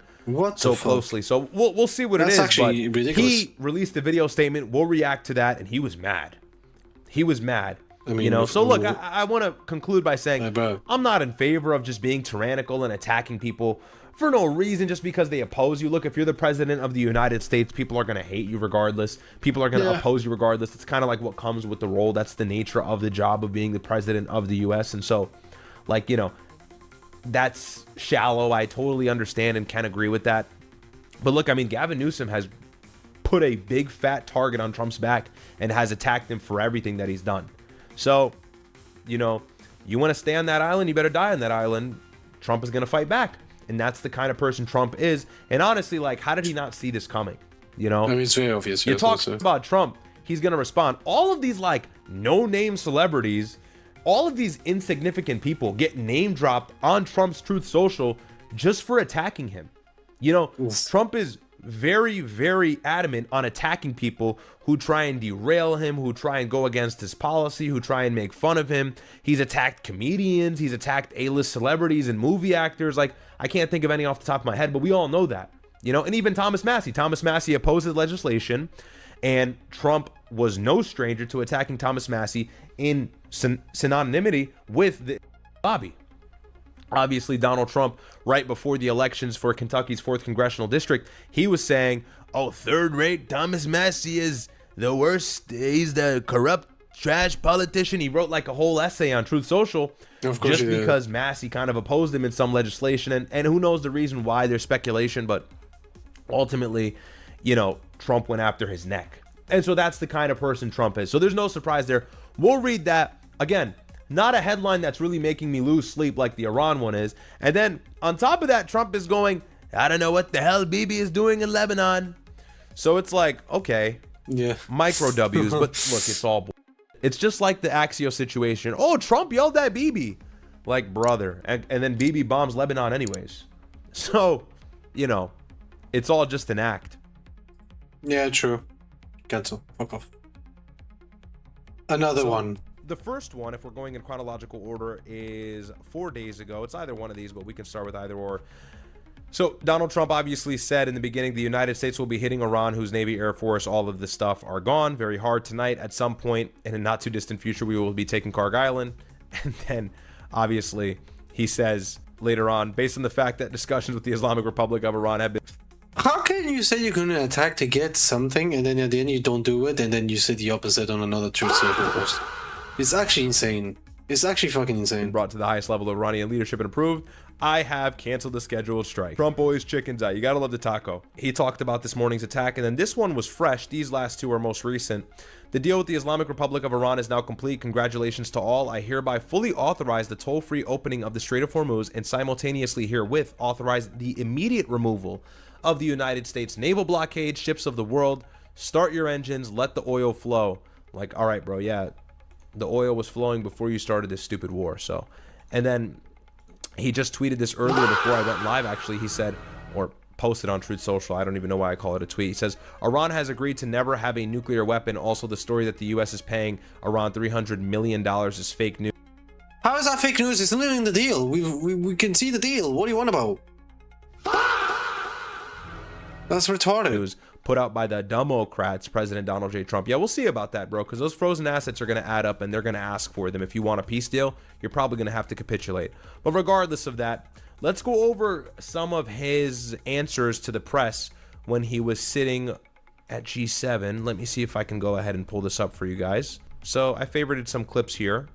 so closely. So we'll see what it is. Actually but ridiculous. He released a video statement. We'll react to that, and he was mad. He was mad. I mean, you know. So look, I want to conclude by saying I'm not in favor of just being tyrannical and attacking people for no reason, just because they oppose you. Look, if you're the president of the United States, people are going to hate you regardless. People are going to oppose you regardless. It's kind of like what comes with the role. That's the nature of the job of being the president of the U.S. And so, like, you know, that's shallow. I totally understand and can agree with that. But look, I mean, Gavin Newsom has put a big fat target on Trump's back and has attacked him for everything that he's done. So, you know, you want to stay on that island, you better die on that island. Trump is going to fight back. And that's the kind of person Trump is. And honestly, like, how did he not see this coming? You know, I mean, it's very obvious. You talk about Trump, he's going to respond. All of these, like, no-name celebrities, all of these insignificant people get name dropped on Trump's Truth Social just for attacking him. You know, Trump is very, very adamant on attacking people who try and derail him, who try and go against his policy, who try and make fun of him. He's attacked comedians. He's attacked A-list celebrities and movie actors. Like, I can't think of any off the top of my head, but we all know that, you know, and even Thomas Massie. Thomas Massie opposes legislation, and Trump was no stranger to attacking Thomas Massie in synonymity with the lobby. Obviously, Donald Trump, right before the elections for Kentucky's 4th Congressional District, he was saying, oh, third-rate Thomas Massie is the worst. He's the corrupt trash politician. He wrote like a whole essay on Truth Social just because Massie kind of opposed him in some legislation. And who knows the reason why. There's speculation, but ultimately, you know, Trump went after his neck. And so that's the kind of person Trump is. So there's no surprise there. We'll read that. Again, not a headline that's really making me lose sleep like the Iran one is. And then on top of that, Trump is going, I don't know what the hell Bibi is doing in Lebanon. So it's like, okay, micro W's, but look, it's all it's just like the Axios situation. Oh, Trump yelled at Bibi. Like, brother. And then Bibi bombs Lebanon anyways. So, you know, it's all just an act. Yeah, true. Cancel. Fuck off. Another one. The first one, if we're going in chronological order, is 4 days ago. It's either one of these, but we can start with either or. So Donald Trump obviously said in the beginning the United States will be hitting Iran, whose Navy, Air Force, all of this stuff are gone very hard tonight. At some point in a not too distant future, we will be taking Karg Island. And then obviously he says later on, based on the fact that discussions with the Islamic Republic of Iran have been How can you say you're going to attack to get something, and then at the end you don't do it, and then you say the opposite on another Truth Social post? It's actually insane. It's actually fucking insane. Brought to the highest level of Iranian leadership and approved. I have canceled the scheduled strike. Trump always chickens out. You gotta love the taco. He talked about this morning's attack, and then this one was fresh. These last two are most recent. The deal with the Islamic Republic of Iran is now complete. Congratulations to all. I hereby fully authorize the toll-free opening of the Strait of Hormuz and simultaneously herewith authorize the immediate removal of the United States naval blockade, ships of the world. Start your engines, let the oil flow. Like, all right, bro, yeah, the oil was flowing before you started this stupid war. So, and then he just tweeted this earlier before I went live, actually. He said, or posted on Truth Social, I don't even know why I call it a tweet. He says, Iran has agreed to never have a nuclear weapon. Also, the story that the US is paying Iran $300 million is fake news. How is that fake news? It's literally in the deal. We can see the deal. What do you want about? That's retarded. News put out by the Democrats, President Donald J. Trump. Yeah, we'll see about that, bro, because those frozen assets are going to add up and they're going to ask for them. If you want a peace deal, you're probably going to have to capitulate. But regardless of that, let's go over some of his answers to the press when he was sitting at G7. Let me see if I can go ahead and pull this up for you guys. So I favorited some clips here.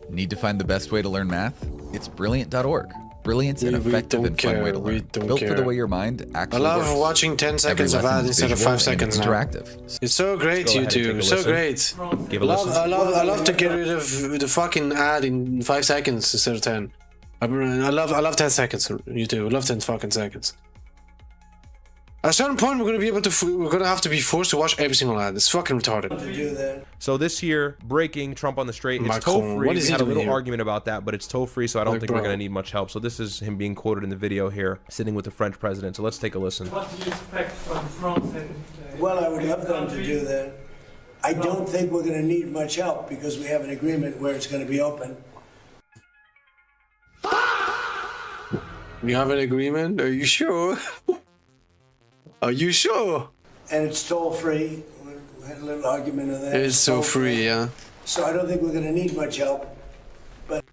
Need to find the best way to learn math? It's brilliant.org. Brilliant's an effective and fun way to learn. Built for the way your mind actually I love works. watching 10 seconds of ad instead of 5 seconds now. Interactive. It's so great, YouTube. So great. I love to get rid of the fucking ad in 5 seconds instead of 10. I love 10 seconds, YouTube. I love 10 fucking seconds. At a certain point, we're gonna have to be forced to watch every single ad. It's fucking retarded. So this here, breaking Trump on the straight, it's toll-free. We had a little argument about that, but it's toll-free, so I don't think we're gonna need much help. So this is him being quoted in the video here, sitting with the French president. So let's take a listen. What do you expect from France? Well, I would love them to do that. I don't think we're going to need much help because we have an agreement where it's going to be open. We have an agreement? Are you sure? Are you sure? And it's toll-free. We had a little argument on that. It's so free, yeah. So I don't think we're going to need much help. But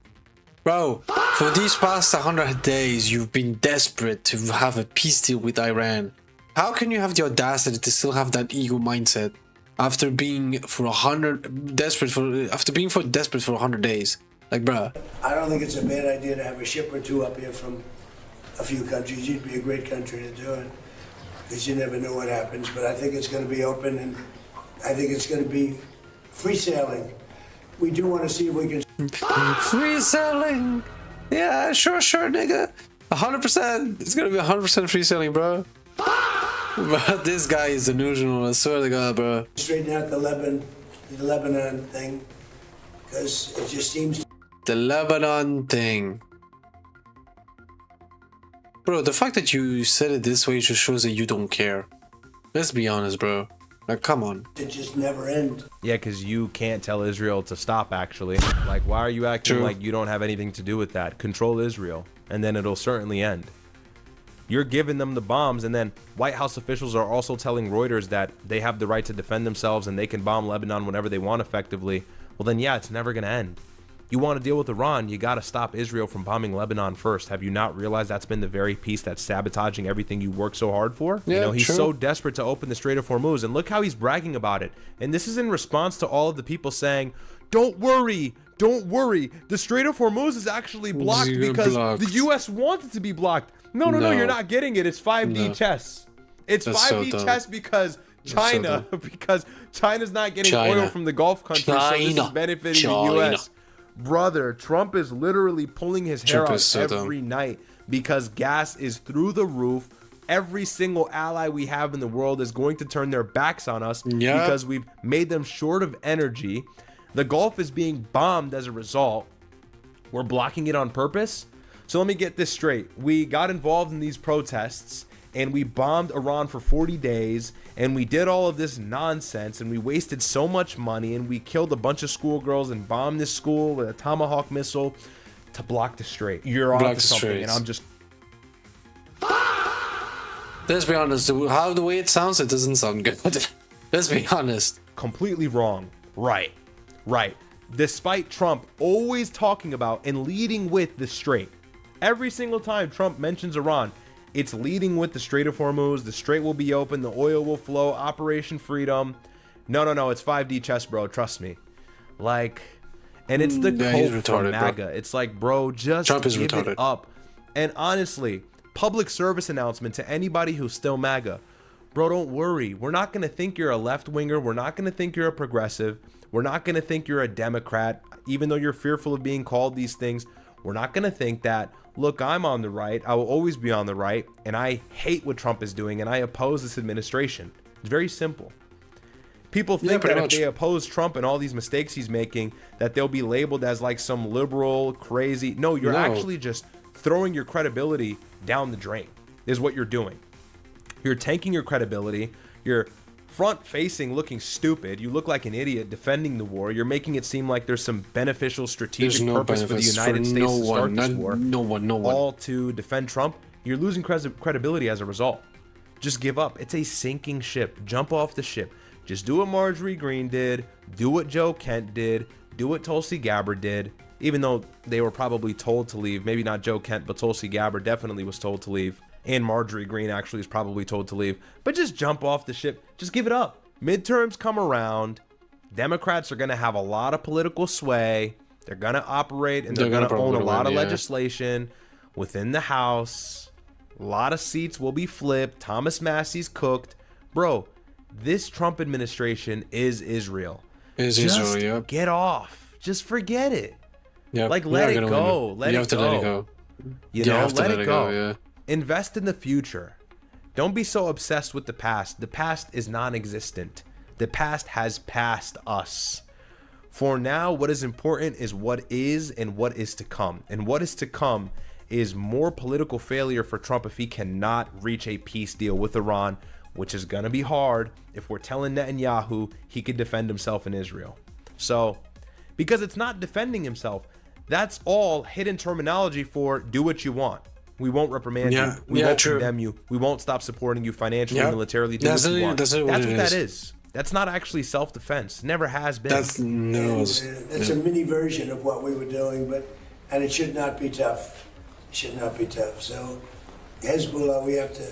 bro, for these past 100 days, you've been desperate to have a peace deal with Iran. How can you have the audacity to still have that ego mindset after being desperate for 100 days? Like, bruh. I don't think it's a bad idea to have a ship or two up here from a few countries. You'd be a great country to do it. Because you never know what happens, but I think it's going to be open, and I think it's going to be free sailing. We do want to see if we can... Free sailing! Yeah, sure, nigga. 100%. It's going to be 100% free sailing, bro. But this guy is delusional, I swear to God, bro. Straighten out the Lebanon thing, because it just seems... The Lebanon thing. Bro, the fact that you said it this way just shows that you don't care. Let's be honest, bro. Like, come on. It just never ends. Yeah, because you can't tell Israel to stop, actually. Like, why are you acting like you don't have anything to do with that? Control Israel, and then it'll certainly end. You're giving them the bombs, and then White House officials are also telling Reuters that they have the right to defend themselves and they can bomb Lebanon whenever they want effectively. Well, then, yeah, it's never going to end. You want to deal with Iran, you got to stop Israel from bombing Lebanon first. Have you not realized that's been the very piece that's sabotaging everything you work so hard for? Yeah, you know, he's so desperate to open the Strait of Hormuz, and look how he's bragging about it. And this is in response to all of the people saying, don't worry, the Strait of Hormuz is actually blocked because the US wants it to be blocked. No, you're not getting it. It's 5D chess. It's that's 5D chess because China, because China's not getting oil from the Gulf countries, so this is benefiting the US. Brother, Trump is literally pulling his hair out every night because gas is through the roof. Every single ally we have in the world is going to turn their backs on us because we've made them short of energy. The Gulf is being bombed as a result. We're blocking it on purpose. So let me get this straight. We got involved in these protests and we bombed Iran for 40 days and we did all of this nonsense and we wasted so much money and we killed a bunch of schoolgirls and bombed this school with a Tomahawk missile to block the strait. You're on to something and I'm just... Let's be honest, how the way it sounds, it doesn't sound good. Let's be honest. Completely wrong. Right. Despite Trump always talking about and leading with the strait. Every single time Trump mentions Iran, It's leading with the Strait of Hormuz. The strait will be open. The oil will flow. Operation Freedom. No. It's 5D chess, bro. Trust me. Like, and it's the cult from MAGA. Bro. It's like, bro, just give it up. And honestly, public service announcement to anybody who's still MAGA. Bro, don't worry. We're not going to think you're a left-winger. We're not going to think you're a progressive. We're not going to think you're a Democrat, even though you're fearful of being called these things. We're not going to think that, look, I'm on the right. I will always be on the right. And I hate what Trump is doing. And I oppose this administration. It's very simple. People think that if they oppose Trump and all these mistakes he's making, that they'll be labeled as like some liberal, crazy. No, you're actually just throwing your credibility down the drain is what you're doing. You're tanking your credibility. You're front-facing looking stupid. You look like an idiot defending the war. You're making it seem like there's some beneficial strategic purpose for the United States to start this war. No one. All to defend Trump. You're losing credibility as a result. Just give up. It's a sinking ship. Jump off the ship. Just do what Marjorie Greene did. Do what Joe Kent did. Do what Tulsi Gabbard did. Even though they were probably told to leave. Maybe not Joe Kent, but Tulsi Gabbard definitely was told to leave. And Marjorie Greene actually is probably told to leave. But just jump off the ship. Just give it up. Midterms come around. Democrats are going to have a lot of political sway. They're going to operate and they're going to own a lot of legislation within the House. A lot of seats will be flipped. Thomas Massey's cooked. Bro, this Trump administration is Israel. Just get off. Just forget it. Like, let it go. Let it go. You know, let it go. Invest in the future. Don't be so obsessed with the past. The past is non-existent. The past has passed us. For now, what is important is what is and what is to come. And what is to come is more political failure for Trump if he cannot reach a peace deal with Iran, which is going to be hard if we're telling Netanyahu he could defend himself in Israel. So, because it's not defending himself, that's all hidden terminology for do what you want. We won't reprimand you. We won't condemn you. We won't stop supporting you financially, militarily. Do what you want. That's what that is. That's not actually self-defense. Never has been. That's a mini version of what we were doing, and it should not be tough. It should not be tough. So, Hezbollah, we have to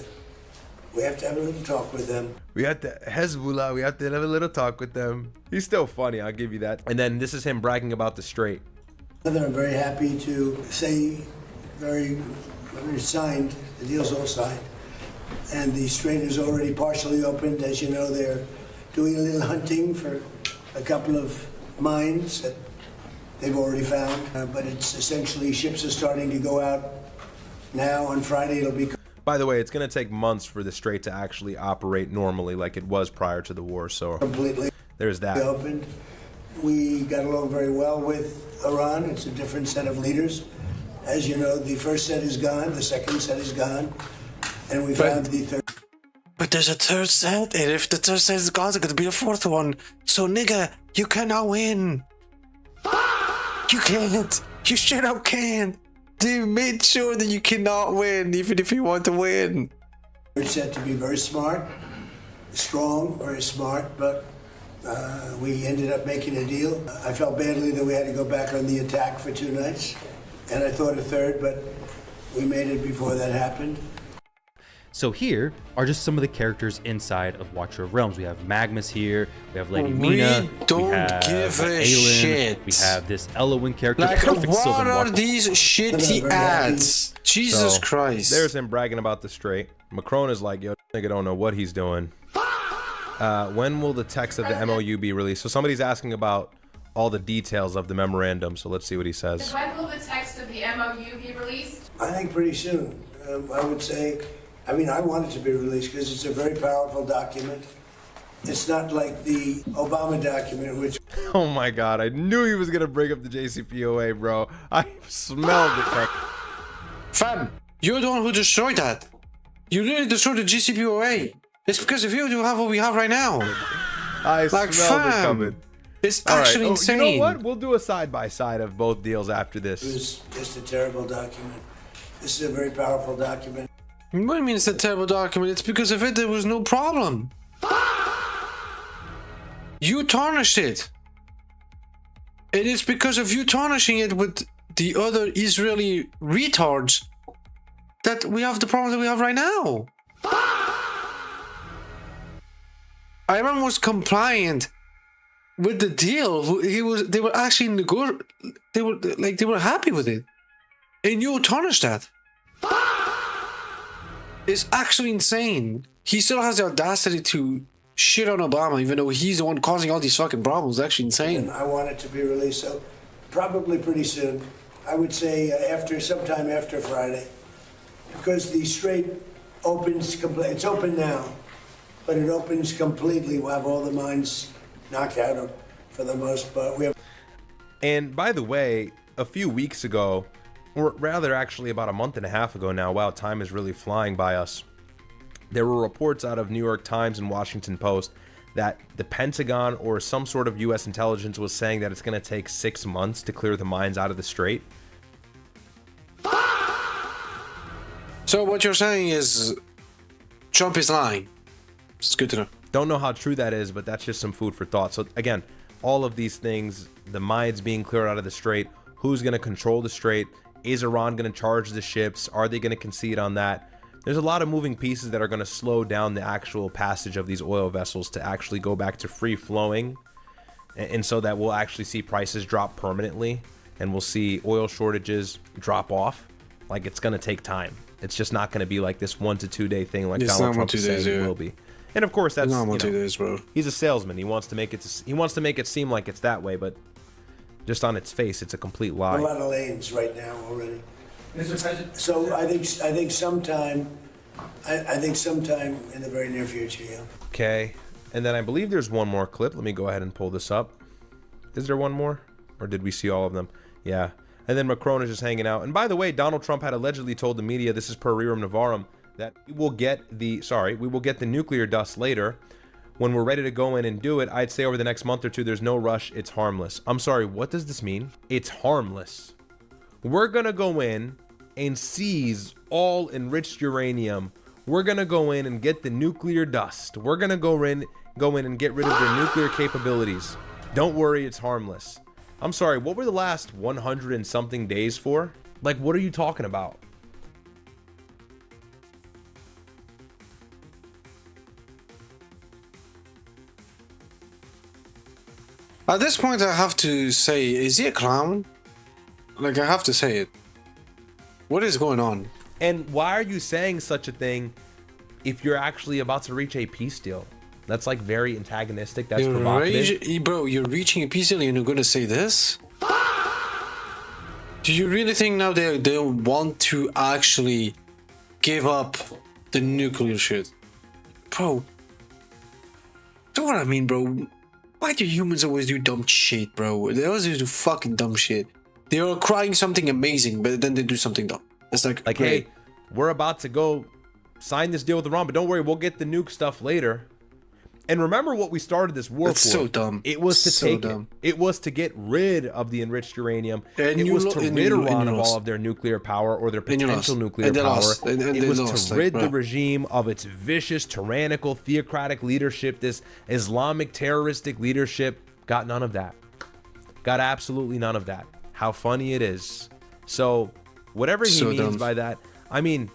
have a little talk with them. We have to have a little talk with them. He's still funny, I'll give you that. And then this is him bragging about the strait. I'm very happy to say it's signed, the deal's all signed, and the strait is already partially opened. As you know, they're doing a little hunting for a couple of mines that they've already found, but it's essentially ships are starting to go out now. On Friday, it'll be... By the way, it's going to take months for the strait to actually operate normally like it was prior to the war, so completely there's that. Opened. We got along very well with Iran. It's a different set of leaders. As you know, the first set is gone, the second set is gone, and we found the third. But there's a third set, and if the third set is gone, there's gonna be a fourth one. So, nigga, you cannot win. You can't. You straight up can't. They made sure that you cannot win, even if you want to win. Third set to be very smart, strong, very smart, but we ended up making a deal. I felt badly that we had to go back on the attack for 2 nights. And I thought a third, but we made it before that happened. So here are just some of the characters inside of Watcher of Realms. We have Magnus here, we have Lady Mina, we have Aelin, we have this Elowen character. Like, what are these shitty ads? Jesus Christ. There's him bragging about the strait. Macron is like, yo, nigga don't know what he's doing. When will the text of the MOU be released? So somebody's asking about all the details of the memorandum, so let's see what he says. When will the text of the MOU be released? I think pretty soon. I would say, I mean, I want it to be released because it's a very powerful document. It's not like the Obama document, which... Oh my God, I knew he was gonna bring up the JCPOA, bro. I smelled it. Fam, you're the one who destroyed that. You literally destroyed the JCPOA. It's because of you we have what we have right now. I smelled it coming. It's actually insane. You know what? We'll do a side-by-side of both deals after this. It was just a terrible document. This is a very powerful document. What do you mean it's a terrible document? It's because of it there was no problem. You tarnished it. It is because of you tarnishing it with the other Israeli retards that we have the problem that we have right now. Iran was compliant with the deal. They were actually they were happy with it. And you tarnish that. It's actually insane. He still has the audacity to shit on Obama, even though he's the one causing all these fucking problems. It's actually insane. And I want it to be released, so probably pretty soon. I would say sometime after Friday, because the strait opens completely. It's open now, but it opens completely. We'll have all the mines knocked out for the most part. And by the way, a few weeks ago, or rather actually about a month and a half ago now, wow, time is really flying by us. There were reports out of New York Times and Washington Post that the Pentagon or some sort of U.S. intelligence was saying that it's going to take 6 months to clear the mines out of the strait. So what you're saying is Trump is lying. It's good to know. Don't know how true that is, but that's just some food for thought. So again, all of these things, the mines being cleared out of the strait, who's going to control the strait? Is Iran going to charge the ships? Are they going to concede on that? There's a lot of moving pieces that are going to slow down the actual passage of these oil vessels to actually go back to free flowing. And so that we'll actually see prices drop permanently and we'll see oil shortages drop off. Like, it's going to take time. It's just not going to be like this 1 to 2 day thing like Donald Trump is saying it will be. And of course, that's, not 2 days, bro. He's a salesman. He wants to make it seem like it's that way, but just on its face, it's a complete lie. A lot of lanes right now already. Mr. President. So I think sometime in the very near future, yeah. Okay, and then I believe there's one more clip. Let me go ahead and pull this up. Is there one more, or did we see all of them? Yeah. And then Macron is just hanging out. And by the way, Donald Trump had allegedly told the media, this is per Rerum Novarum, that we will get the nuclear dust later. When we're ready to go in and do it, I'd say over the next month or two, there's no rush. It's harmless. I'm sorry, what does this mean? It's harmless. We're gonna go in and seize all enriched uranium. We're gonna go in and get the nuclear dust. We're gonna go in and get rid of their nuclear capabilities. Don't worry, it's harmless. I'm sorry, what were the last 100 and something days for? Like, what are you talking about? At this point, I have to say, is he a clown? Like, I have to say it. What is going on? And why are you saying such a thing if you're actually about to reach a peace deal? That's like very antagonistic. That's provocative. Bro, you're reaching a peace deal and you're gonna say this? Do you really think now they want to actually give up the nuclear shit? Bro. Do what I mean, bro. Why do humans always do dumb shit, bro? They always do fucking dumb shit. They are crying something amazing, but then they do something dumb. It's like, hey, we're about to go sign this deal with Iran, but don't worry, we'll get the nuke stuff later. And remember what we started this war for. That's so dumb. It was to take it. It was to get rid of the enriched uranium. It was to rid Iran of all of their nuclear power or their potential nuclear power. It was to rid the regime of its vicious, tyrannical, theocratic leadership, this Islamic terroristic leadership. Got none of that. Got absolutely none of that. How funny it is. So, whatever he means by that, I mean,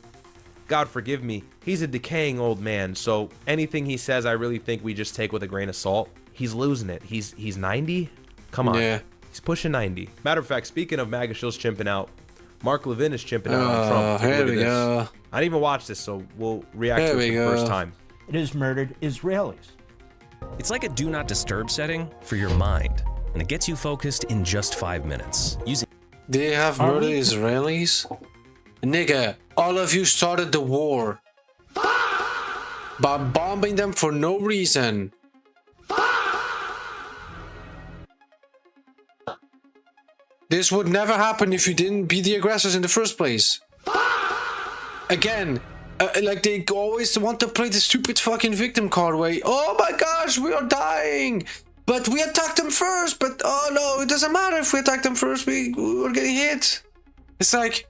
God forgive me, he's a decaying old man, so anything he says I really think we just take with a grain of salt. He's losing it. He's 90? Come on. Yeah. He's pushing 90. Matter of fact, speaking of MAGA shills chimping out, Mark Levin is chimping out on Trump. Here we go. I didn't even watch this, so we'll react to it for the first time. It has murdered Israelis. It's like a do not disturb setting for your mind, and it gets you focused in just 5 minutes. They have murdered Israelis? Nigga, all of you started the war by bombing them for no reason. This would never happen if you didn't be the aggressors in the first place. Again, like they always want to play the stupid fucking victim card way. Oh my gosh, we are dying. But we attacked them first. But oh no, it doesn't matter if we attack them first. We were getting hit. It's like,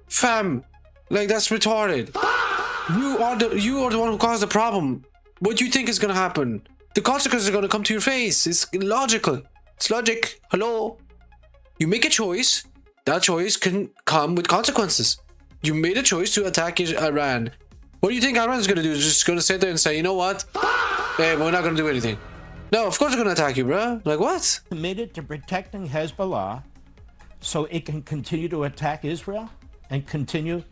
fam, like that's retarded. You are the one who caused the problem. What do you think is gonna happen? The consequences are gonna come to your face. It's logical. It's logic. Hello. You make a choice. That choice can come with consequences. You made a choice to attack Iran. What do you think Iran's gonna do? Just gonna sit there and say, you know what? Hey, we're not gonna do anything. No, of course they're gonna attack you, bro. Like, what? Committed to protecting Hezbollah so it can continue to attack Israel and continue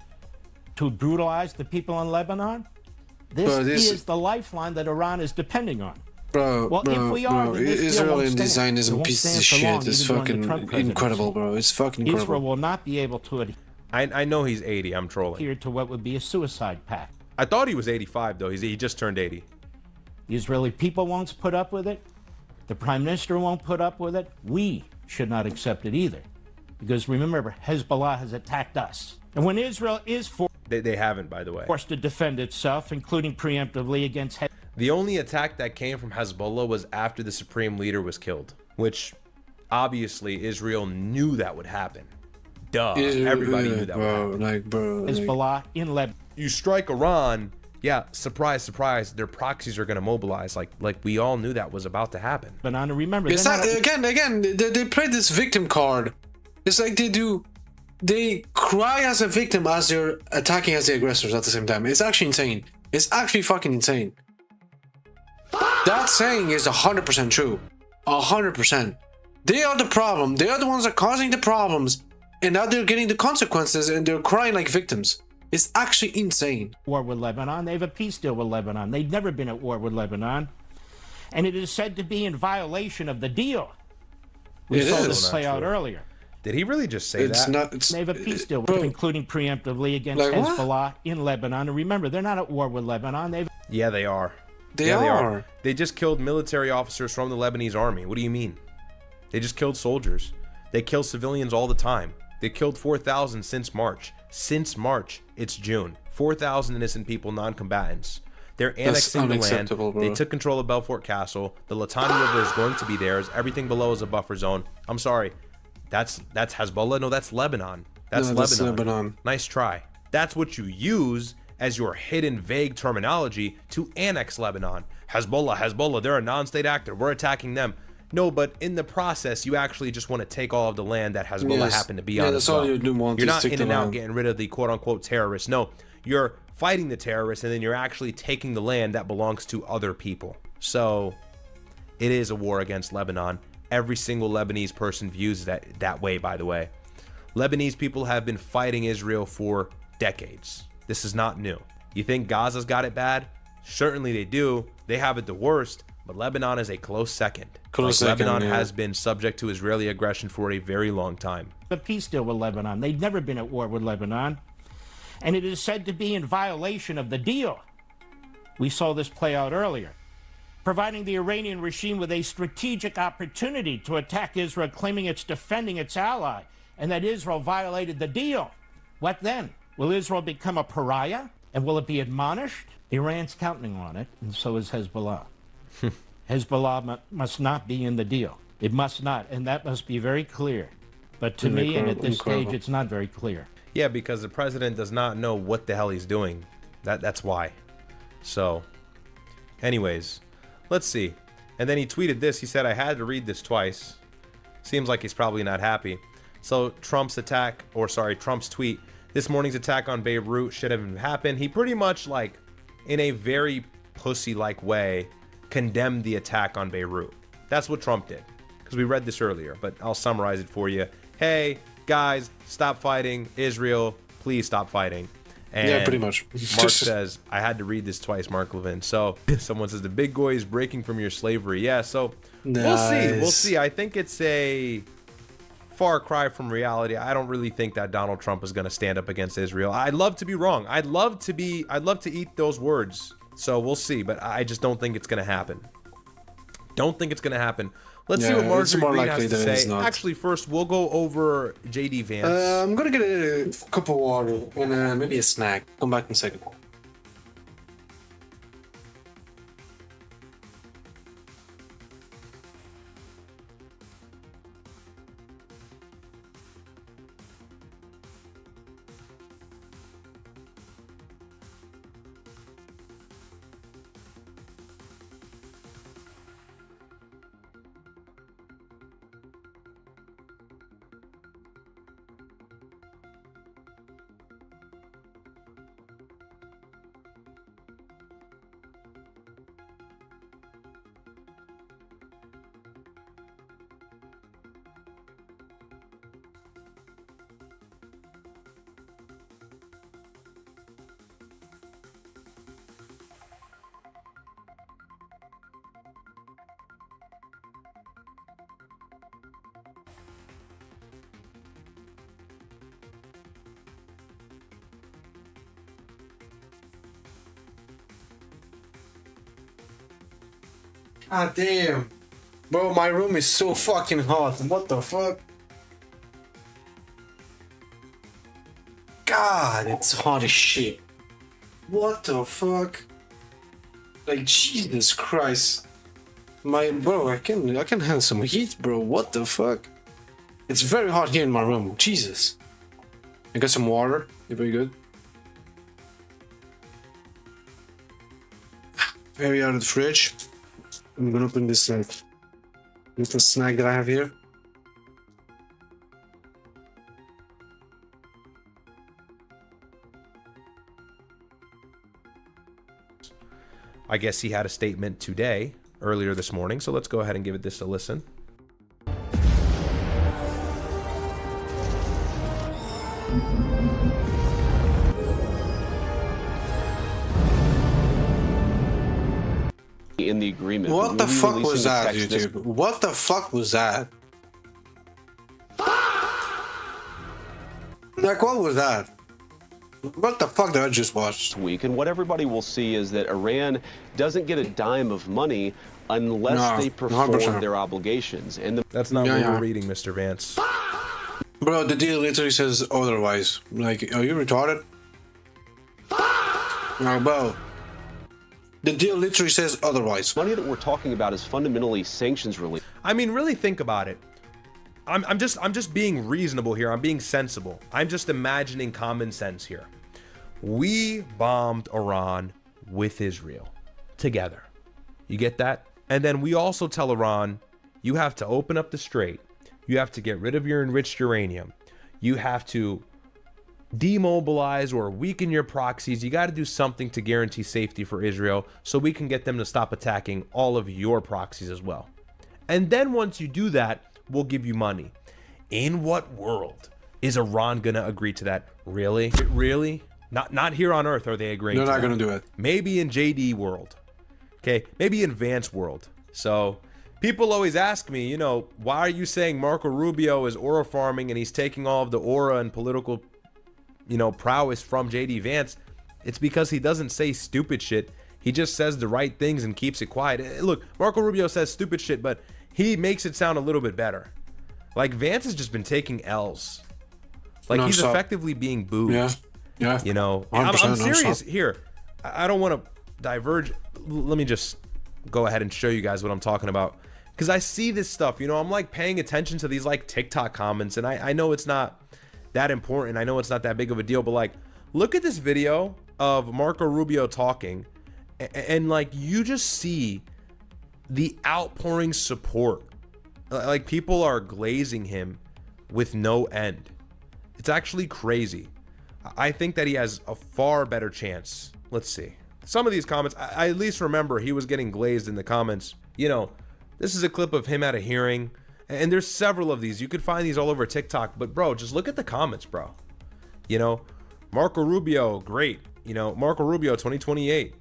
to brutalize the people in Lebanon? This is the lifeline that Iran is depending on. Bro, Israeli Zionism piece of shit is fucking incredible, bro. It's fucking incredible. Israel will not be able to I know he's 80. I'm trolling. adhere to what would be a suicide pact. I thought he was 85, though. He just turned 80. The Israeli people won't put up with it. The prime minister won't put up with it. We should not accept it either. Because remember, Hezbollah has attacked us. And when Israel is They haven't, by the way. forced to defend itself, including preemptively against The only attack that came from Hezbollah was after the supreme leader was killed, which obviously Israel knew that would happen. Duh. Everybody knew that would happen. Hezbollah in Lebanon. You strike Iran, yeah, surprise, surprise, their proxies are going to mobilize. Like we all knew that was about to happen. But remember, it's not, again, they play this victim card. It's like they cry as a victim as they're attacking as the aggressors at the same time. It's actually insane. It's actually fucking insane. That saying is 100% true. 100%. They are the problem. They are the ones that are causing the problems. And now they're getting the consequences and they're crying like victims. It's actually insane. War with Lebanon. They have a peace deal with Lebanon. They've never been at war with Lebanon. And it is said to be in violation of the deal. We saw this play out earlier. Did he really just say that? They have a peace deal, including preemptively against Hezbollah in Lebanon. And remember, they're not at war with Lebanon. Yeah, they are. They are. They just killed military officers from the Lebanese army. What do you mean? They just killed soldiers. They kill civilians all the time. They killed 4,000 since March. Since March, it's June. 4,000 innocent people, non-combatants. They're annexing the land. Bro. They took control of Belfort Castle. The Litani River is going to be theirs. Everything below is a buffer zone. I'm sorry. That's Hezbollah? No, that's Lebanon. That's Lebanon. Nice try. That's what you use as your hidden vague terminology to annex Lebanon. Hezbollah, they're a non-state actor. We're attacking them. No, but in the process, you actually just want to take all of the land that Hezbollah happened to be on. That's all you do want. You're not in and out getting rid of the quote-unquote terrorists. No, you're fighting the terrorists, and then you're actually taking the land that belongs to other people. So it is a war against Lebanon. Every single Lebanese person views that way, by the way. Lebanese people have been fighting Israel for decades. This is not new. You think Gaza's got it bad? Certainly they do. They have it the worst. But Lebanon is a close second. Lebanon has been subject to Israeli aggression for a very long time. A peace deal with Lebanon. They've never been at war with Lebanon. And it is said to be in violation of the deal. We saw this play out earlier. Providing the Iranian regime with a strategic opportunity to attack Israel, claiming it's defending its ally, and that Israel violated the deal. What then? Will Israel become a pariah? And will it be admonished? Iran's counting on it, and so is Hezbollah. Hezbollah must not be in the deal. It must not, and that must be very clear. But to me, and at this stage, it's not very clear. Yeah, because the president does not know what the hell he's doing. That's why. So, anyways, let's see. And then he tweeted this. He said, I had to read this twice. Seems like he's probably not happy. So Trump's tweet, this morning's attack on Beirut should have happened. He pretty much, like, in a very pussy-like way, condemned the attack on Beirut. That's what Trump did, because we read this earlier, but I'll summarize it for you. Hey, guys, stop fighting. Israel, please stop fighting. And yeah, pretty much. Mark says, I had to read this twice, Mark Levin. So someone says, the big boy is breaking from your slavery. Yeah, so we'll see. We'll see. I think it's a far cry from reality. I don't really think that Donald Trump is going to stand up against Israel. I'd love to be wrong. I'd love to eat those words. So we'll see, but I just don't think it's going to happen. Don't think it's going to happen. Let's see what Marjorie Green has to say. Actually, first, we'll go over JD Vance. I'm going to get a cup of water and maybe a snack. Come back in a second. God damn. Bro, my room is so fucking hot. What the fuck? God, it's hot as shit. What the fuck? Like, Jesus Christ. Bro, I can handle some heat, bro. What the fuck? It's very hot here in my room. Jesus. I got some water. You're very good. Very out of the fridge. I'm gonna open this little snack that I have here. I guess he had a statement today, earlier this morning, so let's go ahead and give this a listen. In the agreement. What the fuck was that, YouTube? What the fuck was that? Like, what was that? What the fuck did I just watch? Week, and what everybody will see is that Iran doesn't get a dime of money unless they perform 100%. their obligations. And That's not what we're reading, Mr. Vance. Bro, the deal literally says otherwise. Like, are you retarded? No, bro. The deal literally says otherwise. Money that we're talking about is fundamentally sanctions relief. I mean, really think about it. I'm just being reasonable here. I'm being sensible. I'm just imagining common sense here. We bombed Iran with Israel together. You get that? And then we also tell Iran, you have to open up the strait. You have to get rid of your enriched uranium. You have to demobilize or weaken your proxies. You got to do something to guarantee safety for Israel so we can get them to stop attacking all of your proxies as well. And then once you do that, we'll give you money. In what world is Iran gonna agree to that? Really? Really? Not here on Earth are they agreeing. They're not gonna do it. Maybe in JD world. Okay, maybe in Vance world. So people always ask me, you know, why are you saying Marco Rubio is aura farming and he's taking all of the aura and political, you know, prowess from JD Vance? It's because he doesn't say stupid shit. He just says the right things and keeps it quiet. Look, Marco Rubio says stupid shit, but he makes it sound a little bit better. Like, Vance has just been taking L's. Like, he's effectively being booed. Yeah. You know, I'm serious here. I don't want to diverge. Let me just go ahead and show you guys what I'm talking about. Because I see this stuff, you know, I'm like paying attention to these like TikTok comments. And I know it's not that important. I know it's not that big of a deal. But like, look at this video of Marco Rubio talking. And like, you just see the outpouring support. Like, people are glazing him with no end. It's actually crazy. I think that he has a far better chance. Let's see. Some of these comments, I at least remember he was getting glazed in the comments. You know, this is a clip of him at a hearing. And there's several of these. You could find these all over TikTok. But bro, just look at the comments, bro. You know, Marco Rubio, great. You know, Marco Rubio 2028.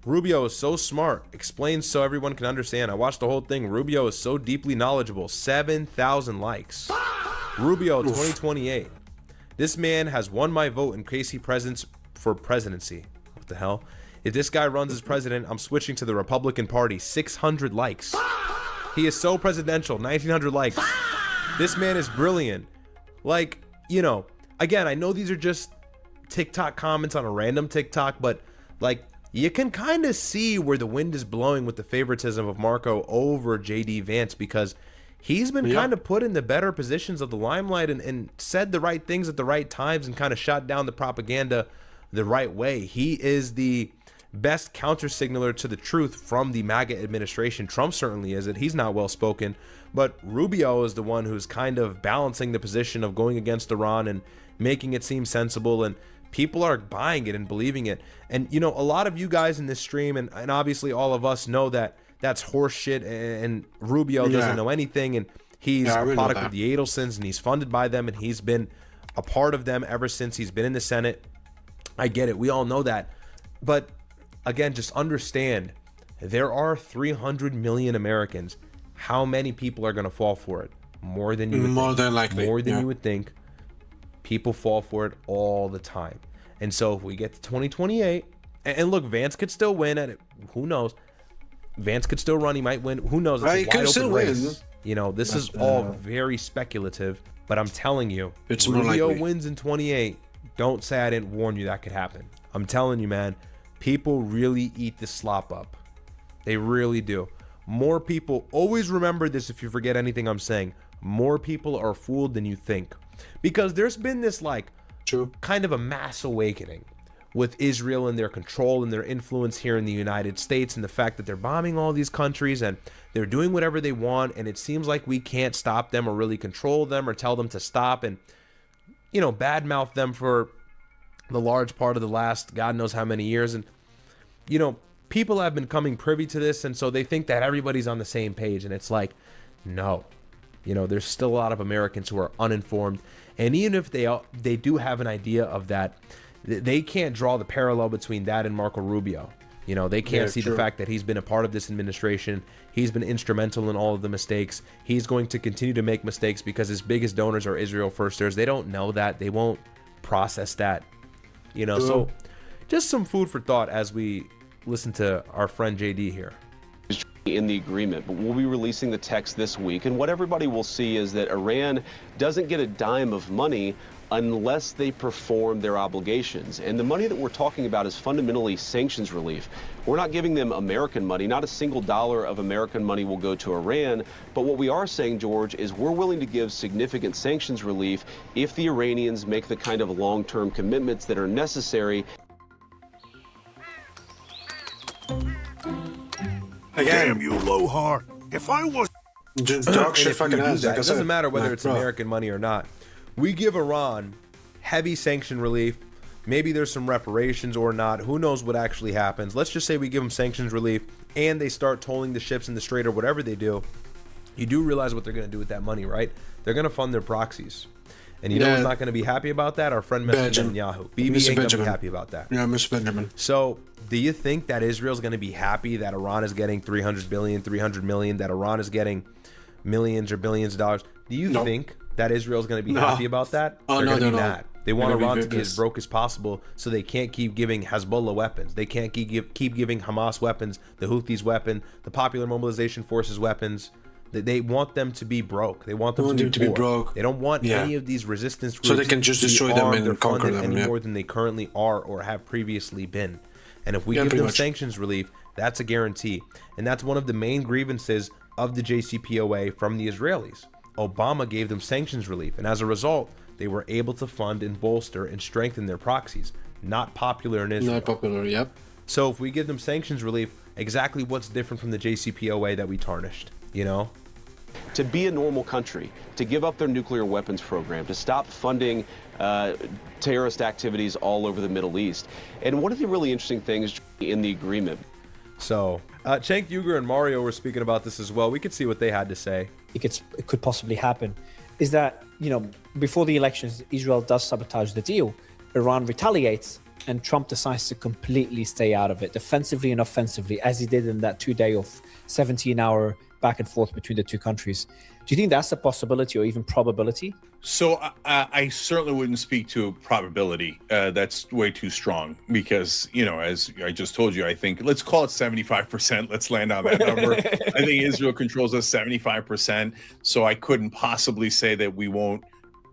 Rubio is so smart, explains so everyone can understand. I watched the whole thing. Rubio is so deeply knowledgeable. 7,000 likes. Rubio 2028. This man has won my vote in case he presents for presidency. What the hell? If this guy runs as president, I'm switching to the Republican Party. 600 likes. He is so presidential. 1,900 likes. This man is brilliant. Like, you know, again, I know these are just TikTok comments on a random TikTok, but like, you can kind of see where the wind is blowing with the favoritism of Marco over JD Vance, because he's been kind of put in the better positions of the limelight and said the right things at the right times and kind of shot down the propaganda the right way. He is the best counter signaler to the truth from the MAGA administration. Trump certainly is it. He's not well spoken, but Rubio is the one who's kind of balancing the position of going against Iran and making it seem sensible, and people are buying it and believing it. And you know, a lot of you guys in this stream and obviously all of us know that that's horse shit, and Rubio doesn't know anything, and he's a product of the Adelsons, and he's funded by them, and he's been a part of them ever since he's been in the Senate. I get it. We all know that. But again, just understand, there are 300 million Americans. How many people are going to fall for it? More than you would think. More than likely. More than you would think. People fall for it all the time. And so if we get to 2028, and look, Vance could still win at it, who knows? Vance could still run. He might win. Who knows? It's He a can wide still open win. race. You know, this is all very speculative. But I'm telling you, It's more Rubio likely. wins in 28. Don't say I didn't warn you that could happen. I'm telling you, man. People really eat the slop up. They really do. More people, always remember this if you forget anything I'm saying. More people are fooled than you think. Because there's been this like kind of a mass awakening with Israel and their control and their influence here in the United States, and the fact that they're bombing all these countries and they're doing whatever they want, and it seems like we can't stop them or really control them or tell them to stop, and, you know, badmouth them for the large part of the last God knows how many years. And, you know, people have been coming privy to this, and so they think that everybody's on the same page, and it's like, no. You know, there's still a lot of Americans who are uninformed, and even if they do have an idea of that, they can't draw the parallel between that and Marco Rubio. You know, they can't see the fact that he's been a part of this administration. He's been instrumental in all of the mistakes. He's going to continue to make mistakes because his biggest donors are Israel firsters. They don't know that. They won't process that. You know, so just some food for thought as we listen to our friend JD here. In the agreement, but we'll be releasing the text this week, and what everybody will see is that Iran doesn't get a dime of money unless they perform their obligations. And the money that we're talking about is fundamentally sanctions relief. We're not giving them American money. Not a single dollar of American money will go to Iran. But what we are saying, George, is we're willing to give significant sanctions relief if the Iranians make the kind of long-term commitments that are necessary. Again. Damn you, Lohar. If I was... Just dog shit fucking ass. It doesn't matter whether it's American money or not. We give Iran heavy sanction relief. Maybe there's some reparations or not. Who knows what actually happens. Let's just say we give them sanctions relief and they start tolling the ships in the strait or whatever they do. You do realize what they're going to do with that money, right? They're going to fund their proxies. And you know who's not going to be happy about that? Our friend Mr. Netanyahu. Bibi ain't going to be happy about that. Yeah, Mr. Benjamin. So do you think that Israel's going to be happy that Iran is getting 300 billion, 300 million, that Iran is getting millions or billions of dollars? Do you think that Israel's going to be happy about that? Oh, They're no, going to they're be not. mad. They want They're gonna Iran be to be as pissed. broke as possible, so they can't keep giving Hezbollah weapons. They can't keep giving Hamas weapons, the Houthis weapon, the Popular Mobilization Forces weapons. They want them to be broke. They want them to be broke. They don't want any of these resistance groups So they can just to be destroy them armed and or conquer funded them, any yeah. more than they currently are or have previously been. And if we Yeah, give pretty them much. sanctions relief, that's a guarantee. And that's one of the main grievances of the JCPOA from the Israelis. Obama gave them sanctions relief, and as a result, they were able to fund and bolster and strengthen their proxies. Not popular in Israel. Not popular, yep. So if we give them sanctions relief, exactly what's different from the JCPOA that we tarnished, you know? To be a normal country, to give up their nuclear weapons program, to stop funding terrorist activities all over the Middle East. And one of the really interesting things in the agreement. So, Cenk Uygur and Mario were speaking about this as well. We could see what they had to say. It could possibly happen is that, you know, before the elections, Israel does sabotage the deal. Iran retaliates, and Trump decides to completely stay out of it, defensively and offensively, as he did in that 2-day of 17-hour back and forth between the two countries. Do you think that's a possibility or even probability? So I certainly wouldn't speak to probability. That's way too strong because, you know, as I just told you, I think let's call it 75%. Let's land on that number. I think Israel controls us 75%. So I couldn't possibly say that we won't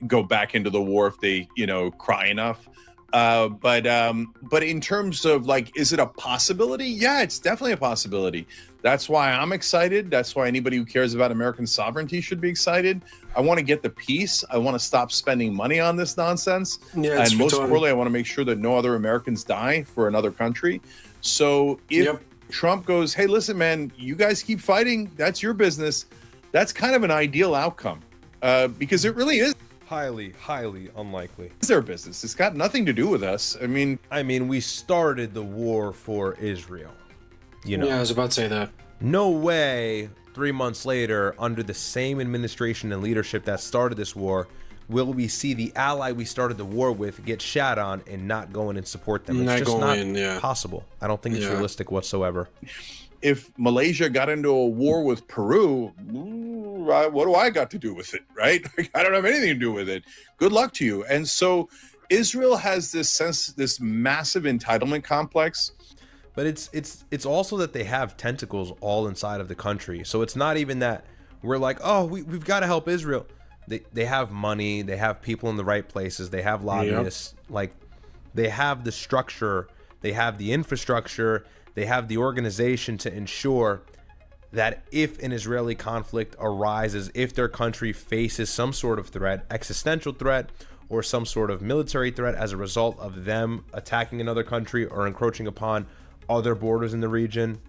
go back into the war if they, you know, cry enough. But in terms of like, is it a possibility? Yeah, it's definitely a possibility. That's why I'm excited. That's why anybody who cares about American sovereignty should be excited. I want to get the peace. I want to stop spending money on this nonsense. Yeah, it's and most retarded. importantly, I want to make sure that no other Americans die for another country. So if Trump goes, hey, listen, man, you guys keep fighting. That's your business. That's kind of an ideal outcome because it really is. Highly, highly unlikely. It's their business. It's got nothing to do with us. I mean, we started the war for Israel. You know. Yeah, I was about to say that. No way 3 months later, under the same administration and leadership that started this war, will we see the ally we started the war with get shat on and not go in and support them. It's Not just go not in, possible. I don't think it's realistic whatsoever. if Malaysia got into a war with Peru, what do I got to do with it, right? I don't have anything to do with it. Good luck to you. And so Israel has this sense, this massive entitlement complex. But it's also that they have tentacles all inside of the country. So it's not even that we're like, oh, we've got to help Israel. They have money, they have people in the right places, they have lobbyists, like they have the structure, they have the infrastructure, they have the organization to ensure that if an Israeli conflict arises, if their country faces some sort of threat, existential threat, or some sort of military threat as a result of them attacking another country or encroaching upon other borders in the region,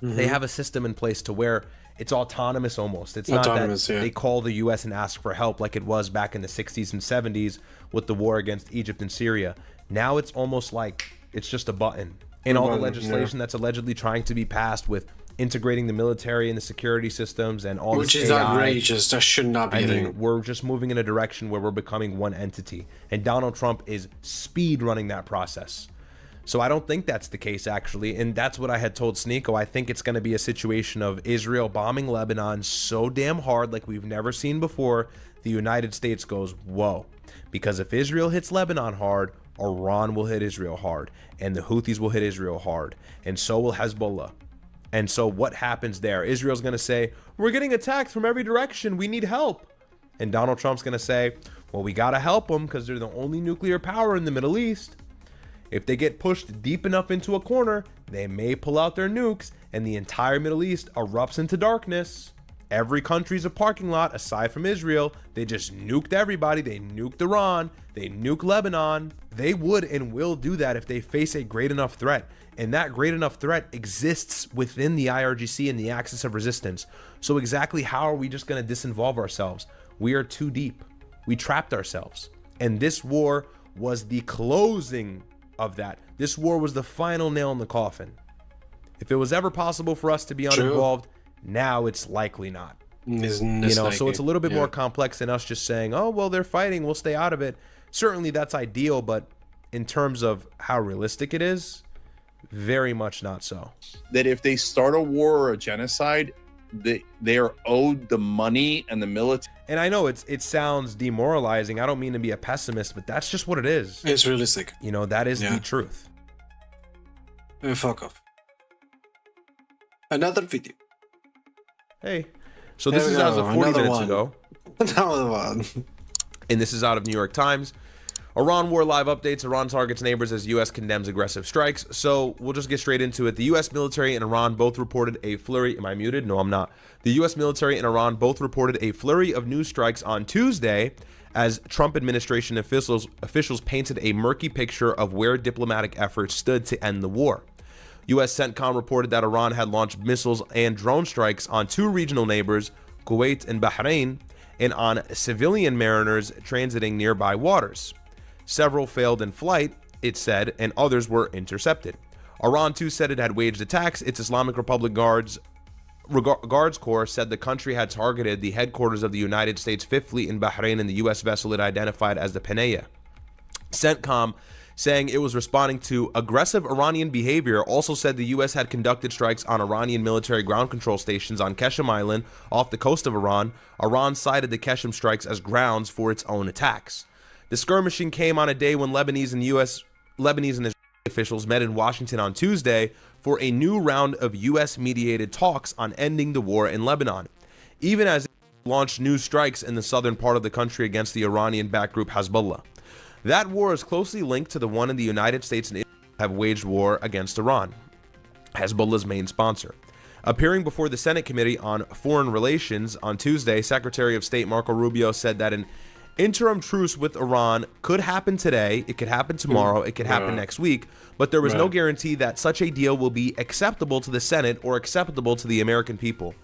they have a system in place to where it's autonomous almost. It's not that they call the US and ask for help like it was back in the 60s and 70s with the war against Egypt and Syria. Now it's almost like it's just a button. And all the legislation that's allegedly trying to be passed with integrating the military and the security systems and all which this is AI, outrageous. That should not be. I mean, we're just moving in a direction where we're becoming one entity, and Donald Trump is speed running that process. So I don't think that's the case, actually, and that's what I had told Sneeko. I think it's going to be a situation of Israel bombing Lebanon so damn hard like we've never seen before. The United States goes, whoa, because if Israel hits Lebanon hard, Iran will hit Israel hard, and the Houthis will hit Israel hard, and so will Hezbollah. And so what happens there? Israel's going to say, we're getting attacked from every direction. We need help. And Donald Trump's going to say, well, we got to help them because they're the only nuclear power in the Middle East. If they get pushed deep enough into a corner, they may pull out their nukes and the entire Middle East erupts into darkness. Every country's a parking lot aside from Israel. They just nuked everybody. They nuked Iran. They nuked Lebanon. They would and will do that if they face a great enough threat. And that great enough threat exists within the IRGC and the axis of resistance. So exactly how are we just going to disinvolve ourselves? We are too deep. We trapped ourselves. And this war was the closing of that. This war was the final nail in the coffin. If it was ever possible for us to be uninvolved, now it's likely not. So it's a little bit more complex than us just saying, oh, well, they're fighting, we'll stay out of it. Certainly that's ideal, but in terms of how realistic it is, very much not so. That if they start a war or a genocide, they are owed the money and the military. And I know it sounds demoralizing. I don't mean to be a pessimist, but that's just what it is. It's realistic. That is the truth. Fuck off. Another video. Hey, so this is as of 40 minutes ago. Another one. And this is out of New York Times. Iran war live updates. Iran targets neighbors as U.S. condemns aggressive strikes. So we'll just get straight into it. The U.S. military and Iran both reported a flurry. Am I muted? No, I'm not. The U.S. military and Iran both reported a flurry of new strikes on Tuesday as Trump administration officials painted a murky picture of where diplomatic efforts stood to end the war. U.S. CENTCOM reported that Iran had launched missiles and drone strikes on two regional neighbors, Kuwait and Bahrain, and on civilian mariners transiting nearby waters. Several failed in flight, it said, and others were intercepted. Iran, too, said it had waged attacks. Its Islamic Republic Guards Corps said the country had targeted the headquarters of the United States Fifth Fleet in Bahrain and the U.S. vessel it identified as the Penaya. CENTCOM, saying it was responding to aggressive Iranian behavior, also said the U.S. had conducted strikes on Iranian military ground control stations on Qeshm Island off the coast of Iran. Iran cited the Qeshm strikes as grounds for its own attacks. The skirmishing came on a day when Lebanese and Israeli officials met in Washington on Tuesday for a new round of U.S.-mediated talks on ending the war in Lebanon, even as it launched new strikes in the southern part of the country against the Iranian-backed group Hezbollah. That war is closely linked to the one in the United States and Israel have waged war against Iran, Hezbollah's main sponsor. Appearing before the Senate Committee on Foreign Relations on Tuesday, Secretary of State Marco Rubio said that an interim truce with Iran could happen today, it could happen tomorrow, it could happen next week, but there was no guarantee that such a deal will be acceptable to the Senate or acceptable to the American people.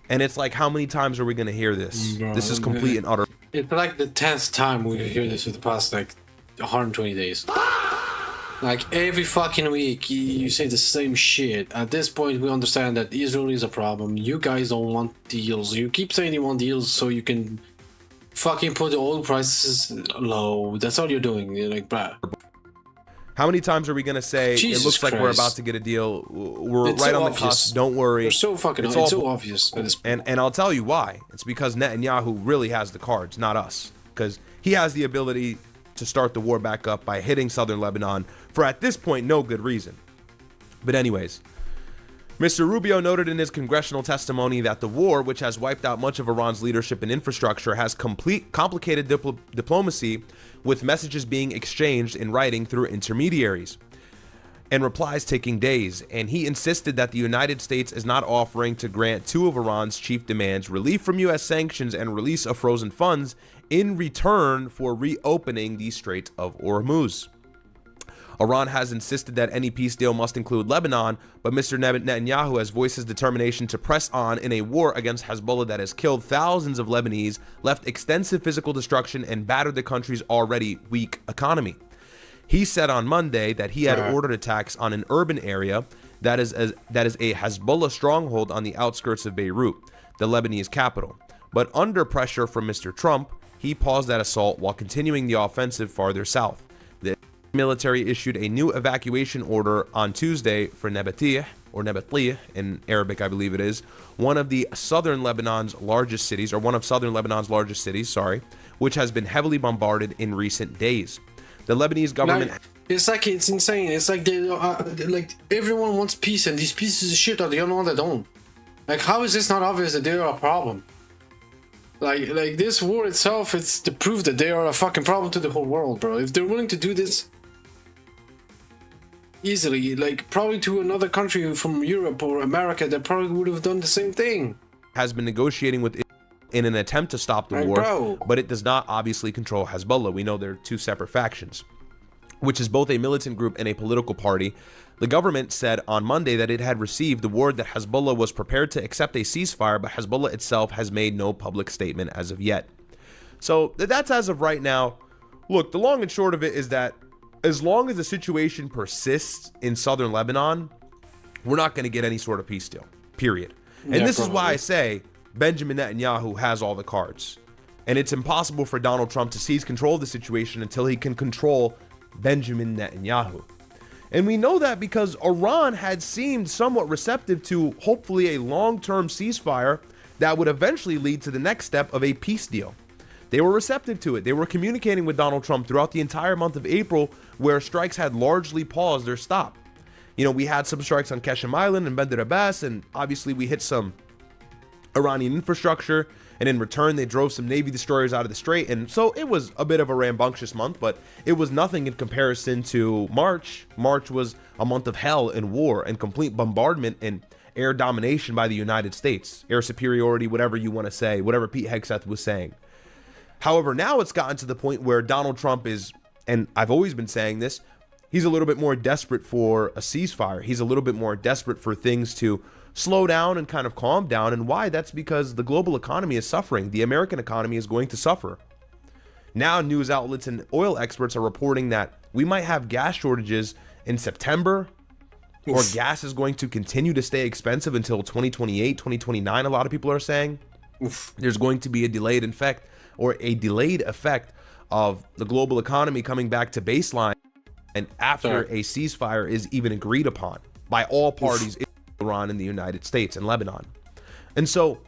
And it's like, how many times are we going to hear this? This is complete and utter. It's like the 10th time we hear this for the past 120 days. Like every fucking week you say the same shit. At this point we understand that Israel is a problem. You guys don't want deals. You keep saying you want deals so you can fucking put the oil prices low. That's all you're doing. You're like, bruh. How many times are we going to say, it looks like we're about to get a deal, we're right on the cusp, don't worry. It's so fucking it's so obvious. And I'll tell you why. It's because Netanyahu really has the cards, not us. Because he has the ability to start the war back up by hitting southern Lebanon for, at this point, no good reason. But anyways, Mr. Rubio noted in his congressional testimony that the war, which has wiped out much of Iran's leadership and infrastructure, has complicated diplomacy, with messages being exchanged in writing through intermediaries and replies taking days. And he insisted that the United States is not offering to grant two of Iran's chief demands, relief from U.S. sanctions and release of frozen funds, in return for reopening the Strait of Hormuz. Iran has insisted that any peace deal must include Lebanon, but Mr. Netanyahu has voiced his determination to press on in a war against Hezbollah that has killed thousands of Lebanese, left extensive physical destruction, and battered the country's already weak economy. He said on Monday that he had ordered attacks on an urban area that is a Hezbollah stronghold on the outskirts of Beirut, the Lebanese capital. But under pressure from Mr. Trump, he paused that assault while continuing the offensive farther south. The military issued a new evacuation order on Tuesday for Nabatih, or Nabatih in Arabic, I believe it is, one of southern Lebanon's largest cities, which has been heavily bombarded in recent days. The Lebanese government... It's insane. It's like like everyone wants peace, and these pieces of shit are the only ones that don't. Like, how is this not obvious that they are a problem? Like this war itself, it's the proof that they are a fucking problem to the whole world, bro. If they're willing to do this easily, like probably to another country from Europe or America, they probably would have done the same thing. Has been negotiating with Israel in an attempt to stop the war, but it does not obviously control Hezbollah. We know they're two separate factions, which is both a militant group and a political party. The government said on Monday that it had received the word that Hezbollah was prepared to accept a ceasefire, but Hezbollah itself has made no public statement as of yet. So that's as of right now. Look, the long and short of it is that as long as the situation persists in southern Lebanon, we're not going to get any sort of peace deal, period. And this is why I say Benjamin Netanyahu has all the cards. And it's impossible for Donald Trump to seize control of the situation until he can control Benjamin Netanyahu. And we know that because Iran had seemed somewhat receptive to hopefully a long-term ceasefire that would eventually lead to the next step of a peace deal. They were receptive to it. They were communicating with Donald Trump throughout the entire month of April, where strikes had largely paused or stopped. You know, we had some strikes on Qasem Island and Bandar Abbas, and obviously we hit some Iranian infrastructure, and in return they drove some Navy destroyers out of the strait. And so it was a bit of a rambunctious month, but it was nothing in comparison to March. March was a month of hell and war and complete bombardment and air domination by the United States, air superiority, whatever you want to say, whatever Pete Hegseth was saying. However, now it's gotten to the point where Donald Trump is, and I've always been saying this, he's a little bit more desperate for a ceasefire. He's a little bit more desperate for things to slow down and kind of calm down. And why? That's because the global economy is suffering. The American economy is going to suffer. Now news outlets and oil experts are reporting that we might have gas shortages in September, or gas is going to continue to stay expensive until 2028, 2029. A lot of people are saying there's going to be a delayed effect of the global economy coming back to baseline, and after a ceasefire is even agreed upon by all parties, Iran and the United States and Lebanon. And so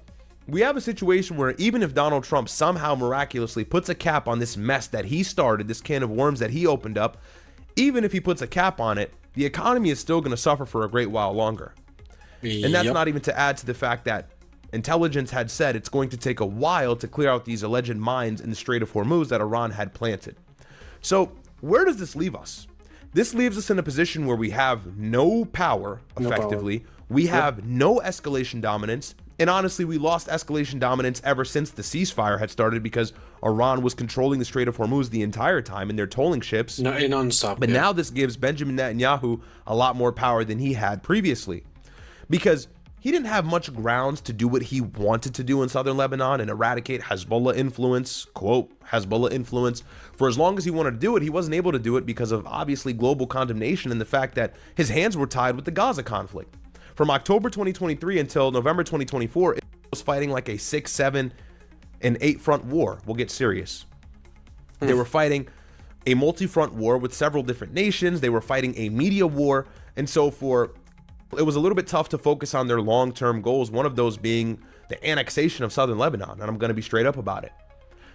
we have a situation where even if Donald Trump somehow miraculously puts a cap on this mess that he started, this can of worms that he opened up, even if he puts a cap on it, the economy is still going to suffer for a great while longer. And that's not even to add to the fact that intelligence had said it's going to take a while to clear out these alleged mines in the Strait of Hormuz that Iran had planted. So where does this leave us? This leaves us in a position where we have no power, effectively. We have no escalation dominance. And honestly, we lost escalation dominance ever since the ceasefire had started, because Iran was controlling the Strait of Hormuz the entire time and they're tolling ships. Non-stop. But now this gives Benjamin Netanyahu a lot more power than he had previously, because he didn't have much grounds to do what he wanted to do in southern Lebanon and eradicate Hezbollah influence, quote, Hezbollah influence. For as long as he wanted to do it, he wasn't able to do it because of obviously global condemnation and the fact that his hands were tied with the Gaza conflict. From October 2023 until November 2024, it was fighting like a 6, 7, and 8 front war. We'll get serious. They were fighting a multi-front war with several different nations. They were fighting a media war. And so it was a little bit tough to focus on their long-term goals, one of those being the annexation of southern Lebanon, and I'm going to be straight up about it.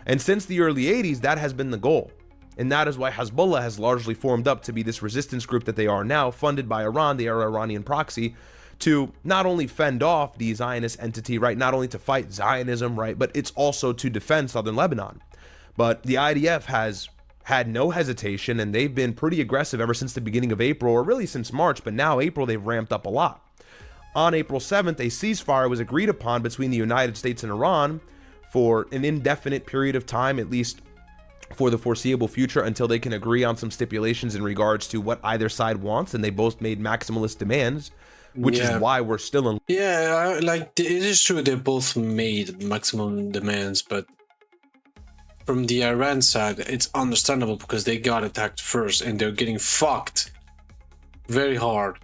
And since the early 80s, that has been the goal. And that is why Hezbollah has largely formed up to be this resistance group that they are now, funded by Iran. They are Iranian proxy, to not only fend off the Zionist entity, right, not only to fight Zionism, right, but it's also to defend southern Lebanon. But the IDF has had no hesitation, and they've been pretty aggressive ever since the beginning of April, or really since March, but now April they've ramped up a lot. On April 7th, a ceasefire was agreed upon between the United States and Iran for an indefinite period of time, at least for the foreseeable future, until they can agree on some stipulations in regards to what either side wants, and they both made maximalist demands, which is why we're still in. Yeah, like, it is true they both made maximum demands, but from the Iran side, it's understandable because they got attacked first and they're getting fucked very hard.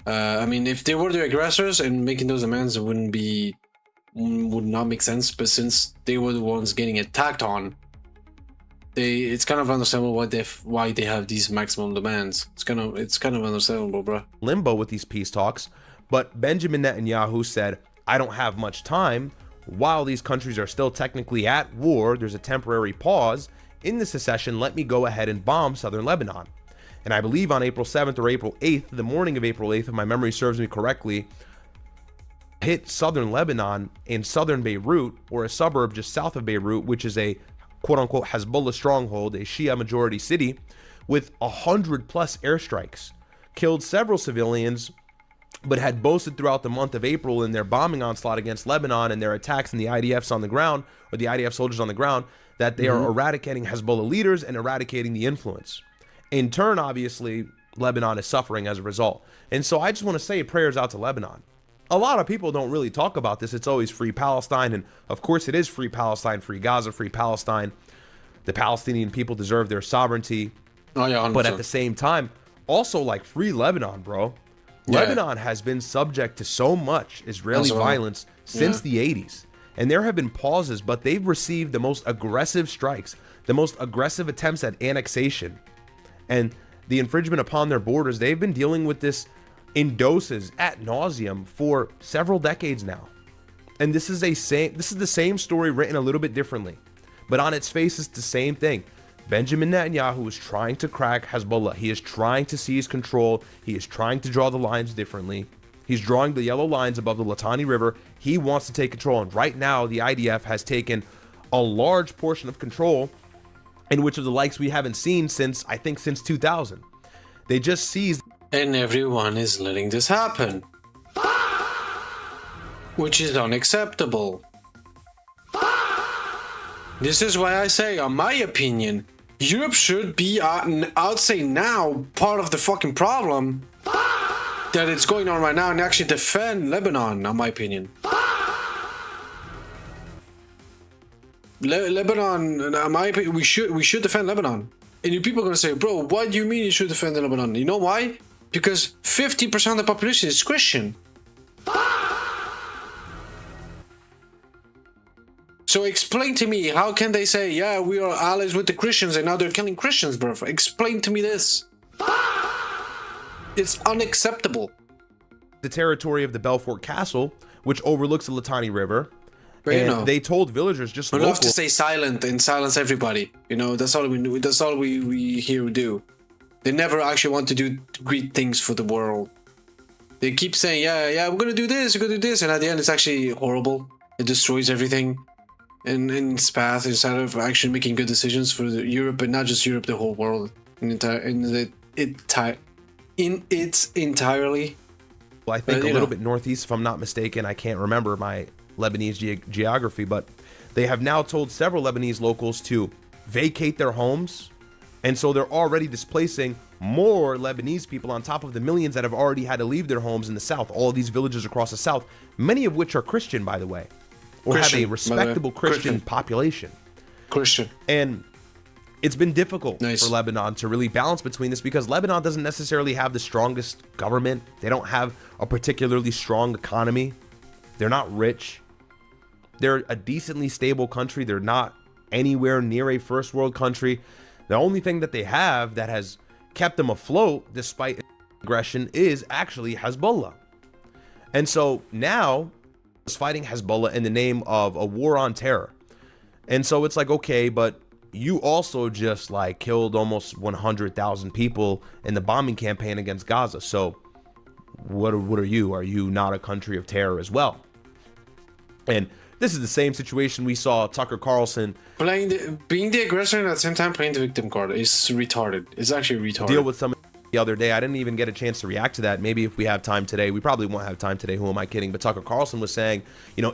I mean, if they were the aggressors and making those demands, it would not make sense, but since they were the ones getting attacked on, it's kind of understandable why they have these maximum demands. It's kind of understandable, bro. Limbo with these peace talks, but Benjamin Netanyahu said, I don't have much time. While these countries are still technically at war, there's a temporary pause in the secession. Let me go ahead and bomb southern Lebanon. And I believe on April 7th or April 8th, the morning of April 8th, if my memory serves me correctly, hit southern Lebanon in southern Beirut, or a suburb just south of Beirut, which is a quote-unquote Hezbollah stronghold, a Shia majority city, with 100+ airstrikes, killed several civilians, but had boasted throughout the month of April in their bombing onslaught against Lebanon and their attacks in the IDFs on the ground, or the IDF soldiers on the ground, that they are eradicating Hezbollah leaders and eradicating the influence. In turn, obviously, Lebanon is suffering as a result. And so I just want to say prayers out to Lebanon. A lot of people don't really talk about this. It's always free Palestine, and of course it is free Palestine, free Gaza, free Palestine. The Palestinian people deserve their sovereignty. Oh yeah, 100%. But at the same time, also like free Lebanon, bro. Yeah. Lebanon has been subject to so much Israeli violence since the 80s. And there have been pauses, but they've received the most aggressive strikes, the most aggressive attempts at annexation, and the infringement upon their borders. They've been dealing with this in doses ad nauseum for several decades now. And this is the same story written a little bit differently, but on its face it's the same thing. Benjamin Netanyahu is trying to crack Hezbollah. He is trying to seize control. He is trying to draw the lines differently. He's drawing the yellow lines above the Litani River. He wants to take control. And right now, the IDF has taken a large portion of control, in which of the likes we haven't seen since 2000. They just seized. And everyone is letting this happen, which is unacceptable. This is why I say, in my opinion, Europe should be, I would say now, part of the fucking problem that it's going on right now, and actually defend Lebanon, in my opinion. Lebanon, in my opinion, we should defend Lebanon. And you people are gonna say, bro, what do you mean you should defend Lebanon? You know why? Because 50% of the population is Christian. So explain to me, how can they say, yeah, we are allies with the Christians and now they're killing Christians, bro? Explain to me this. It's unacceptable. The territory of the Belfort Castle, which overlooks the Litani River. But, and they told villagers just we love to stay silent and silence everybody. You know, that's all we do. That's all we here do. They never actually want to do great things for the world. They keep saying, yeah, we're gonna do this, we're gonna do this, and at the end it's actually horrible. It destroys everything in its path instead of actually making good decisions for Europe, but not just Europe, the whole world in its entirely. Well, I think a little bit northeast, if I'm not mistaken. I can't remember my Lebanese geography, but they have now told several Lebanese locals to vacate their homes, and so they're already displacing more Lebanese people on top of the millions that have already had to leave their homes in the south. All of these villages across the south, many of which are Christian, by the way, or have a respectable Christian population. Christian. And it's been difficult for Lebanon to really balance between this, because Lebanon doesn't necessarily have the strongest government. They don't have a particularly strong economy. They're not rich. They're a decently stable country. They're not anywhere near a first world country. The only thing that they have that has kept them afloat despite aggression is actually Hezbollah. And so now it's fighting Hezbollah in the name of a war on terror. And so it's like, okay, but you also just like killed almost 100,000 people in the bombing campaign against Gaza. So what are you? Are you not a country of terror as well? And this is the same situation we saw Tucker Carlson being the aggressor and at the same time playing the victim card is retarded. It's actually retarded. deal with some the other day. I didn't even get a chance to react to that. Maybe if we have time today, we probably won't have time today. Who am I kidding? But Tucker Carlson was saying, you know,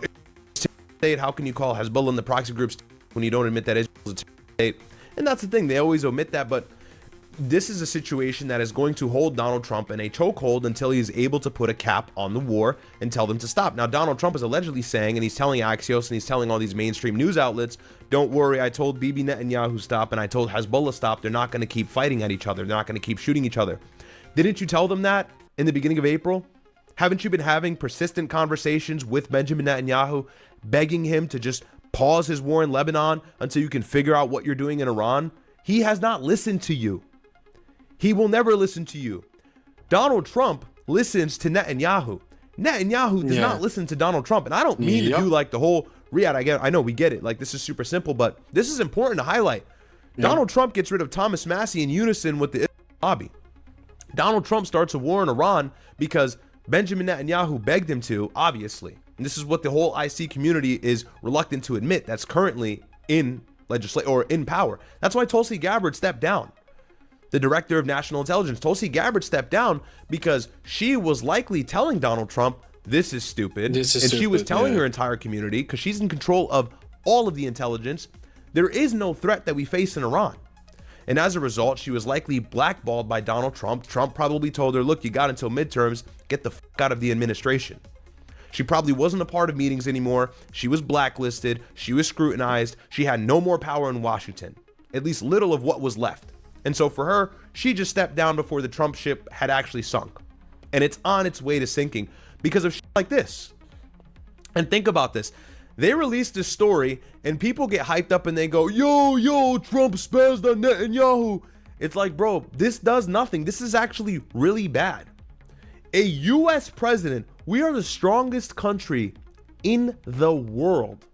state, how can you call Hezbollah and the proxy groups when you don't admit that Israel is a terrorist state? And that's the thing. They always omit that. But this is a situation that is going to hold Donald Trump in a chokehold until he is able to put a cap on the war and tell them to stop. Now, Donald Trump is allegedly saying, and he's telling Axios and he's telling all these mainstream news outlets, don't worry, I told Bibi Netanyahu stop and I told Hezbollah stop. They're not going to keep fighting at each other. They're not going to keep shooting each other. Didn't you tell them that in the beginning of April? Haven't you been having persistent conversations with Benjamin Netanyahu, begging him to just pause his war in Lebanon until you can figure out what you're doing in Iran? He has not listened to you. He will never listen to you. Donald Trump listens to Netanyahu. Netanyahu does not listen to Donald Trump. And I don't mean to do like the whole Riyadh. I know we get it. Like, this is super simple, but this is important to highlight. Donald Trump gets rid of Thomas Massie in unison with the lobby. Donald Trump starts a war in Iran because Benjamin Netanyahu begged him to, obviously. And this is what the whole IC community is reluctant to admit. That's currently in legislation or in power. That's why Tulsi Gabbard stepped down. The director of national intelligence, Tulsi Gabbard, stepped down because she was likely telling Donald Trump, this is stupid. She was telling her entire community, because she's in control of all of the intelligence, there is no threat that we face in Iran. And as a result, she was likely blackballed by Donald Trump. Trump probably told her, look, you got until midterms, get the fuck out of the administration. She probably wasn't a part of meetings anymore. She was blacklisted. She was scrutinized. She had no more power in Washington, at least little of what was left. And so for her, she just stepped down before the Trump ship had actually sunk. And it's on its way to sinking because of shit like this. And think about this. They released this story and people get hyped up and they go, yo, Trump spazzed on Netanyahu. It's like, bro, this does nothing. This is actually really bad. A U.S. president, we are the strongest country in the world.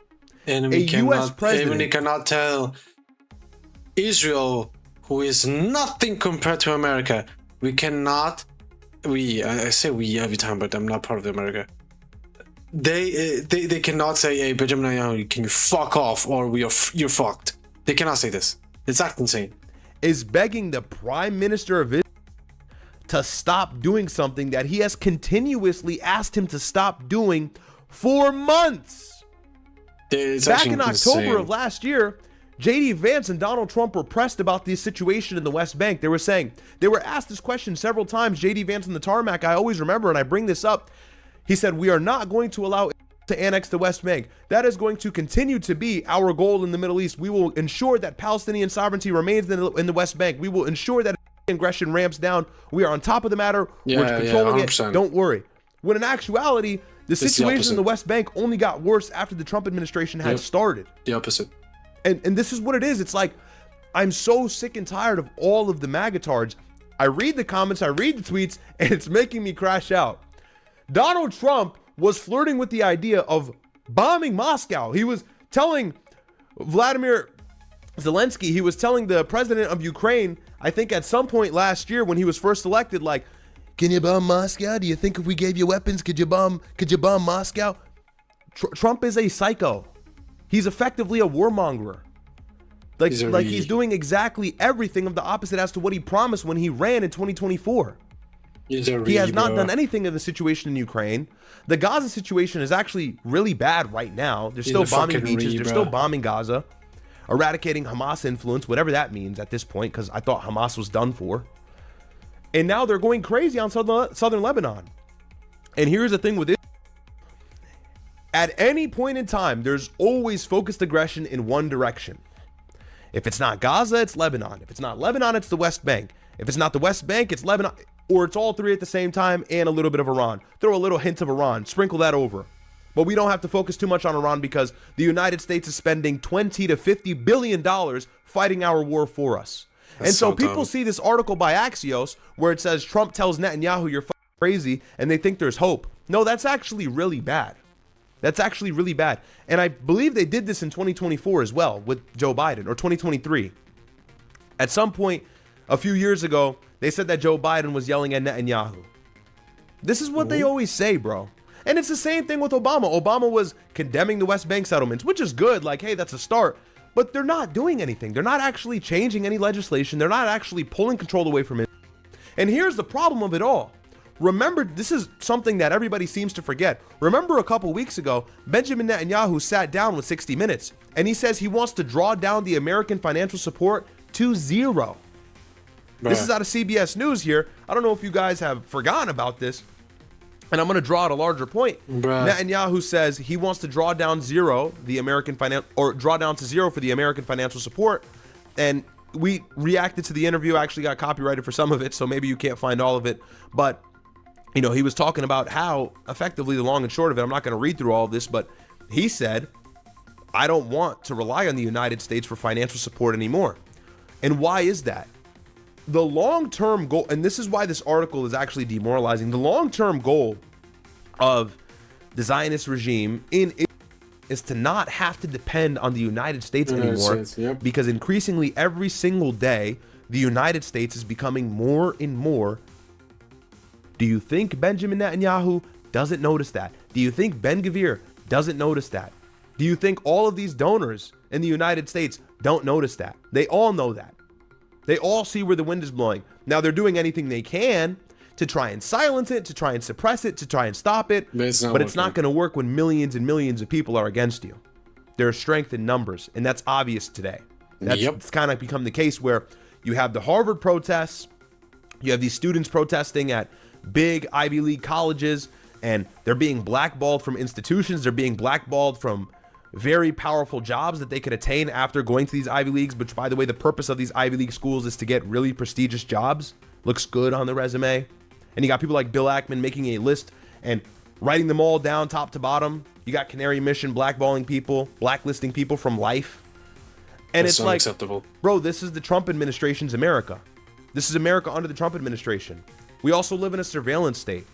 And we cannot tell Israel, who is nothing compared to America. I say we every time, but I'm not part of America. They cannot say, hey, Benjamin Netanyahu, can you fuck off or you're fucked. They cannot say this. It's that insane. Is begging the prime minister of Israel to stop doing something that he has continuously asked him to stop doing for months. Back in October of last year, JD Vance and Donald Trump were pressed about the situation in the West Bank. They were asked this question several times. JD Vance on the tarmac, I always remember, and I bring this up. He said, we are not going to allow to annex the West Bank. That is going to continue to be our goal in the Middle East. We will ensure that Palestinian sovereignty remains in the West Bank. We will ensure that aggression ramps down. We are on top of the matter. We're controlling it. Don't worry. When in actuality, the situation in the West Bank only got worse after the Trump administration had started. The opposite. And this is what it is. It's like, I'm so sick and tired of all of the magatards. I read the comments, I read the tweets, and it's making me crash out. Donald Trump was flirting with the idea of bombing Moscow. He was telling Vladimir Zelensky, he was telling the president of Ukraine, I think at some point last year when he was first elected, like, can you bomb Moscow? Do you think if we gave you weapons, could you bomb Moscow? Trump is a psycho. He's effectively a warmonger. He's doing exactly everything of the opposite as to what he promised when he ran in 2024. He has not done anything in the situation in Ukraine. The Gaza situation is actually really bad right now. They're still bombing beaches. They're still bombing Gaza, eradicating Hamas influence, whatever that means at this point, because I thought Hamas was done for. And now they're going crazy on southern Lebanon. And here's the thing with it. At any point in time, there's always focused aggression in one direction. If it's not Gaza, it's Lebanon. If it's not Lebanon, it's the West Bank. If it's not the West Bank, it's Lebanon. Or it's all three at the same time and a little bit of Iran. Throw a little hint of Iran. Sprinkle that over. But we don't have to focus too much on Iran because the United States is spending $20 to $50 billion fighting our war for us. And so people see this article by Axios where it says Trump tells Netanyahu you're crazy and they think there's hope. No, that's actually really bad. That's actually really bad. And I believe they did this in 2024 as well with Joe Biden, or 2023. At some point a few years ago, they said that Joe Biden was yelling at Netanyahu. This is what they always say, bro. And it's the same thing with Obama. Obama was condemning the West Bank settlements, which is good. Like, hey, that's a start. But they're not doing anything. They're not actually changing any legislation. They're not actually pulling control away from it. And here's the problem of it all. Remember, this is something that everybody seems to forget. Remember a couple weeks ago, Benjamin Netanyahu sat down with 60 Minutes, and he says he wants to draw down the American financial support to zero. This is out of CBS News here. I don't know if you guys have forgotten about this, and I'm going to draw out a larger point. Netanyahu says he wants to draw down to zero for the American financial support, and we reacted to the interview. I actually got copyrighted for some of it, so maybe you can't find all of it, but you know, he was talking about how effectively the long and short of it, I'm not going to read through all of this, but he said, I don't want to rely on the United States for financial support anymore. And why is that? The long-term goal, and this is why this article is actually demoralizing, the long-term goal of the Zionist regime is to not have to depend on the United States anymore, because increasingly every single day, the United States is becoming more and more. Do you think Benjamin Netanyahu doesn't notice that? Do you think Ben Gvir doesn't notice that? Do you think all of these donors in the United States don't notice that? They all know that. They all see where the wind is blowing. Now they're doing anything they can to try and silence it, to try and suppress it, to try and stop it. But it's not going to work when millions and millions of people are against you. There's strength in numbers, and that's obvious today. It's kind of become the case where you have the Harvard protests, you have these students protesting at big Ivy League colleges, and they're being blackballed from institutions. They're being blackballed from very powerful jobs that they could attain after going to these Ivy Leagues, which, by the way, the purpose of these Ivy League schools is to get really prestigious jobs. Looks good on the resume. And you got people like Bill Ackman making a list and writing them all down top to bottom. You got Canary Mission blackballing people, blacklisting people from life. And it's like, bro, this is the Trump administration's America. This is America under the Trump administration. We also live in a surveillance state.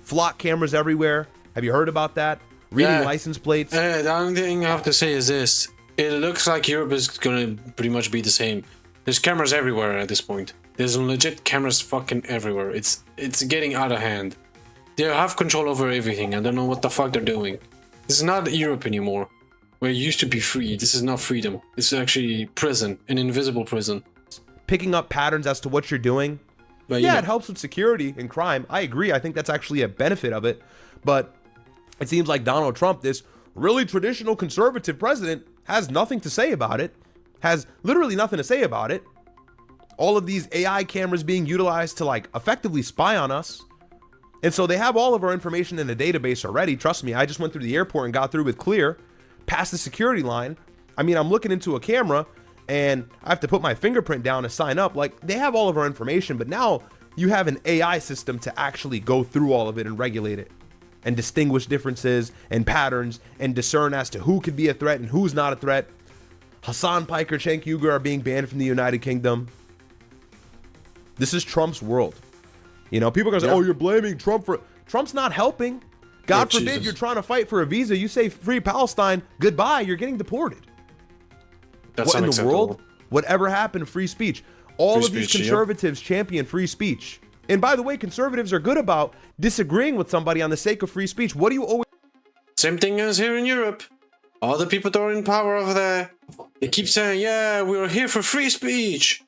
Flock cameras everywhere. Have you heard about that? Reading license plates. The only thing I have to say is this. It looks like Europe is going to pretty much be the same. There's cameras everywhere at this point. There's legit cameras fucking everywhere. It's getting out of hand. They have control over everything. I don't know what the fuck they're doing. This is not Europe anymore, where you used to be free. This is not freedom. This is actually prison, an invisible prison. Picking up patterns as to what you're doing. But yeah, it helps with security and crime. I agree. I think that's actually a benefit of it. But it seems like Donald Trump, this really traditional conservative president, has nothing to say about it. Has literally nothing to say about it. All of these AI cameras being utilized to like effectively spy on us. And so they have all of our information in a database already. Trust me, I just went through the airport and got through with clear, past the security line. I mean, I'm looking into a camera and I have to put my fingerprint down to sign up. Like, they have all of our information, but now you have an AI system to actually go through all of it and regulate it and distinguish differences and patterns and discern as to who could be a threat and who's not a threat. Hassan Piker, Cenk Uygur are being banned from the United Kingdom. This is Trump's world. You know, people are going to say, oh, you're blaming Trump for... Trump's not helping. God forbid you're trying to fight for a visa. You say free Palestine, goodbye, you're getting deported. That's what in the world? Whatever happened to free speech? All of these conservatives champion free speech. And by the way, conservatives are good about disagreeing with somebody on the sake of free speech. What do you always... Same thing as here in Europe. All the people that are in power over there, they keep saying, yeah, we're here for free speech.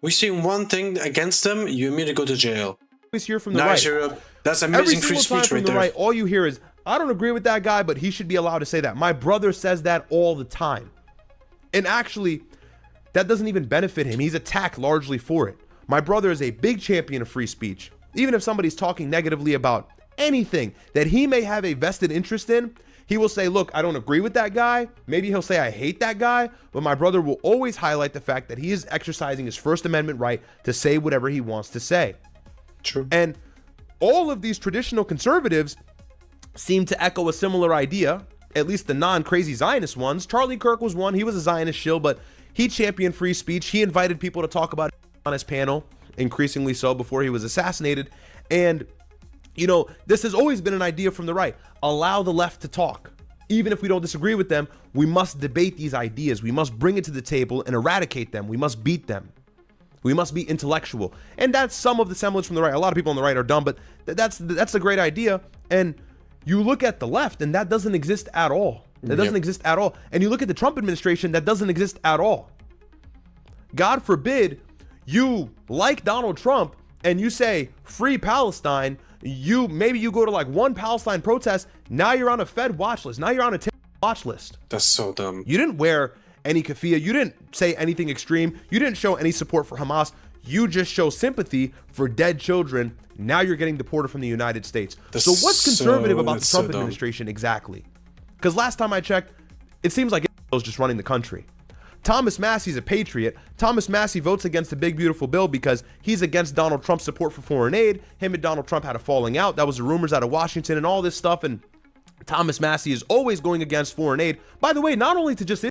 We see one thing against them, you immediately go to jail. Hear from the right. Europe. That's amazing free speech right there. Right, all you hear is, I don't agree with that guy, but he should be allowed to say that. My brother says that all the time. And actually, that doesn't even benefit him. He's attacked largely for it. My brother is a big champion of free speech. Even if somebody's talking negatively about anything that he may have a vested interest in, he will say, look, I don't agree with that guy. Maybe he'll say, I hate that guy. But my brother will always highlight the fact that he is exercising his First Amendment right to say whatever he wants to say. True. And all of these traditional conservatives seem to echo a similar idea, at least the non-crazy Zionist ones. Charlie Kirk was one. He was a Zionist shill, but he championed free speech. He invited people to talk about it on his panel, increasingly so before he was assassinated. And, you know, this has always been an idea from the right. Allow the left to talk. even if we don't disagree with them, we must debate these ideas. We must bring it to the table and eradicate them. We must beat them. We must be intellectual. And that's some of the semblance from the right. A lot of people on the right are dumb, but that's a great idea. And you look at the left, and that doesn't exist at all. That doesn't exist at all. And you look at the Trump administration, that doesn't exist at all. God forbid you like Donald Trump and you say free Palestine. Maybe you go to like one Palestine protest. Now you're on a Fed watch list. Now you're on a watch list. That's so dumb. You didn't wear any keffiyeh. You didn't say anything extreme. You didn't show any support for Hamas. You just show sympathy for dead children. Now you're getting deported from the United States. So what's conservative about the Trump administration exactly? Because last time I checked, it seems like Israel's just running the country. Thomas Massey's a patriot. Thomas Massey votes against the big beautiful bill because he's against Donald Trump's support for foreign aid. Him and Donald Trump had a falling out. That was the rumors out of Washington and all this stuff. And Thomas Massey is always going against foreign aid. By the way, not only to just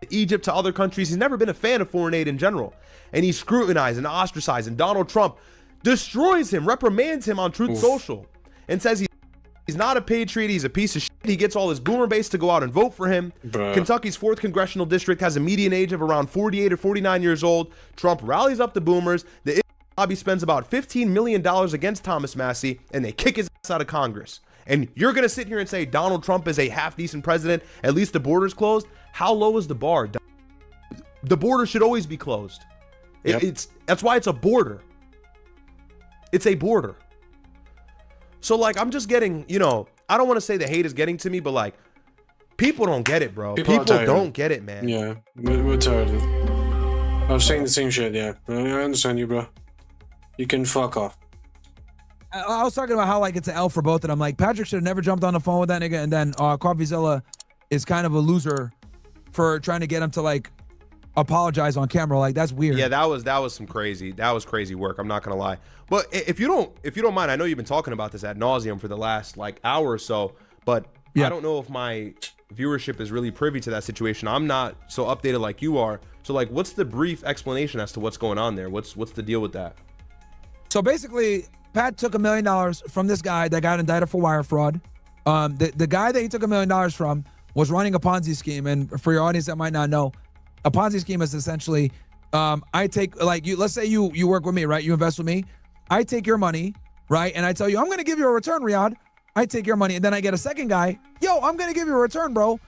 Egypt, to other countries. He's never been a fan of foreign aid in general. And he's scrutinized and ostracized. And Donald Trump destroys him, reprimands him on Truth Social, and says he's not a patriot. He's a piece of shit. He gets all his boomer base to go out and vote for him. Kentucky's 4th congressional district has a median age of around 48 or 49 years old. Trump rallies up the boomers. The lobby spends about $15 million against Thomas Massey, and they kick his ass out of Congress. And you're going to sit here and say Donald Trump is a half-decent president, at least the border's closed? How low is the bar? The border should always be closed. That's why it's a border. It's a border. So, like, I'm just getting, I don't want to say the hate is getting to me, but, like, people don't get it, bro. People don't get it, man. Yeah, we're tired. I was saying the same shit, yeah. I understand you, bro. You can fuck off. I was talking about how, like, it's an L for both of them. Like, Patrick should have never jumped on the phone with that nigga, and then CoffeeZilla is kind of a loser for trying to get him to, like, apologize on camera. Like, that's weird. Yeah, that was some crazy. That was crazy work. I'm not gonna lie. But if you don't mind, I know you've been talking about this ad nauseum for the last like hour or so. But I don't know if my viewership is really privy to that situation. I'm not so updated like you are. So like, what's the brief explanation as to what's going on there? What's the deal with that? So basically, Pat took $1 million from this guy that got indicted for wire fraud. The guy that he took $1 million from was running a Ponzi scheme. And for your audience that might not know, a Ponzi scheme is essentially, I take, like, let's say you work with me, right? You invest with me. I take your money, right? And I tell you, I'm going to give you a return, Riyadh. I take your money. And then I get a second guy. Yo, I'm going to give you a return, bro.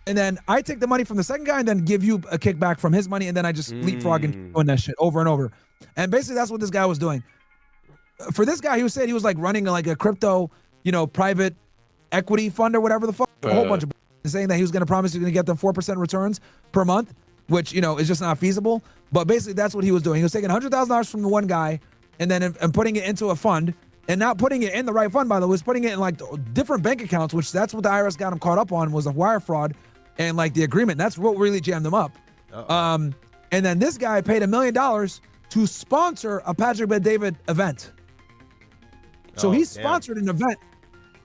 And then I take the money from the second guy and then give you a kickback from his money. And then I just leapfrog and doing that shit over and over. And basically that's what this guy was doing. For this guy, he was saying he was like running like a crypto, private equity fund or whatever the fuck. A whole bunch of saying that he was going to promise he's going to get them 4% returns per month, which, is just not feasible. But basically that's what he was doing. He was taking $100,000 from the one guy and then and putting it into a fund, and not putting it in the right fund, by the way, was putting it in like different bank accounts, which that's what the IRS got him caught up on, was a wire fraud and like the agreement. That's what really jammed him up. And then this guy paid $1 million to sponsor a Patrick Bet-David event. So he sponsored an event,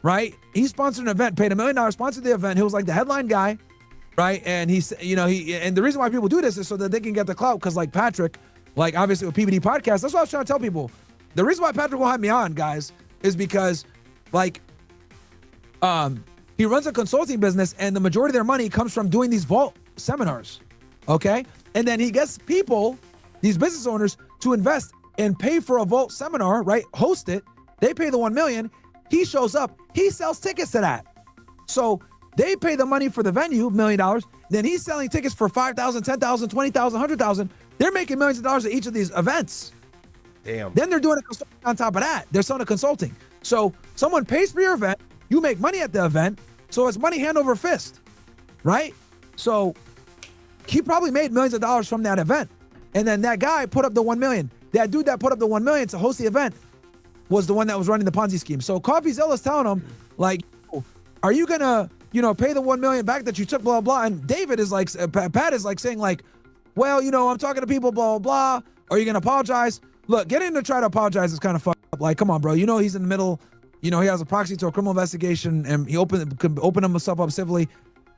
right? He sponsored an event, paid $1 million, sponsored the event. He was like the headline guy, right? And he's, and the reason why people do this is so that they can get the clout, because like Patrick, like obviously with PBD podcast, that's what I was trying to tell people. The reason why Patrick will have me on, guys, is because like he runs a consulting business and the majority of their money comes from doing these vault seminars. Okay. And then he gets people, these business owners, to invest and pay for a vault seminar, right? Host it. They pay the $1 million. He shows up. He sells tickets to that. So they pay the money for the venue, $1 million. Then he's selling tickets for $5,000, $10,000, $20,000, $100,000. They're making millions of dollars at each of these events. Damn. Then they're doing a consulting on top of that. They're selling a consulting. So someone pays for your event. You make money at the event. So it's money hand over fist, right? So he probably made millions of dollars from that event. And then that guy put up the $1 million. That dude that put up the $1 million to host the event was the one that was running the Ponzi scheme. So CoffeeZilla's telling him, like, are you gonna, pay the $1 million back that you took, blah, blah. And David is like, Pat is like saying like, well, I'm talking to people, blah, blah, blah. Are you gonna apologize? Look, getting to try to apologize is kind of fucked up. Like, come on, bro. He's in the middle. He has a proxy to a criminal investigation, and he could open himself up civilly.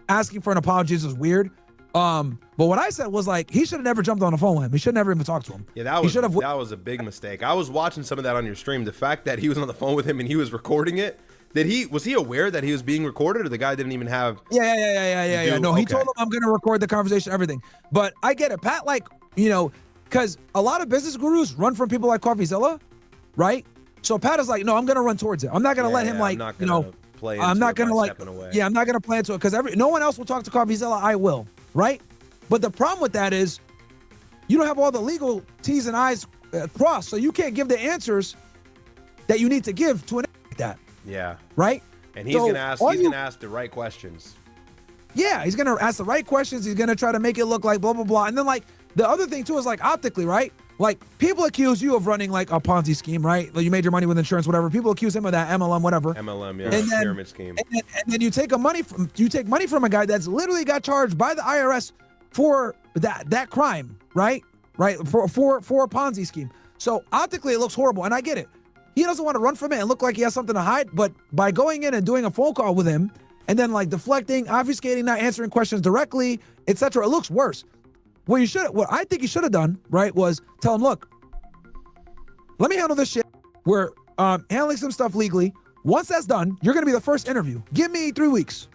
Asking for an apology is weird. But what I said was like, he should have never jumped on the phone with him. He should never even talked to him. Yeah, that was a big mistake. I was watching some of that on your stream. The fact that he was on the phone with him and he was recording it, Was he aware that he was being recorded, or the guy didn't even have? Yeah. No, he told him I'm gonna record the conversation, everything. But I get it, Pat. Like, you know, because a lot of business gurus run from people like CoffeeZilla, right? So Pat is like, no, I'm gonna run towards it. I'm not gonna let him like, you know, I'm not gonna like, yeah, I'm not gonna play into it because no one else will talk to CoffeeZilla. I will, right? But the problem with that is, you don't have all the legal T's and I's crossed, so you can't give the answers that you need to give to an like that. Yeah. Right? And he's gonna ask the right questions. Yeah, he's gonna ask the right questions. He's gonna try to make it look like blah blah blah. And then like the other thing too is like optically, right? Like people accuse you of running like a Ponzi scheme, right? Like you made your money with insurance, whatever. People accuse him of that MLM, whatever. MLM, yeah, and then, pyramid scheme. And then you take money from a guy that's literally got charged by the IRS for that crime, right? Right? For a Ponzi scheme. So optically it looks horrible, and I get it. He doesn't want to run from it and look like he has something to hide, but by going in and doing a phone call with him and then like deflecting, obfuscating, not answering questions directly, etc., it looks worse. What I think you should have done, right, was tell him, look, let me handle this shit. We're handling some stuff legally. Once that's done, you're going to be the first interview. Give me 3 weeks.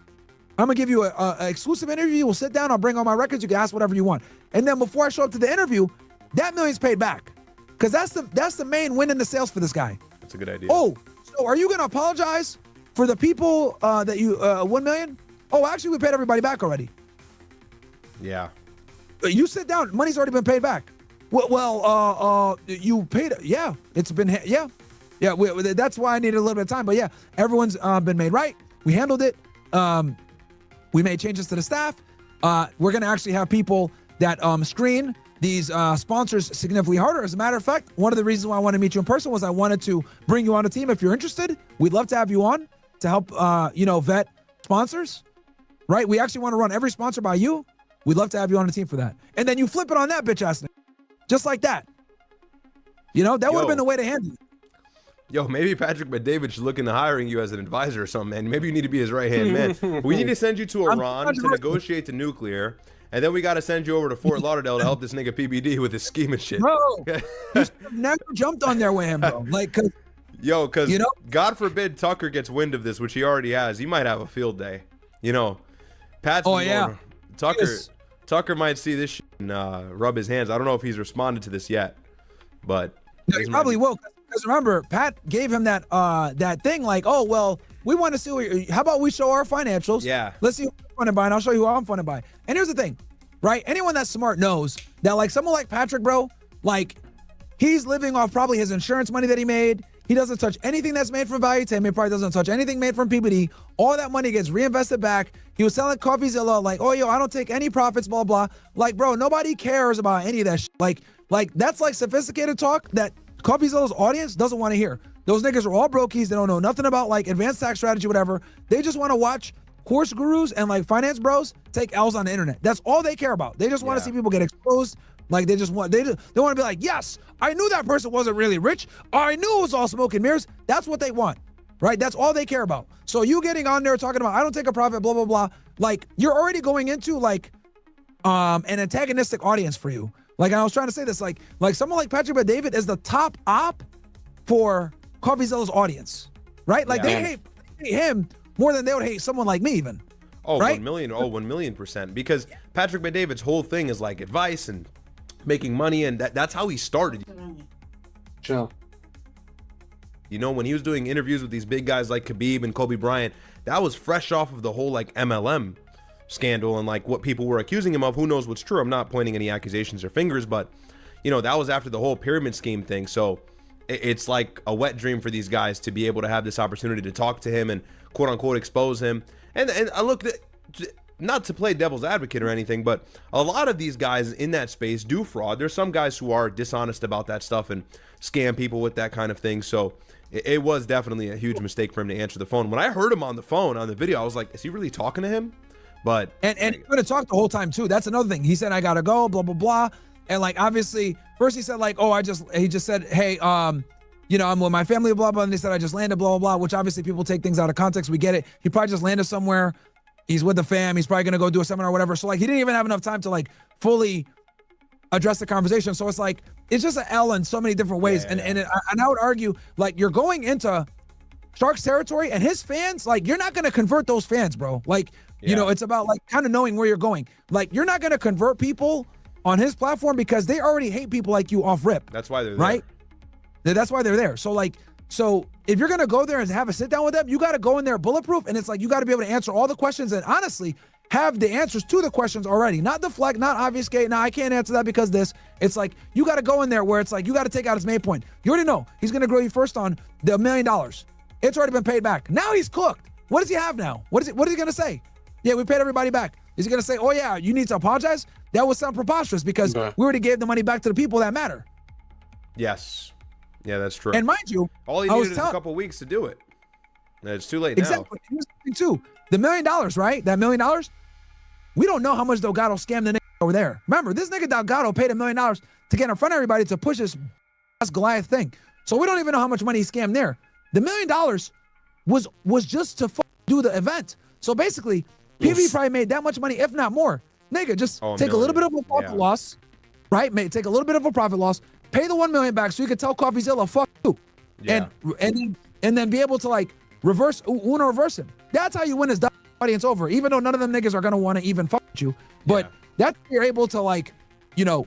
I'm going to give you an exclusive interview. We'll sit down. I'll bring all my records. You can ask whatever you want. And then before I show up to the interview, that million's paid back. Because that's the main win in the sales for this guy. That's a good idea. Oh, so are you going to apologize for the people that you 1 million? Oh, actually, we paid everybody back already. Yeah. You sit down. Money's already been paid back. Well, you paid. Yeah, it's been. Yeah. That's why I needed a little bit of time. But yeah, everyone's been made right. We handled it. We made changes to the staff. We're going to actually have people that screen these sponsors significantly harder. As a matter of fact, one of the reasons why I wanted to meet you in person was I wanted to bring you on a team. If you're interested, we'd love to have you on to help, vet sponsors, right? We actually want to run every sponsor by you. We'd love to have you on the team for that. And then you flip it on that bitch ass nigga. Just like that. That would have been the way to handle it. Yo, maybe Patrick Bet-David should look into hiring you as an advisor or something, man. Maybe you need to be his right-hand man. We need to send you to Iran to negotiate the nuclear. And then we got to send you over to Fort Lauderdale to help this nigga PBD with his scheme and shit. Bro, you should have never jumped on there with him, bro. Like, because God forbid Tucker gets wind of this, which he already has. He might have a field day. Pat's Tucker might see this shit and rub his hands. I don't know if he's responded to this yet, but no, he probably will. Because remember, Pat gave him that thing like, oh, well, we want to see how about we show our financials? Yeah. Let's see who I'm funded by, and I'll show you who I'm funded by. And here's the thing, right? Anyone that's smart knows that like someone like Patrick, bro, like he's living off probably his insurance money that he made. He doesn't touch anything that's made from Value Time. He probably doesn't touch anything made from PBD. All that money gets reinvested back. He was selling CoffeeZilla like, oh, yo, I don't take any profits, blah, blah. Like, bro, nobody cares about any of that shit. Like that's like sophisticated talk that CoffeeZilla's audience doesn't want to hear. Those niggas are all brokies. They don't know nothing about like advanced tax strategy, whatever. They just want to watch course gurus and like finance bros take L's on the internet. That's all they care about. They just want to see people get exposed. Like they want to be like, yes, I knew that person wasn't really rich. I knew it was all smoke and mirrors. That's what they want, right? That's all they care about. So you getting on there talking about, I don't take a profit, blah, blah, blah. Like you're already going into like an antagonistic audience for you. Like I was trying to say this, like someone like Patrick Bet-David is the top op for CoffeeZilla's audience, right? Like they hate him more than they would hate someone like me even. Oh, right? 1 million%. Because Patrick Bet-David's whole thing is like advice and making money, and that's how he started. Chill. When he was doing interviews with these big guys like Khabib and Kobe Bryant, that was fresh off of the whole like MLM scandal and like what people were accusing him of. Who knows what's true? I'm not pointing any accusations or fingers, but that was after the whole pyramid scheme thing. So it's like a wet dream for these guys to be able to have this opportunity to talk to him and quote unquote expose him. And I look, not to play devil's advocate or anything, but a lot of these guys in that space do fraud. There's some guys who are dishonest about that stuff and scam people with that kind of thing. So it was definitely a huge mistake for him to answer the phone. When I heard him on the phone on the video, I was like, is he really talking to him? But and he's gonna talk the whole time too. That's another thing. He said, I gotta go, blah, blah, blah. And like obviously, first he said like, oh, he just said, hey, I'm with my family, blah, blah. And they said I just landed, blah, blah, blah, which obviously people take things out of context. We get it. He probably just landed somewhere. He's with the fam. He's probably gonna go do a seminar or whatever. So like he didn't even have enough time to like fully address the conversation. So it's like it's just an L in so many different ways. And I would argue like you're going into Shark's territory, and his fans, like, you're not going to convert those fans, bro. Like, you know, it's about like kind of knowing where you're going. Like, you're not going to convert people on his platform because they already hate people like you off rip. That's why they're right. That's why they're there. So like, so if you're going to go there and have a sit down with them, you got to go in there bulletproof. And it's like, you got to be able to answer all the questions and honestly have the answers to the questions already, not deflect, not obfuscate. No, I can't answer that because this. It's like, you got to go in there where it's like, you got to take out his main point. You already know he's going to grow you first on the $1 million. It's already been paid back. Now he's cooked. What does he have now? What is he going to say? Yeah, we paid everybody back. Is he going to say, oh yeah, you need to apologize? That would sound preposterous because we already gave the money back to the people that matter. Yes. Yeah, that's true. And mind you, all he needed is a couple weeks to do it. It's too late now. Exactly. Here's the thing too. The $1 million, right? That $1 million, we don't know how much Delgado scammed the nigga over there. Remember, this nigga Delgado paid $1 million to get in front of everybody to push this Goliath thing. So we don't even know how much money he scammed there. The $1 million was just to do the event. So basically, PV probably made that much money, if not more. Nigga, just take a little bit of a profit loss, right? Take a little bit of a profit loss, pay the $1 million back so you can tell CoffeeZilla, fuck you. Yeah. And then be able to like reverse him. That's how you win his audience over, even though none of them niggas are gonna want to even fuck with you. But that's how you're able to like, you know,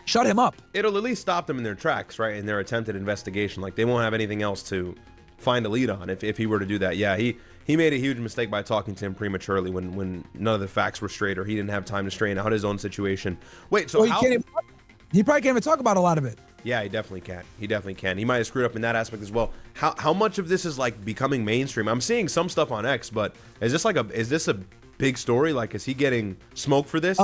shut him up. It'll at least stop them in their tracks, right? In their attempted investigation. Like they won't have anything else to find a lead on if he were to do that. Yeah, he made a huge mistake by talking to him prematurely when none of the facts were straight or he didn't have time to straighten out his own situation. Wait, so he probably can't even talk about a lot of it. Yeah, he definitely can. He definitely can. He might have screwed up in that aspect as well. How much of this is like becoming mainstream? I'm seeing some stuff on X, but is this a big story? Like, is he getting smoke for this?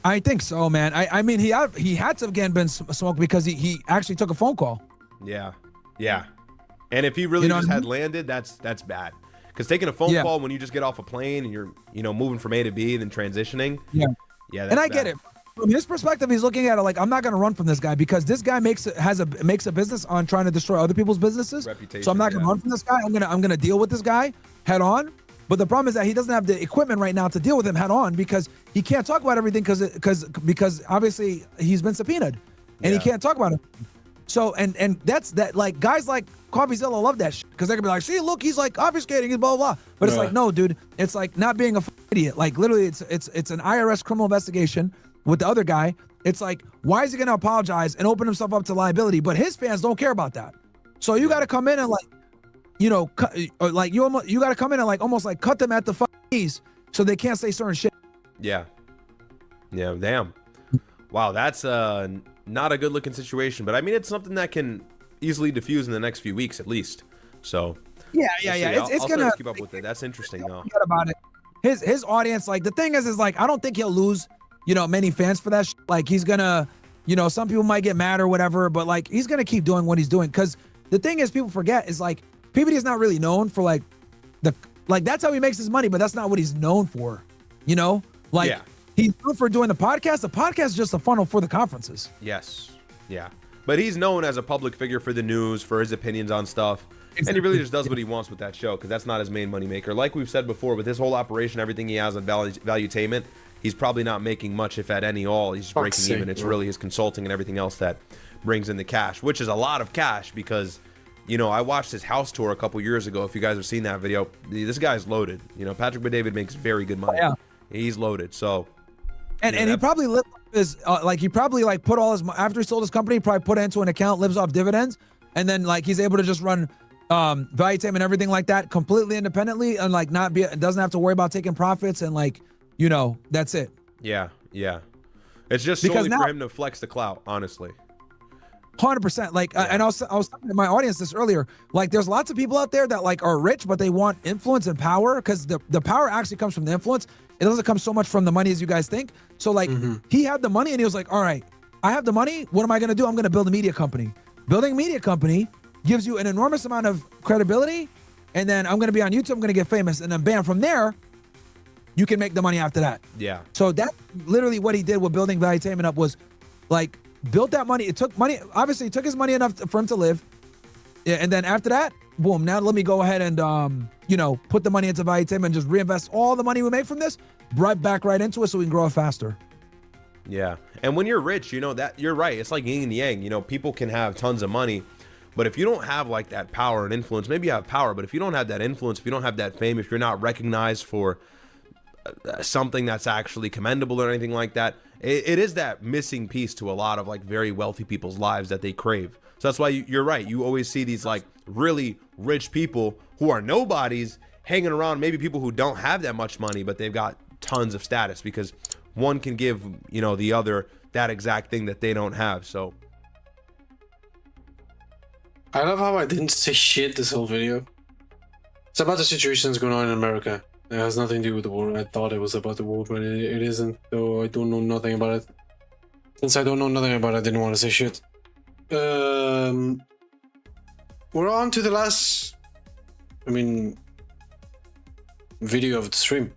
I think so, man. I mean, he had to again been smoked because he actually took a phone call. Yeah. And if he really just had landed, that's bad. Because taking a phone call when you just get off a plane and you're moving from A to B and then transitioning. Yeah. That's and I bad. get it. From his perspective, he's looking at it like, I'm not going to run from this guy because this guy makes a business on trying to destroy other people's businesses. Reputation, so I'm not going to run from this guy. I'm gonna deal with this guy head on. But the problem is that he doesn't have the equipment right now to deal with him head on because he can't talk about everything because obviously he's been subpoenaed and he can't talk about it. So and that's that, like guys like CoffeeZilla love that shit because they can be like, see, look, he's like obfuscating, he's blah blah. But it's like, no, dude, it's like not being a idiot. Like literally, it's an IRS criminal investigation with the other guy. It's like, why is he gonna apologize and open himself up to liability? But his fans don't care about that. So you got to come in and like, you know, you got to come in and like almost like cut them at the knees so they can't say certain shit. Yeah. Damn. Wow, that's not a good looking situation, but I mean, it's something that can easily diffuse in the next few weeks at least. So yeah. It's gonna start to keep up with it. That's interesting though. Forget about it. His audience, like the thing is like I don't think he'll lose, you know, many fans for that. Like he's gonna, you know, some people might get mad or whatever, but like he's gonna keep doing what he's doing because the thing is people forget is like PBD is not really known for like that's how he makes his money, but that's not what he's known for, you know? Like he's known for doing the podcast. The podcast is just a funnel for the conferences. Yes. Yeah. But he's known as a public figure for the news, for his opinions on stuff. Exactly. And he really just does what he wants with that show because that's not his main money maker. Like we've said before, with his whole operation, everything he has on Valuetainment, he's probably not making much, if at any all. He's just breaking even. It's really his consulting and everything else that brings in the cash, which is a lot of cash because, you know, I watched his house tour a couple years ago. If you guys have seen that video, this guy's loaded. You know, Patrick Bet-David makes very good money. Yeah. He's loaded. So, and he probably lived his he probably like put all his after he sold his company, he probably put it into an account, lives off dividends, and then like he's able to just run Valuetainment and everything like that completely independently and like doesn't have to worry about taking profits and like, you know, that's it. Yeah. It's just solely for him to flex the clout, honestly. 100%. Like, and I was talking to my audience this earlier. Like, there's lots of people out there that like are rich, but they want influence and power because the power actually comes from the influence. It doesn't come so much from the money as you guys think. So like, he had the money and he was like, all right, I have the money. What am I going to do? I'm going to build a media company. Building a media company gives you an enormous amount of credibility. And then I'm going to be on YouTube. I'm going to get famous. And then bam, from there, you can make the money after that. Yeah. So that's literally what he did with building Valuetainment up was like, built that money. It took money. Obviously, it took his money enough for him to live. Yeah, and then after that, boom. Now let me go ahead and you know, put the money into Valuetainment and just reinvest all the money we make from this right back right into it so we can grow it faster. Yeah, and when you're rich, you know that you're right. It's like yin and yang. You know, people can have tons of money, But if you don't have like that power and influence, maybe you have power, but if you don't have that influence, if you don't have that fame, if you're not recognized for something that's actually commendable or anything like that, it is that missing piece to a lot of like very wealthy people's lives that they crave. So that's why you're right. You always see these like really rich people who are nobodies hanging around, maybe people who don't have that much money, but they've got tons of status because one can give, you know, the other that exact thing that they don't have. So I love how I didn't say shit this whole video. It's about the situations going on in America. It has nothing to do with the war. I thought it was about the war, but it isn't. So I don't know nothing about it. Since I don't know nothing about it, I didn't want to say shit. We're on to the last, video of the stream.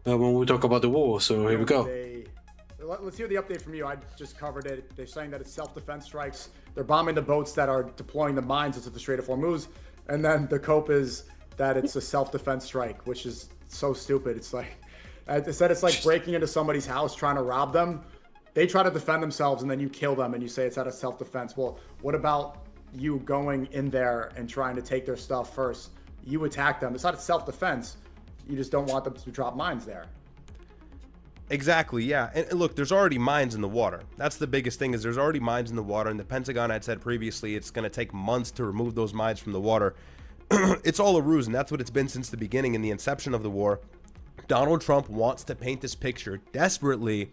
When we talk about the war, so here we go. Let's hear the update from you. I just covered it. They're saying that it's self-defense strikes. They're bombing the boats that are deploying the mines into the Strait of Hormuz. And then the cope is that it's a self-defense strike, which is so stupid. It's like, they said it's like breaking into somebody's house, trying to rob them. They try to defend themselves and then you kill them and you say it's out of self-defense. Well, what about you going in there and trying to take their stuff first? You attack them. It's not a self-defense. You just don't want them to drop mines there. exactly, yeah. And look, there's already mines in the water. That's the biggest thing, is there's already mines in the water, and the Pentagon had said previously it's going to take months to remove those mines from the water. It's all a ruse, and that's what it's been since the beginning and the inception of the war. Donald Trump wants to paint this picture desperately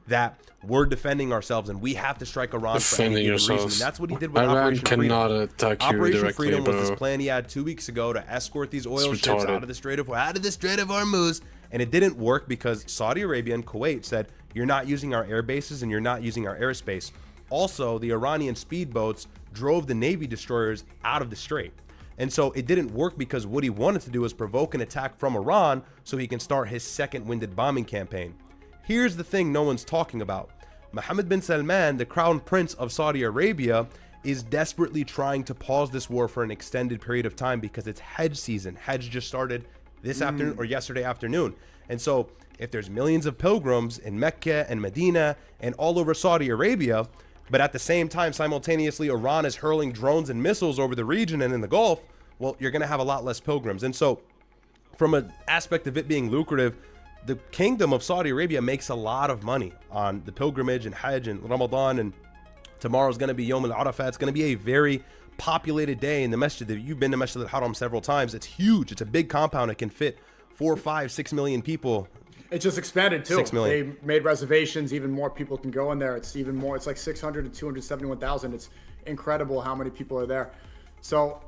that we're defending ourselves and we have to strike Iran for any given reason. And that's what he did with Operation Freedom. Attack you Operation directly, Freedom was bro. this plan he had 2 weeks ago to escort these oil ships out of the Strait of Hormuz, and it didn't work because Saudi Arabia and Kuwait said, you're not using our air bases and you're not using our airspace. Also, the Iranian speedboats drove the Navy destroyers out of the strait. And so it didn't work because what he wanted to do was provoke an attack from Iran so he can start his second winded bombing campaign. Here's the thing no one's talking about. Mohammed bin Salman, the crown prince of Saudi Arabia, is desperately trying to pause this war for an extended period of time because it's Hajj season. Hajj just started this afternoon or yesterday afternoon. And so if there's millions of pilgrims in Mecca and Medina and all over Saudi Arabia, but at the same time, simultaneously, Iran is hurling drones and missiles over the region and in the Gulf, well, you're going to have a lot less pilgrims. And so from an aspect of it being lucrative, the kingdom of Saudi Arabia makes a lot of money on the pilgrimage and Hajj and Ramadan, and tomorrow's going to be Yom al-Arafat. It's going to be a very populated day in the masjid. You've been to Masjid al-Haram several times. It's huge. It's a big compound. It can fit 4, 5, 6 million people. It just expanded too. 6 million. They made reservations. Even more people can go in there. It's even more. It's like 600 to 271,000. It's incredible how many people are there. So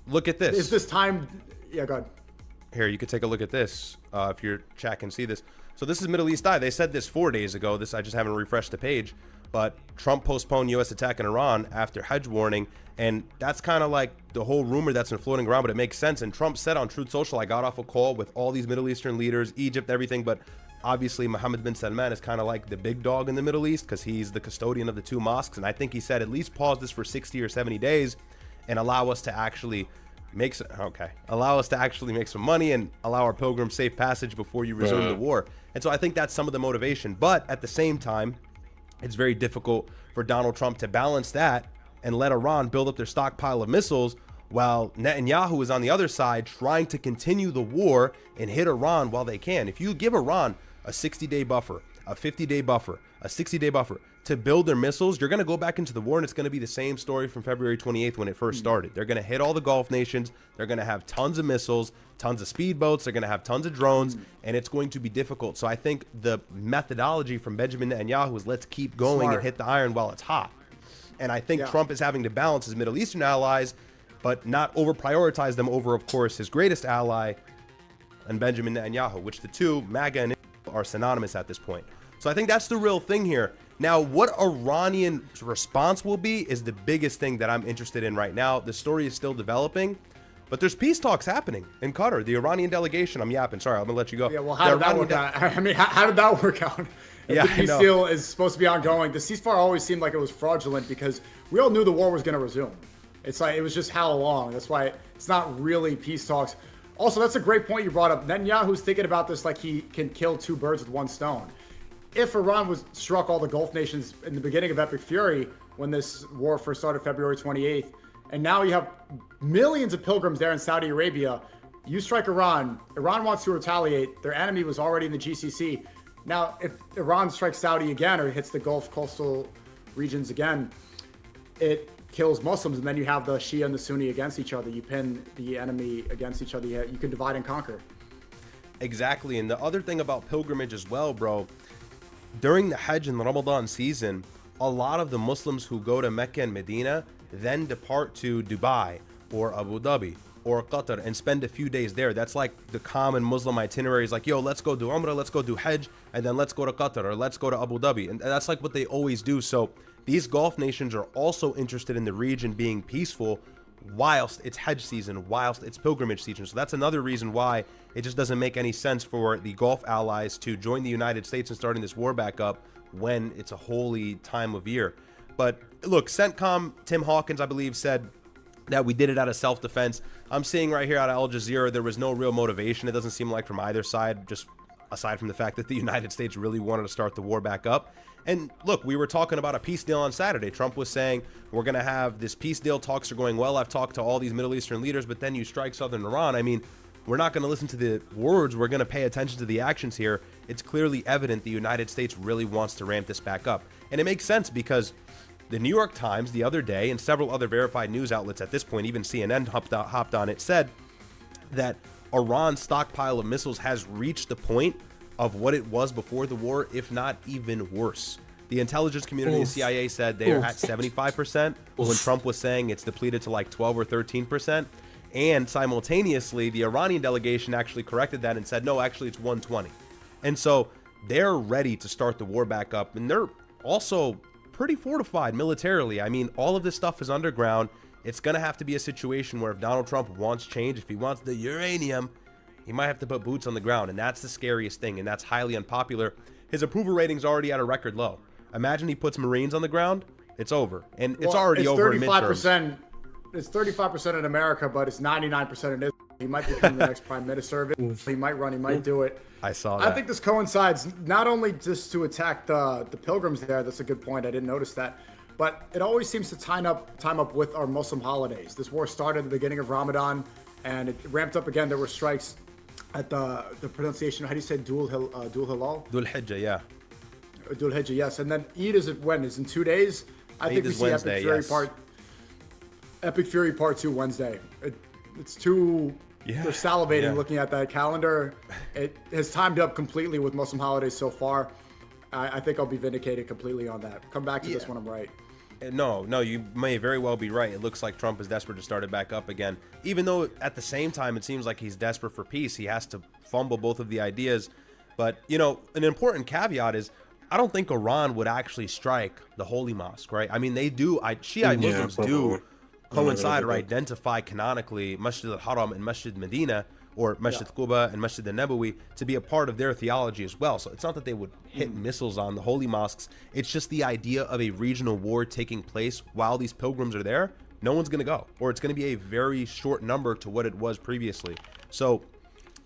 look at this. Is this time? Yeah, go ahead. Here, you could take a look at this if your chat can see this. So this is Middle East Eye. They said this 4 days ago. I just haven't refreshed the page. But Trump postponed U.S. attack in Iran after Hajj warning. And that's kind of like the whole rumor that's been floating around, but it makes sense. And Trump said on Truth Social, I got off a call with all these Middle Eastern leaders, Egypt, everything. But obviously, Mohammed bin Salman is kind of like the big dog in the Middle East because he's the custodian of the 2 mosques. And I think he said at least pause this for 60 or 70 days and allow us to actually make some money and allow our pilgrims safe passage before you resume the war. And so I think that's some of the motivation. But at the same time, it's very difficult for Donald Trump to balance that and let Iran build up their stockpile of missiles while Netanyahu is on the other side trying to continue the war and hit Iran while they can. If you give Iran a 60-day buffer, a 50-day buffer, a 60-day buffer to build their missiles, you're going to go back into the war and it's going to be the same story from February 28th when it first started. They're going to hit all the Gulf nations. They're going to have tons of missiles, tons of speedboats. They're going to have tons of drones, and it's going to be difficult. So I think the methodology from Benjamin Netanyahu is let's keep going and hit the iron while it's hot. And I think Trump is having to balance his Middle Eastern allies, but not over prioritize them over, of course, his greatest ally and Benjamin Netanyahu, which the two, MAGA and Israel, are synonymous at this point. So I think that's the real thing here. Now, what Iranian response will be is the biggest thing that I'm interested in right now. The story is still developing, but there's peace talks happening in Qatar. The Iranian delegation, I'm yapping, sorry, I'm gonna let you go. Yeah, well, how did that work out? I mean, how did that work out? If the peace deal is supposed to be ongoing, the ceasefire always seemed like it was fraudulent because we all knew the war was going to resume. It's like, it was just how long. That's why it's not really peace talks. Also, that's a great point you brought up. Netanyahu's thinking about this like he can kill 2 birds with 1 stone. If Iran was struck all the Gulf nations in the beginning of Epic Fury, when this war first started February 28th, And now you have millions of pilgrims there in Saudi Arabia. You strike Iran. Iran wants to retaliate. Their enemy was already in the GCC. Now, if Iran strikes Saudi again or hits the Gulf coastal regions again, it kills Muslims. And then you have the Shia and the Sunni against each other. You pin the enemy against each other. You can divide and conquer. Exactly. And the other thing about pilgrimage as well, bro, during the Hajj and Ramadan season, a lot of the Muslims who go to Mecca and Medina then depart to Dubai or Abu Dhabi or Qatar and spend a few days there. That's like the common Muslim itineraries, like, yo, let's go do Umrah, let's go do Hajj, and then let's go to Qatar or let's go to Abu Dhabi. And that's like what they always do. So these Gulf nations are also interested in the region being peaceful whilst it's Hajj season, whilst it's pilgrimage season. So that's another reason why it just doesn't make any sense for the Gulf allies to join the United States in starting this war back up when it's a holy time of year. But look, CENTCOM, Tim Hawkins, I believe, said that we did it out of self-defense. I'm seeing right here out of Al Jazeera, there was no real motivation. It doesn't seem like from either side, just aside from the fact that the United States really wanted to start the war back up. And look, we were talking about a peace deal on Saturday. Trump was saying, we're going to have this peace deal. Talks are going well. I've talked to all these Middle Eastern leaders, but then you strike southern Iran. I mean, we're not going to listen to the words. We're going to pay attention to the actions here. It's clearly evident the United States really wants to ramp this back up. And it makes sense because the New York Times the other day and several other verified news outlets at this point, even CNN hopped on it, said that Iran's stockpile of missiles has reached the point of what it was before the war, if not even worse. The intelligence community, the CIA, said they are at 75% when Trump was saying it's depleted to like 12 or 13%. And simultaneously, the Iranian delegation actually corrected that and said, no, actually it's 120. And so they're ready to start the war back up. And they're also pretty fortified militarily. I mean, all of this stuff is underground. It's going to have to be a situation where if Donald Trump wants change, if he wants the uranium, he might have to put boots on the ground. And that's the scariest thing. And that's highly unpopular. His approval rating's already at a record low. Imagine he puts Marines on the ground. It's over. And it's already over in midterms. It's 35% in America, but it's 99% in Israel. He might become the next prime minister of it. He might run. He might do it. I saw that. I think this coincides not only just to attack the pilgrims there. That's a good point. I didn't notice that. But it always seems to time up with our Muslim holidays. This war started at the beginning of Ramadan, and it ramped up again. There were strikes at the pronunciation. How do you say Dhul Hilal? Dhul Hijjah, yeah. Dhul Hijjah, yes. And then Eid is when? Is in 2 days? I think we see Wednesday, Epic Fury Part 2 Wednesday. It's too... Yeah. They're salivating looking at that calendar. It has timed up completely with Muslim holidays so far. I think I'll be vindicated completely on that. Come back to this when I'm right. No, you may very well be right. It looks like Trump is desperate to start it back up again. Even though at the same time it seems like he's desperate for peace. He has to fumble both of the ideas. But, you know, an important caveat is I don't think Iran would actually strike the Holy Mosque, right? I mean, they do. Shiite Muslims do coincide or identify canonically Masjid al-Haram and Masjid Medina or Masjid Quba and Masjid al-Nabawi to be a part of their theology as well. So it's not that they would hit missiles on the holy mosques. It's just the idea of a regional war taking place while these pilgrims are there. No one's going to go, or it's going to be a very short number to what it was previously. So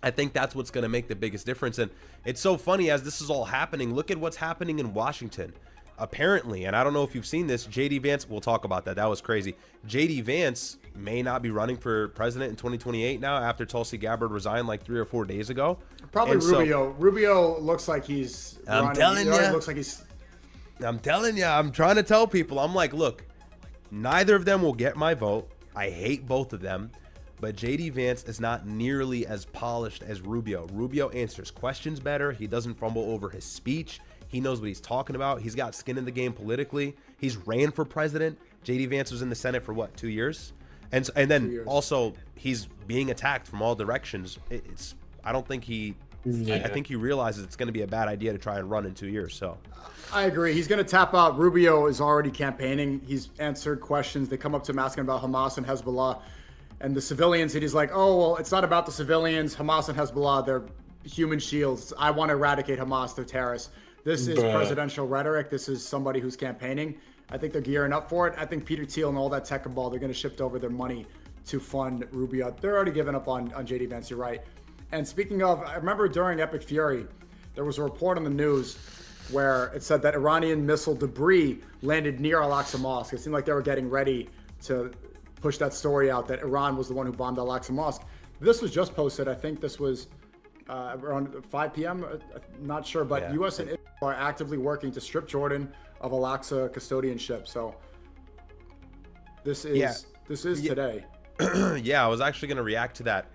I think that's what's going to make the biggest difference. And it's so funny as this is all happening. Look at what's happening in Washington. Apparently, and I don't know if you've seen this, JD Vance, we'll talk about that. That was crazy. JD Vance may not be running for president in 2028 now after Tulsi Gabbard resigned like 3 or 4 days ago. Probably and Rubio. Rubio looks like he's I'm telling you. Looks like he's... I'm telling you. I'm trying to tell people. I'm like, look, neither of them will get my vote. I hate both of them. But JD Vance is not nearly as polished as Rubio. Rubio answers questions better. He doesn't fumble over his speech. He knows what he's talking about. He's got skin in the game politically. He's ran for president. JD Vance was in the Senate for what, 2 years? And then also he's being attacked from all directions. I don't think he I think he realizes it's going to be a bad idea to try and run in 2 years. So I agree. He's going to tap out. Rubio is already campaigning. He's answered questions. They come up to him asking about Hamas and Hezbollah and the civilians, and he's like, oh, well, it's not about the civilians. Hamas and Hezbollah, they're human shields. I want to eradicate Hamas. They're terrorists. This is presidential rhetoric. This is somebody who's campaigning. I think they're gearing up for it. I think Peter Thiel and all that tech cabal, they're going to shift over their money to fund Rubio. They're already giving up on JD Vance. You're right. And speaking of, I remember during Epic Fury, there was a report on the news where it said that Iranian missile debris landed near Al-Aqsa Mosque. It seemed like they were getting ready to pushed that story out that Iran was the one who bombed Al-Aqsa Mosque. This was just posted. I think this was around 5 p.m. Not sure, but U.S. and Israel are actively working to strip Jordan of Al-Aqsa custodianship. So this is today. Yeah, I was actually going to react to that.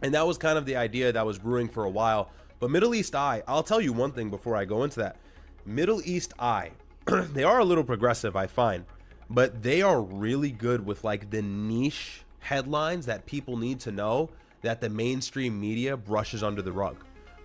And that was kind of the idea that was brewing for a while. But Middle East Eye, I'll tell you one thing before I go into that. Middle East Eye, they are a little progressive, I find. But they are really good with like the niche headlines that people need to know that the mainstream media brushes under the rug.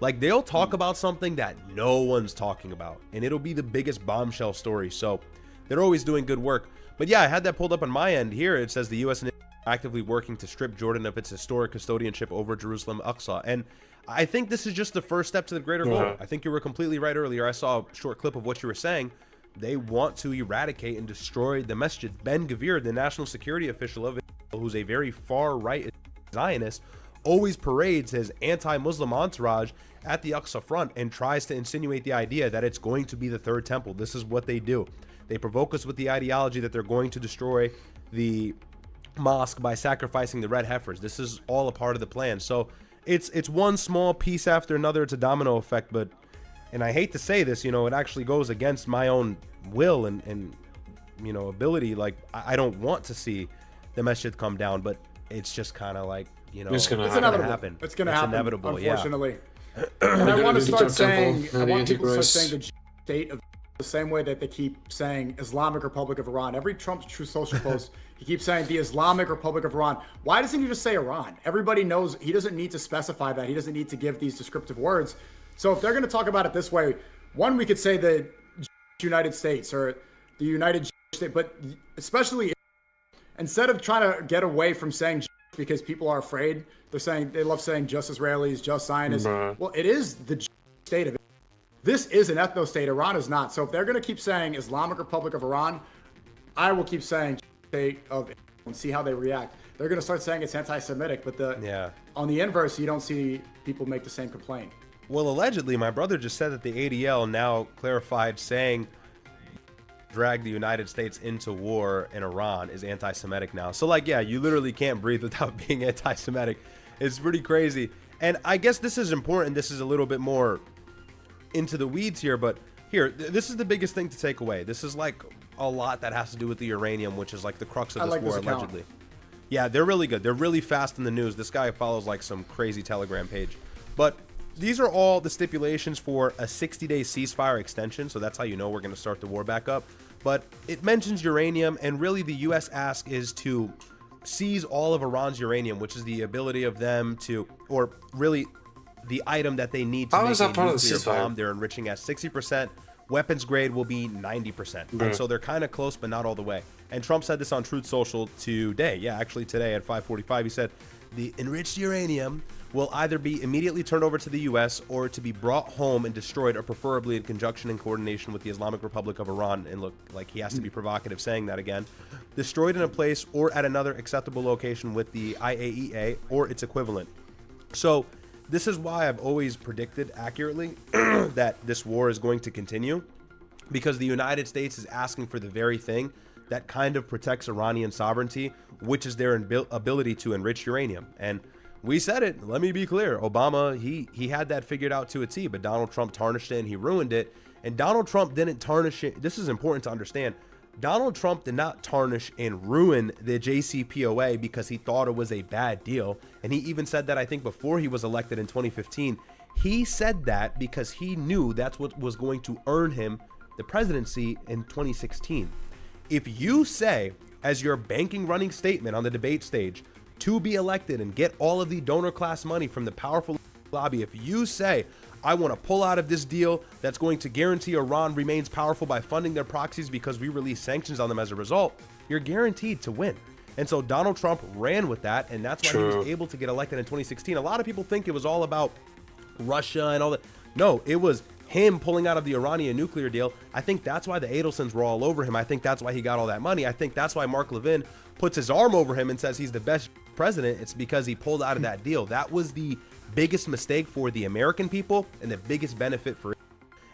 Like they'll talk about something that no one's talking about, and it'll be the biggest bombshell story. So they're always doing good work. But yeah, I had that pulled up on my end here. It says the U.S. and actively working to strip Jordan of its historic custodianship over Jerusalem Aqsa. And I think this is just the first step to the greater goal. I think you were completely right earlier. I saw a short clip of what you were saying. They want to eradicate and destroy the masjid. Ben Gvir, the national security official of Israel, who's a very far-right Zionist, always parades his anti-Muslim entourage at the Aqsa front and tries to insinuate the idea that it's going to be the third temple. This is what they do. They provoke us with the ideology that they're going to destroy the mosque by sacrificing the red heifers. This is all a part of the plan. So it's one small piece after another. It's a domino effect, but, and I hate to say this, you know, it actually goes against my own will and you know, ability. Like I don't want to see the masjid come down, but it's just kind of like, you know, it's inevitable. Happen. It's going to happen. Inevitable, unfortunately. Yeah. And I want to start saying, I want people to start saying the state of the same way that they keep saying Islamic Republic of Iran. Every Trump's True Social post, he keeps saying the Islamic Republic of Iran. Why doesn't he just say Iran? Everybody knows he doesn't need to specify that. He doesn't need to give these descriptive words. So if they're going to talk about it this way, one, we could say the United States or the United States, but especially instead of trying to get away from saying because people are afraid, they're saying they love saying just Israelis, just Zionists. Well, it is the state of it. This is an ethno state. Iran is not. So if they're going to keep saying Islamic Republic of Iran, I will keep saying state of and see how they react. They're going to start saying it's anti-Semitic, but on the inverse, you don't see people make the same complaint. Well, allegedly, my brother just said that the ADL now clarified saying drag the United States into war in Iran is anti-Semitic now. So like, yeah, you literally can't breathe without being anti-Semitic. It's pretty crazy. And I guess this is important. This is a little bit more into the weeds here, but here, this is the biggest thing to take away. This is like a lot that has to do with the uranium, which is like the crux of this war, allegedly. Yeah, they're really good. They're really fast in the news. This guy follows like some crazy Telegram page. But these are all the stipulations for a 60-day ceasefire extension, so that's how you know we're going to start the war back up. But it mentions uranium, and really the U.S. ask is to seize all of Iran's uranium, which is the ability of them to, or really the item that they need to make a nuclear bomb. They're enriching at 60%. Weapons grade will be 90%. And so they're kind of close, but not all the way. And Trump said this on Truth Social today. Yeah, actually today at 5:45, he said the enriched uranium will either be immediately turned over to the U.S. or to be brought home and destroyed, or preferably in conjunction and coordination with the Islamic Republic of Iran. And look, like he has to be provocative saying that again. Destroyed in a place or at another acceptable location with the IAEA or its equivalent. So this is why I've always predicted accurately that this war is going to continue, because the United States is asking for the very thing that kind of protects Iranian sovereignty, which is their ability to enrich uranium. And we said it, let me be clear, Obama, he had that figured out to a T, but Donald Trump tarnished it and he ruined it. And Donald Trump didn't tarnish it. This is important to understand. Donald Trump did not tarnish and ruin the JCPOA because he thought it was a bad deal. And he even said that, I think, before he was elected in 2015. He said that because he knew that's what was going to earn him the presidency in 2016. If you say, as your banking running statement on the debate stage, to be elected and get all of the donor class money from the powerful lobby, if you say, I want to pull out of this deal that's going to guarantee Iran remains powerful by funding their proxies because we release sanctions on them as a result, you're guaranteed to win. And so Donald Trump ran with that, and that's why he was able to get elected in 2016. A lot of people think it was all about Russia and all that. No, it was him pulling out of the Iranian nuclear deal. I think that's why the Adelsons were all over him. I think that's why he got all that money. I think that's why Mark Levin puts his arm over him and says he's the best president. It's because he pulled out of that deal. That was the biggest mistake for the American people and the biggest benefit for it.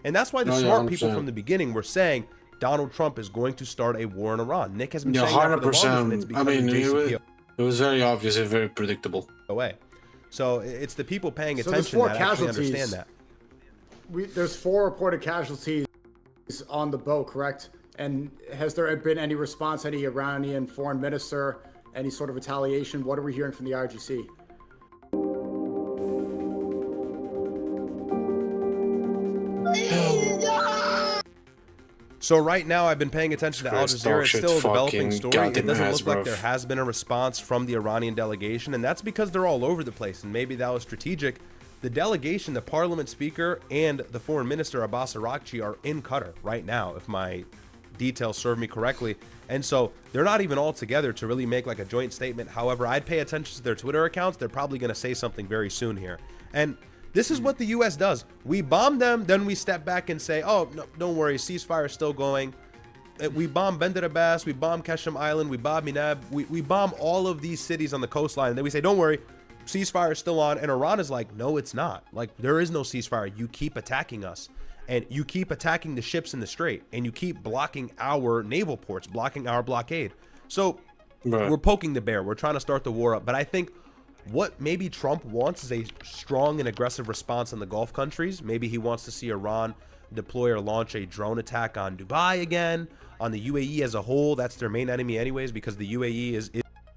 And that's why the smart people from the beginning were saying Donald Trump is going to start a war in Iran. Nick has been Yeah, saying that for the longest, and it's 100%. I because mean, of JCPOA. it was very obvious and very predictable. Away. So it's the people paying So there's attention 4 that actually casualties. understand that. There's 4 reported casualties on the boat, correct? And has there been any response, any Iranian foreign minister, any sort of retaliation? What are we hearing from the IRGC? So right now, I've been paying attention to Al Jazeera. It's still a developing story. It doesn't look like there has been a response from the Iranian delegation, and that's because they're all over the place, and maybe that was strategic. The delegation, the parliament speaker, and the foreign minister, Abbas Araghchi, are in Qatar right now, if my details serve me correctly. And so they're not even all together to really make like a joint statement. However, I'd pay attention to their Twitter accounts. They're probably going to say something very soon here. And this is what the U.S. does. We bomb them, then we step back and say, oh, no, don't worry, ceasefire is still going. We bomb Bandar Abbas, we bomb Qasem Island, we bomb Minab, we bomb all of these cities on the coastline. And then we say, don't worry, ceasefire is still on. And Iran is like, no, it's not. Like, there is no ceasefire. You keep attacking us. And you keep attacking the ships in the strait. And you keep blocking our naval ports, blocking our blockade. So we're poking the bear. We're trying to start the war up. But I think what maybe Trump wants is a strong and aggressive response in the Gulf countries. Maybe he wants to see Iran deploy or launch a drone attack on Dubai again, on the UAE as a whole. That's their main enemy anyways, because the UAE is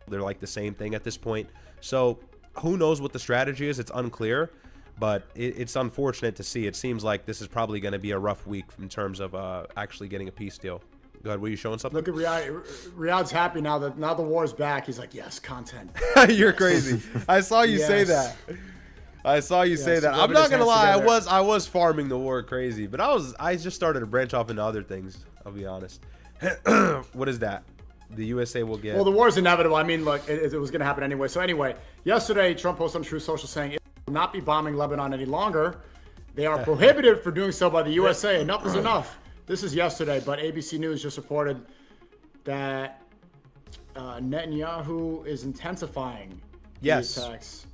they're like the same thing at this point. So who knows what the strategy is? It's unclear, but it's unfortunate to see. It seems like this is probably going to be a rough week in terms of actually getting a peace deal. Go ahead, were you showing something? Look at Riyadh. Riyadh's happy now that the war's back. He's like, yes, content. You're crazy. I saw you say that. I saw you say that. I'm not gonna lie, I was farming the war crazy, but I just started to branch off into other things. I'll be honest. What is that? The USA will get. Well, the war is inevitable. I mean, look, it was going to happen anyway. So anyway, yesterday Trump posted on Truth Social saying it will not be bombing Lebanon any longer. They are prohibited for doing so by the USA. Enough is enough. This is yesterday, but ABC News just reported that Netanyahu is intensifying the attacks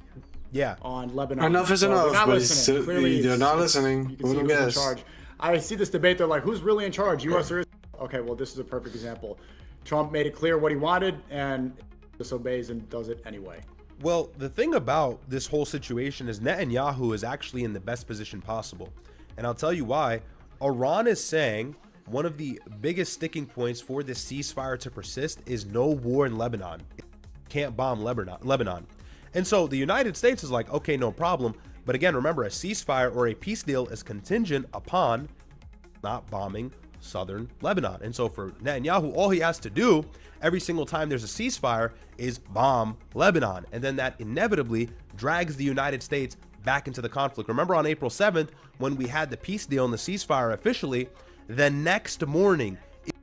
on Lebanon. Enough is enough, but they're not listening. You can see who's in charge. I see this debate. They're like, who's really in charge, U.S. or Israel? Okay, well, this is a perfect example. Trump made it clear what he wanted and disobeys and does it anyway. Well, the thing about this whole situation is Netanyahu is actually in the best position possible. And I'll tell you why. Iran is saying one of the biggest sticking points for this ceasefire to persist is no war in Lebanon. Can't bomb Lebanon. And so the United States is like, okay, no problem. But again, remember, a ceasefire or a peace deal is contingent upon not bombing southern Lebanon. And so for Netanyahu, all he has to do every single time there's a ceasefire is bomb Lebanon. And then that inevitably drags the United States back into the conflict. Remember on April 7th, when we had the peace deal and the ceasefire officially, the next morning, it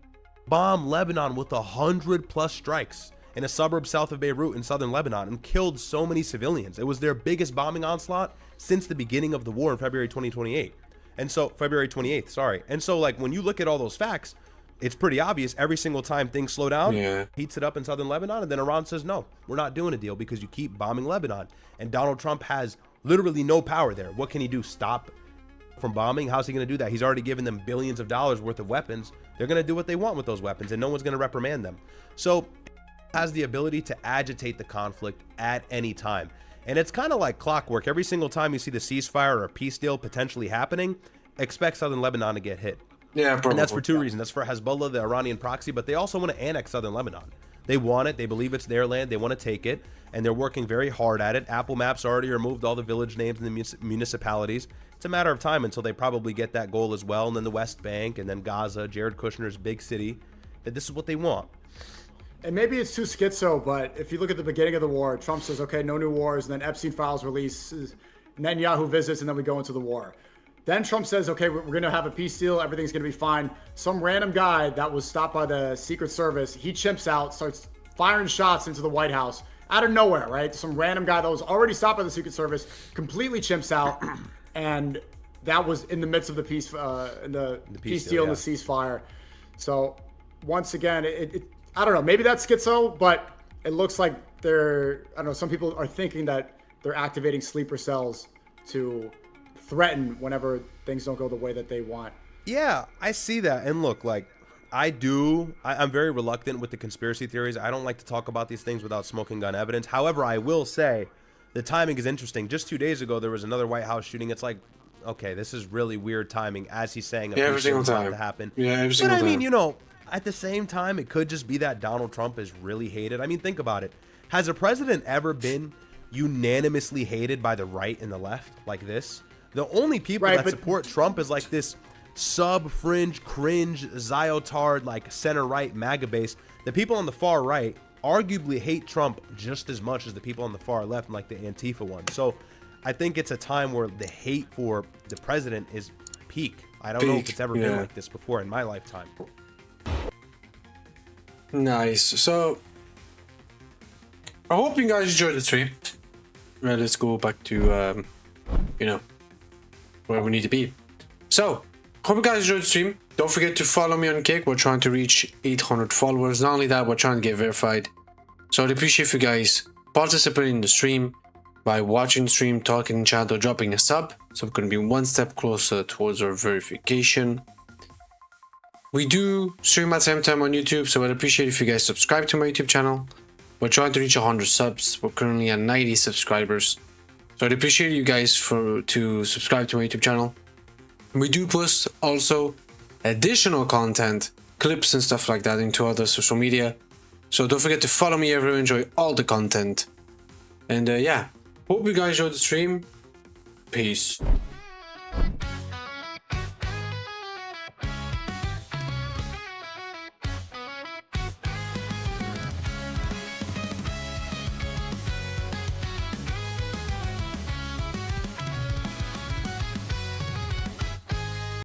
bombed Lebanon with 100+ strikes in a suburb south of Beirut in southern Lebanon and killed so many civilians. It was their biggest bombing onslaught since the beginning of the war in February 2028. And so February 28th, sorry. And so like when you look at all those facts, it's pretty obvious every single time things slow down, heats it up in southern Lebanon, and then Iran says, no, we're not doing a deal because you keep bombing Lebanon. And Donald Trump has literally no power there. What can he do? Stop from bombing? How's he going to do that? He's already given them billions of dollars worth of weapons. They're going to do what they want with those weapons, and no one's going to reprimand them. So has the ability to agitate the conflict at any time. And it's kind of like clockwork. Every single time you see the ceasefire or a peace deal potentially happening, expect southern Lebanon to get hit. Yeah, probably. And that's for two reasons. That's for Hezbollah, the Iranian proxy, but they also want to annex southern Lebanon. They want it. They believe it's their land. They want to take it, and they're working very hard at it. Apple Maps already removed all the village names in the municipalities. It's a matter of time until they probably get that goal as well. And then the West Bank, and then Gaza, Jared Kushner's big city, that this is what they want. And maybe it's too schizo, but if you look at the beginning of the war, Trump says, okay, no new wars, and then Epstein files releases, Netanyahu visits, and then we go into the war. Then Trump says, okay, we're going to have a peace deal. Everything's going to be fine. Some random guy that was stopped by the Secret Service, he chimps out, starts firing shots into the White House out of nowhere, right? Some random guy that was already stopped by the Secret Service completely chimps out. And that was in the midst of the peace, the peace deal and the ceasefire. So once again, I don't know, maybe that's schizo, but it looks like I don't know, some people are thinking that they're activating sleeper cells to threaten whenever things don't go the way that they want. Yeah, I see that. And look, like, I'm very reluctant with the conspiracy theories. I don't like to talk about these things without smoking gun evidence. However, I will say the timing is interesting. Just 2 days ago, there was another White House shooting. It's like, okay, this is really weird timing as he's saying every single about time to happen. Yeah, every but single I mean, time. you know, at the same time, it could just be that Donald Trump is really hated. I mean, think about it. Has a president ever been unanimously hated by the right and the left like this? The only people that support Trump is like this sub-fringe, cringe, Ziotard, like center-right MAGA base. The people on the far right arguably hate Trump just as much as the people on the far left, like the Antifa one. So I think it's a time where the hate for the president is peak. I don't know if it's ever been like this before in my lifetime. Nice. So I hope you guys enjoyed the stream. Well, let's go back to you know, where we need to be. So hope you guys enjoyed the stream. Don't forget to follow me on Kick. We're trying to reach 800 followers. Not only that, we're trying to get verified. So I'd appreciate you guys participating in the stream by watching the stream, talking in chat, or dropping a sub. So we're going to be one step closer towards our verification. We do stream at the same time on YouTube, so I'd appreciate if you guys subscribe to my YouTube channel. We're trying to reach 100 subs. We're currently at 90 subscribers. So I'd appreciate you guys to subscribe to my YouTube channel. We do post also additional content, clips and stuff like that into other social media. So don't forget to follow me if you enjoy all the content. And yeah, hope you guys enjoyed the stream. Peace.